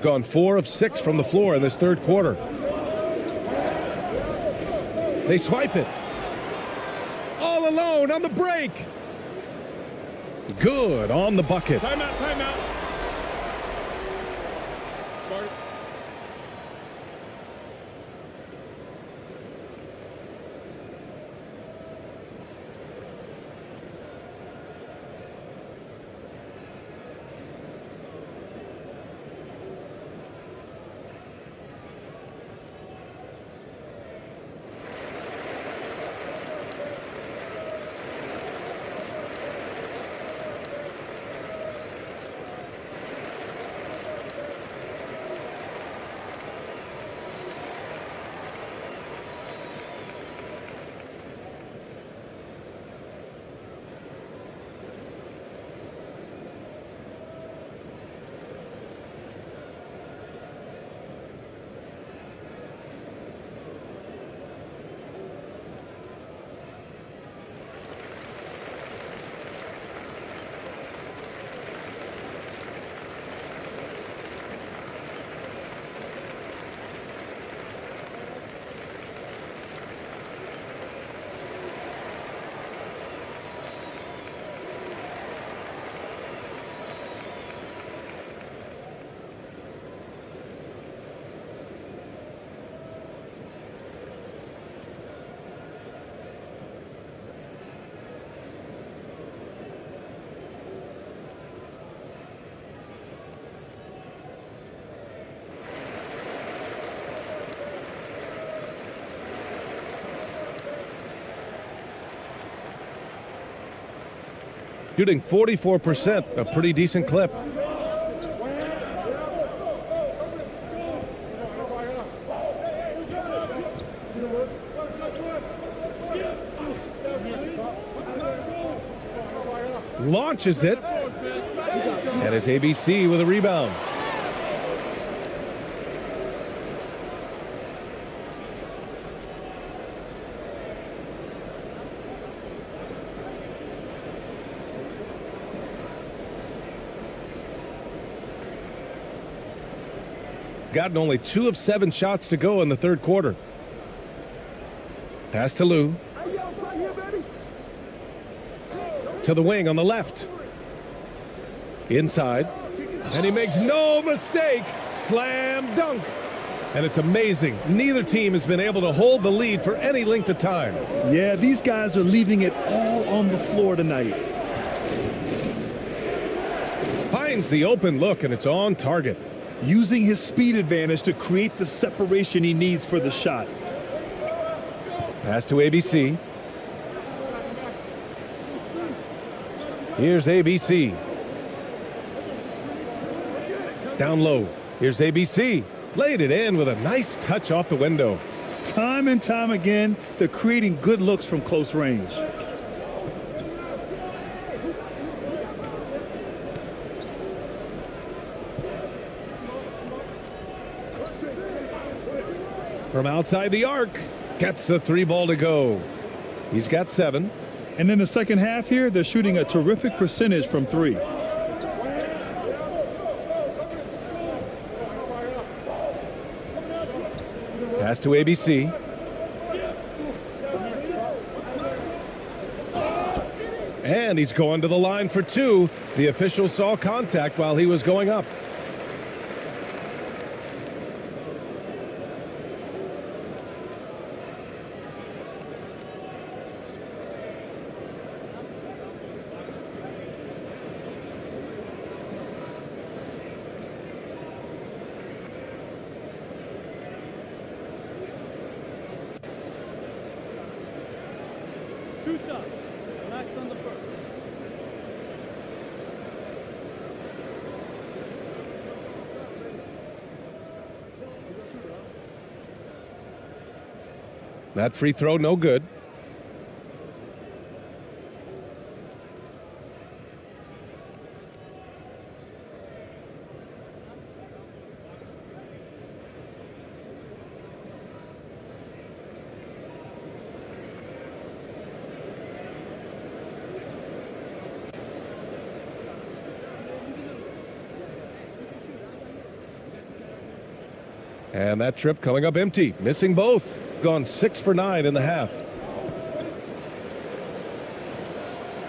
Gone 4 of 6 from the floor in this third quarter. They swipe it. All alone on the break. Good on the bucket. Timeout, timeout. Shooting 44%, a pretty decent clip. Launches it. And it's ABC with a rebound. Gotten only 2 of 7 shots to go in the third quarter. Pass to Lou. To the wing on the left. Inside. And he makes no mistake. Slam dunk. And it's amazing. Neither team has been able to hold the lead for any length of time. Yeah, these guys are leaving it all on the floor tonight. Finds the open look, and it's on target. Using his speed advantage to create the separation he needs for the shot. Pass to ABC. Here's ABC. Down low. Here's ABC. Laid it in with a nice touch off the window. Time and time again, they're creating good looks from close range. From outside the arc, gets the 3 ball to go. He's got 7. And in the second half here, they're shooting a terrific percentage from 3. Pass to ABC. And he's going to the line for 2. The official saw contact while he was going up. Two shots. Relax on the first. That free throw, no good. And that trip coming up empty, missing both. Gone 6 for 9 in the half.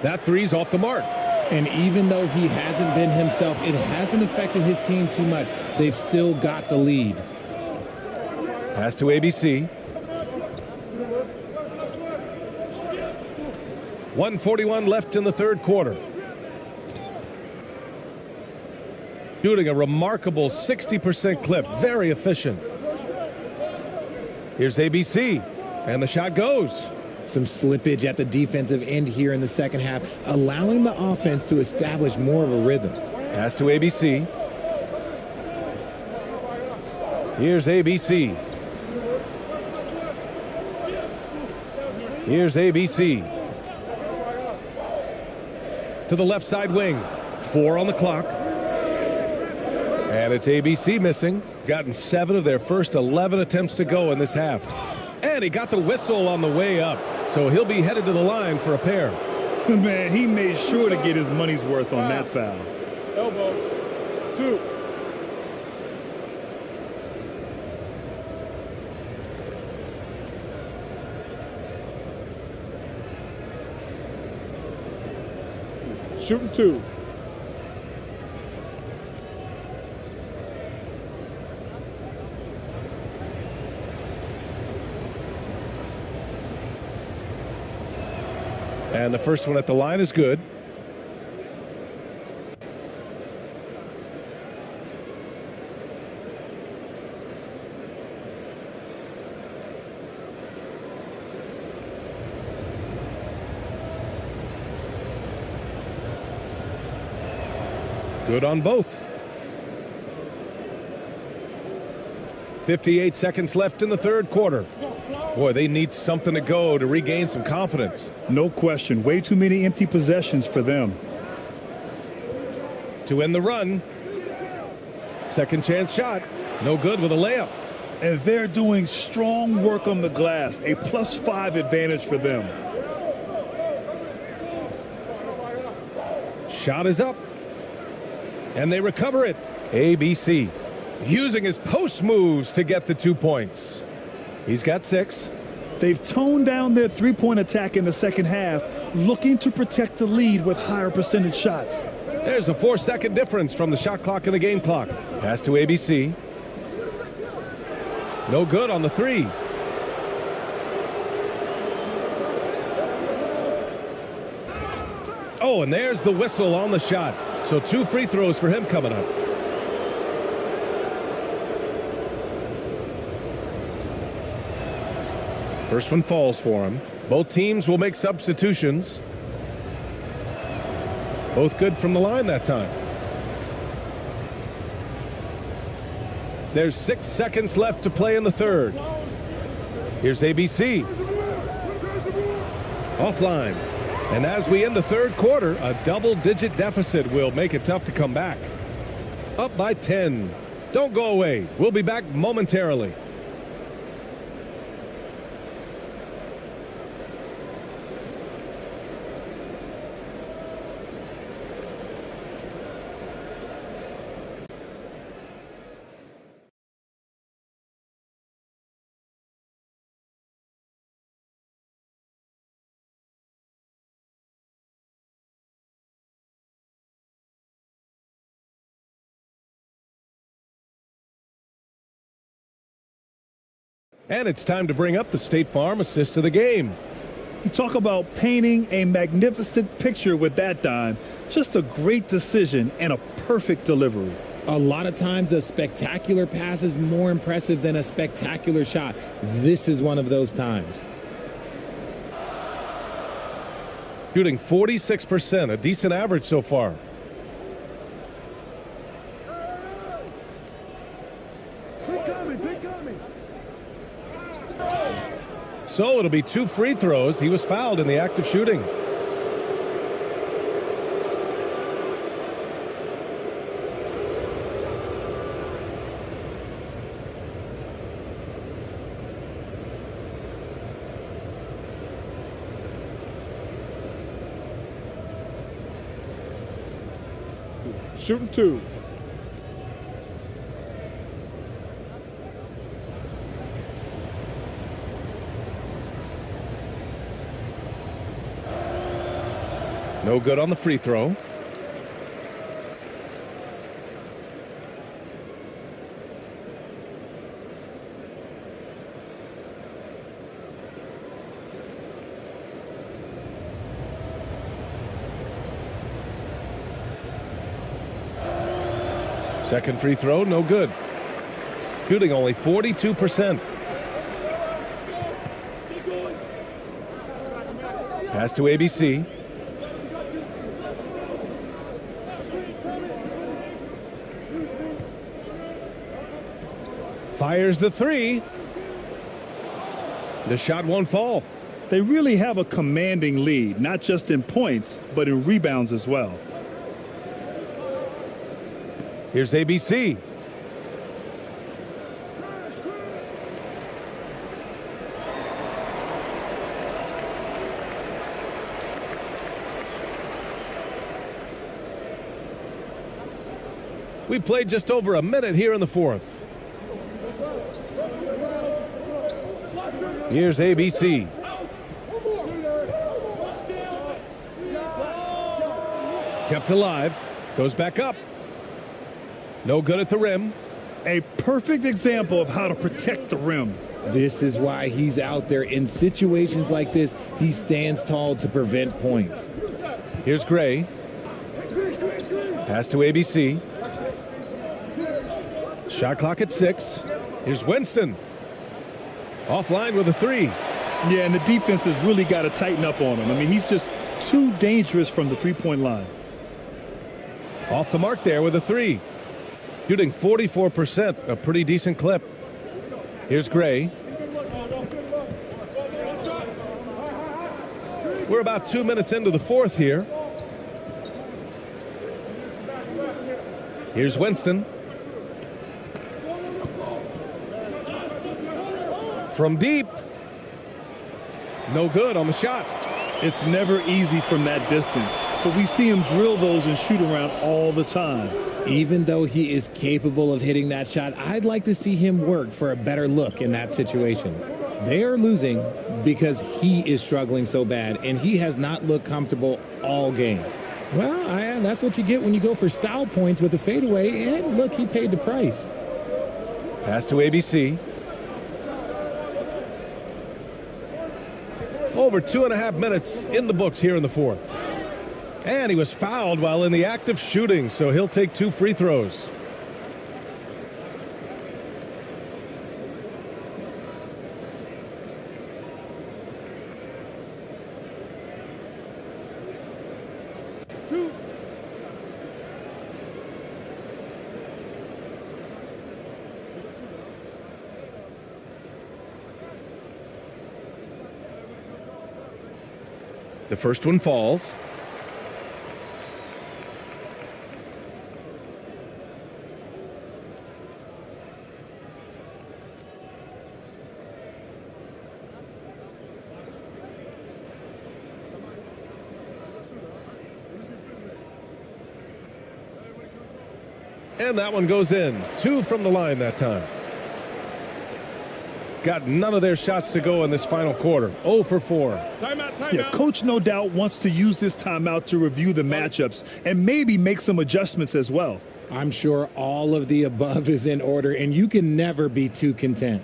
That three's off the mark. And even though he hasn't been himself, it hasn't affected his team too much. They've still got the lead. Pass to ABC. 1:41 left in the third quarter. Shooting a remarkable 60% clip. Very efficient. Here's ABC. And the shot goes. Some slippage at the defensive end here in the second half, allowing the offense to establish more of a rhythm. Pass to ABC. Here's ABC. Here's ABC. To the left side wing. 4 on the clock. And it's ABC missing. Gotten 7 of their first 11 attempts to go in this half. And he got the whistle on the way up. So he'll be headed to the line for a pair. Man, he made sure to get his money's worth on that foul. Elbow. 2. Shooting 2. And the first one at the line is good. Good on both. 58 seconds left in the third quarter. Boy, they need something to go to regain some confidence. No question. Way too many empty possessions for them. To end the run. Second chance shot. No good with a layup. And they're doing strong work on the glass. A +5 advantage for them. Shot is up. And they recover it. ABC using his post moves to get the 2 points. He's got 6. They've toned down their three-point attack in the second half, looking to protect the lead with higher percentage shots. There's a 4-second difference from the shot clock and the game clock. Pass to ABC. No good on the 3. Oh, and there's the whistle on the shot. So 2 free throws for him coming up. First one falls for him. Both teams will make substitutions. Both good from the line that time. There's 6 seconds left to play in the third. Here's ABC. Offline. And as we end the third quarter, a double-digit deficit will make it tough to come back. Up by 10. Don't go away. We'll be back momentarily. And it's time to bring up the State Farm assist of the game. You talk about painting a magnificent picture with that dime. Just a great decision and a perfect delivery. A lot of times a spectacular pass is more impressive than a spectacular shot. This is one of those times. Shooting 46%, a decent average so far. So it'll be 2 free throws. He was fouled in the act of shooting. Shooting 2. No good on the free throw. Second free throw, no good. Shooting only 42%. Pass to ABC. Fires the 3. The shot won't fall. They really have a commanding lead, not just in points, but in rebounds as well. Here's ABC. We played just over a minute here in the fourth. Here's ABC. Kept alive. Goes back up. No good at the rim. A perfect example of how to protect the rim. This is why he's out there. In situations like this, he stands tall to prevent points. Here's Gray. Pass to ABC. Shot clock at 6. Here's Winston. Offline with a 3. Yeah, and the defense has really got to tighten up on him. I mean, he's just too dangerous from the three-point line. Off the mark there with a 3. Shooting 44%, a pretty decent clip. Here's Gray. We're about 2 minutes into the fourth here. Here's Winston. From deep. No good on the shot. It's never easy from that distance, but we see him drill those and shoot around all the time. Even though he is capable of hitting that shot, I'd like to see him work for a better look in that situation. They are losing because he is struggling so bad, and he has not looked comfortable all game. Well, that's what you get when you go for style points with a fadeaway, and look, he paid the price. Pass to ABC. Over 2.5 minutes in the books here in the fourth. And he was fouled while in the act of shooting, so he'll take 2 free throws. The first one falls. And that one goes in. 2 from the line that time. Got none of their shots to go in this final quarter. 0 for 4. Timeout. Yeah, coach no doubt wants to use this timeout to review the matchups and maybe make some adjustments as well. I'm sure all of the above is in order, and you can never be too content.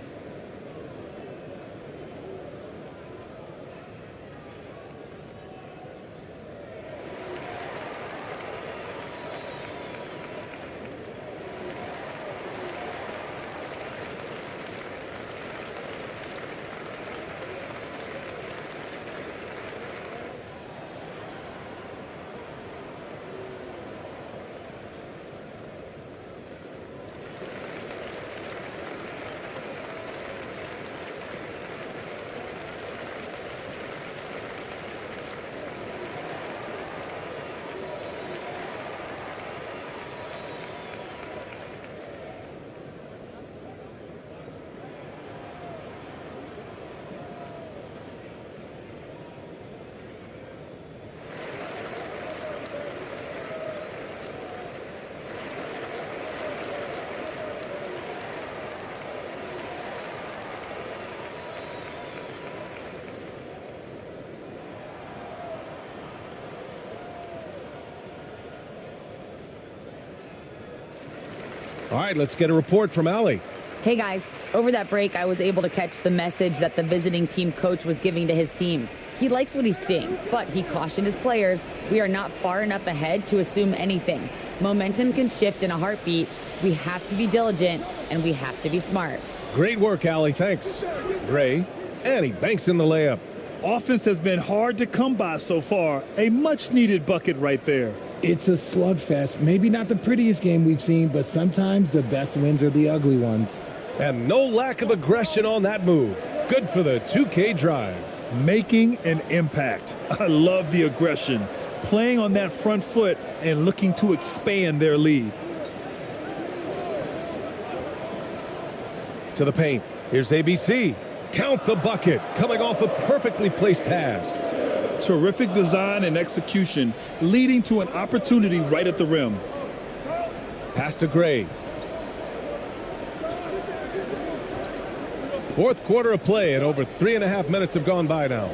All right, let's get a report from Allie. Hey guys, over that break, I was able to catch the message that the visiting team coach was giving to his team. He likes what he's seeing, but he cautioned his players, we are not far enough ahead to assume anything. Momentum can shift in a heartbeat. We have to be diligent, and we have to be smart. Great work, Allie. Thanks. Gray, and he banks in the layup. Offense has been hard to come by so far. A much-needed bucket right there. It's a slugfest. Maybe not the prettiest game we've seen, but sometimes the best wins are the ugly ones. And no lack of aggression on that move. Good for the 2K drive. Making an impact. I love the aggression. Playing on that front foot and looking to expand their lead. To the paint. Here's ABC. Count the bucket. Coming off a perfectly placed pass. Terrific design and execution, leading to an opportunity right at the rim. Pass to Gray. Fourth quarter of play, and over 3.5 minutes have gone by now.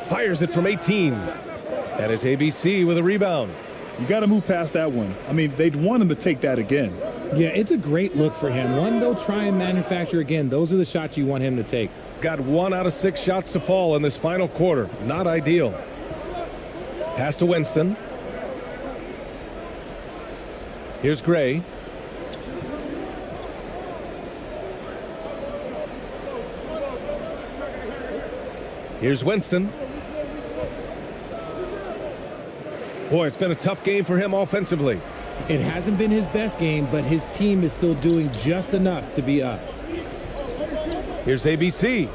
Fires it from 18. That is ABC with a rebound. You got to move past that one. I mean, they'd want him to take that again. Yeah, it's a great look for him. One they'll try and manufacture again. Those are the shots you want him to take. Got 1 out of 6 shots to fall in this final quarter. Not ideal. Pass to Winston. Here's Gray. Here's Winston. Boy, it's been a tough game for him offensively. It hasn't been his best game, but his team is still doing just enough to be up. Here's ABC.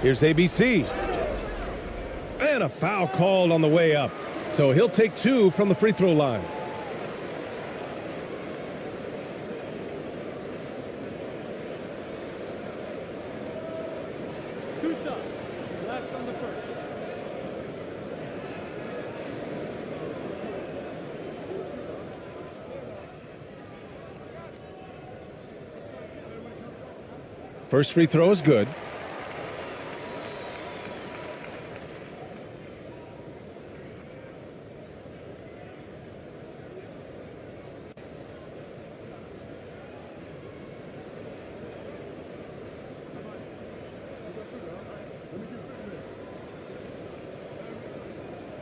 Here's ABC. And a foul called on the way up. So he'll take 2 from the free throw line. First free throw is good.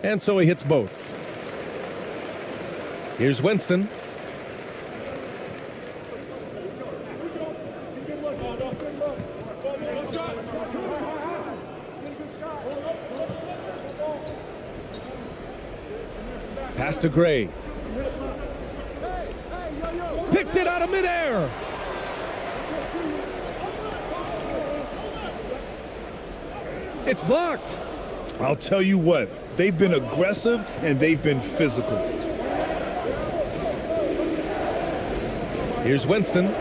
And so he hits both. Here's Winston. Pass to Gray. deflected out of midair. It's blocked. I'll tell you what, they've been aggressive and they've been physical. Here's Winston.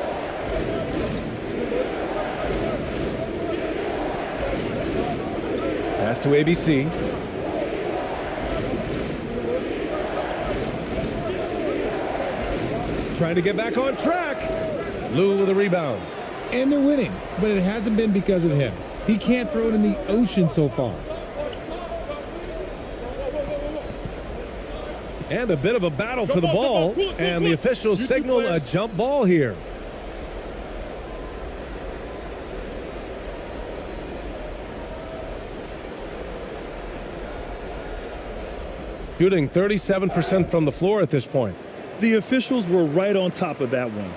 Pass to ABC. Trying to get back on track. Lou with a rebound. And they're winning, but it hasn't been because of him. He can't throw it in the ocean so far. And a bit of a battle for the ball, and the officials signal a jump ball here. Shooting 37% from the floor at this point. The officials were right on top of that one.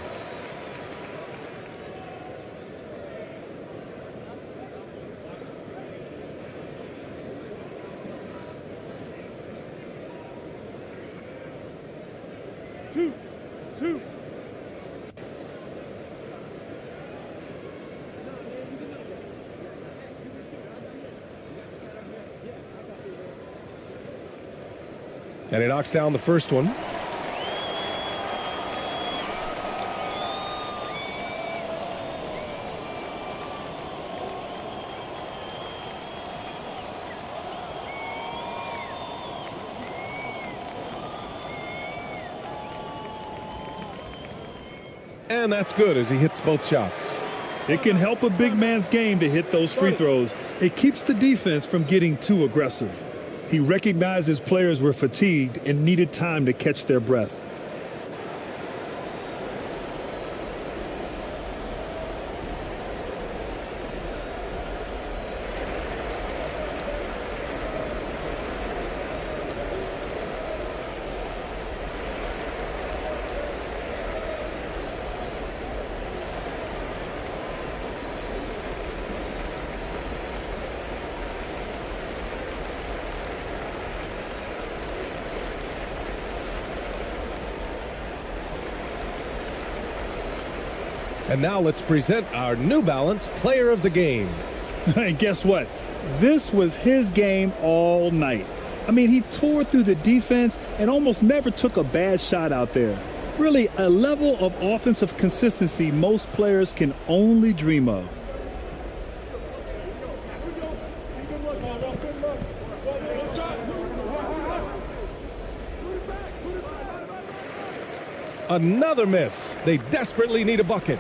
Two. And he knocks down the first one. And that's good as he hits both shots. It can help a big man's game to hit those free throws. It keeps the defense from getting too aggressive. He recognized his players were fatigued and needed time to catch their breath. And now let's present our New Balance Player of the Game. And guess what? This was his game all night. I mean, he tore through the defense and almost never took a bad shot out there. Really, a level of offensive consistency most players can only dream of. Another miss. They desperately need a bucket.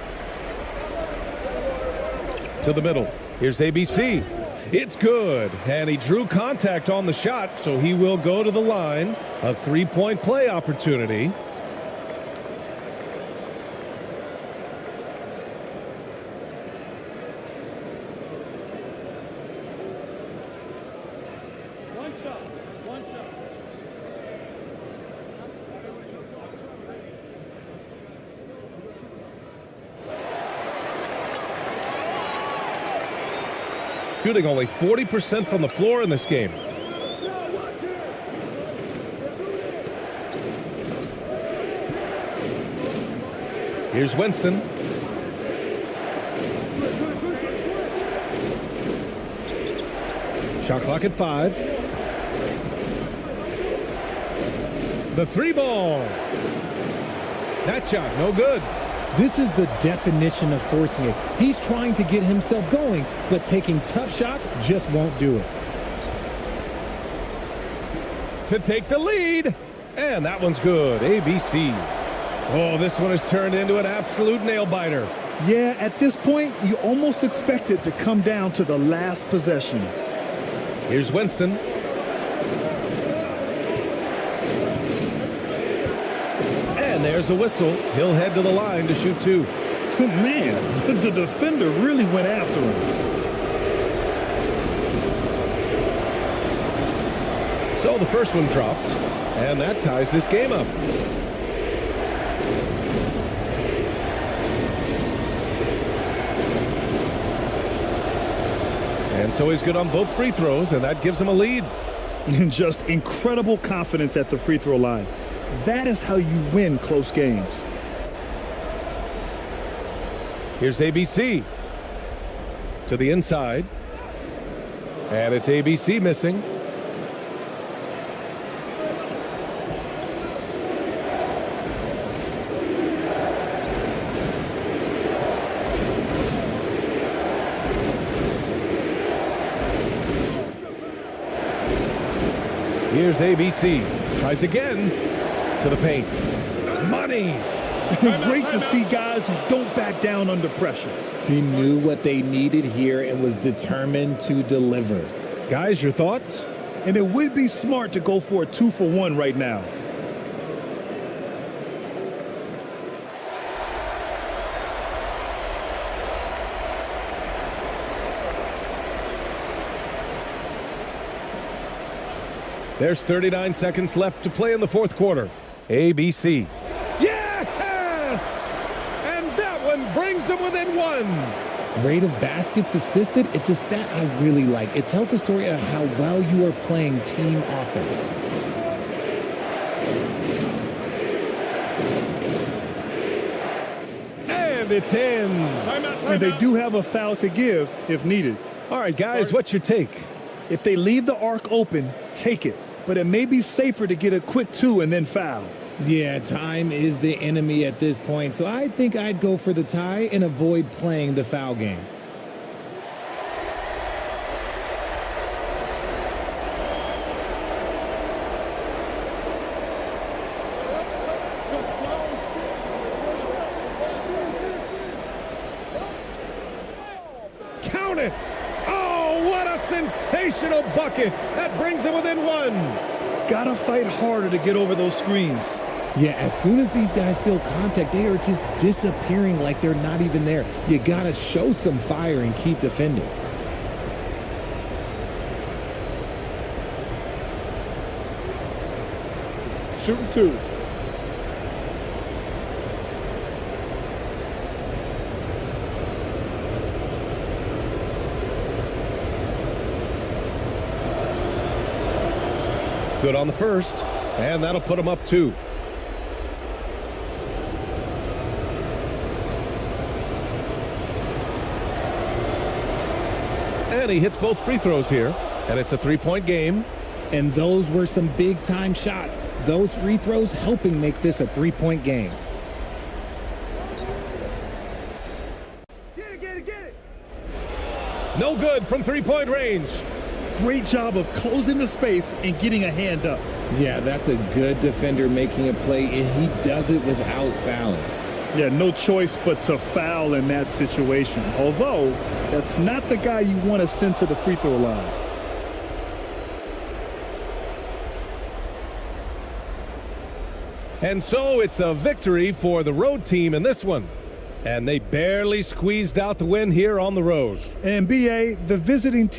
To the middle. Here's ABC. It's good. And he drew contact on the shot, so he will go to the line. A three-point play opportunity. One shot. Shooting only 40% from the floor in this game. Here's Winston. Shot clock at 5. The three ball. That shot, no good. This is the definition of forcing it. He's trying to get himself going, but taking tough shots just won't do it. To take the lead. And that one's good. ABC. Oh, this one has turned into an absolute nail-biter. Yeah, at this point, you almost expect it to come down to the last possession. Here's Winston. And there's a whistle. He'll head to the line to shoot two. Oh, man, the defender really went after him. So the first one drops, and that ties this game up. And so he's good on both free throws, and that gives him a lead. Just incredible confidence at the free throw line. That is how you win close games. Here's ABC. To the inside. And it's ABC missing. Here's ABC. Tries again. To the paint. Money. Great to see guys who don't back down under pressure. He knew what they needed here and was determined to deliver. Guys, your thoughts? And it would be smart to go for a 2-for-1 right now. There's 39 seconds left to play in the fourth quarter. ABC. Yes! And that one brings them within one. Rate of baskets assisted, it's a stat I really like. It tells the story of how well you are playing team offense. And it's in. And they do have a foul to give if needed. All right, guys, what's your take? If they leave the arc open, take it. But it may be safer to get a quick 2 and then foul. Yeah, time is the enemy at this point, so I think I'd go for the tie and avoid playing the foul game. Count it! Oh, what a sensational bucket! That brings them within one. Gotta fight harder to get over those screens. Yeah, as soon as these guys feel contact, they are just disappearing like they're not even there. You gotta show some fire and keep defending. Shooting 2. Good on the first, and that'll put them up 2. And he hits both free throws here, and it's a 3-point game. And those were some big-time shots. Those free throws helping make this a 3-point game. Get it! No good from 3-point range. Great job of closing the space and getting a hand up. Yeah, that's a good defender making a play, and he does it without fouling. Yeah, no choice but to foul in that situation. Although, that's not the guy you want to send to the free throw line. And so it's a victory for the road team in this one. And they barely squeezed out the win here on the road. And BA, the visiting team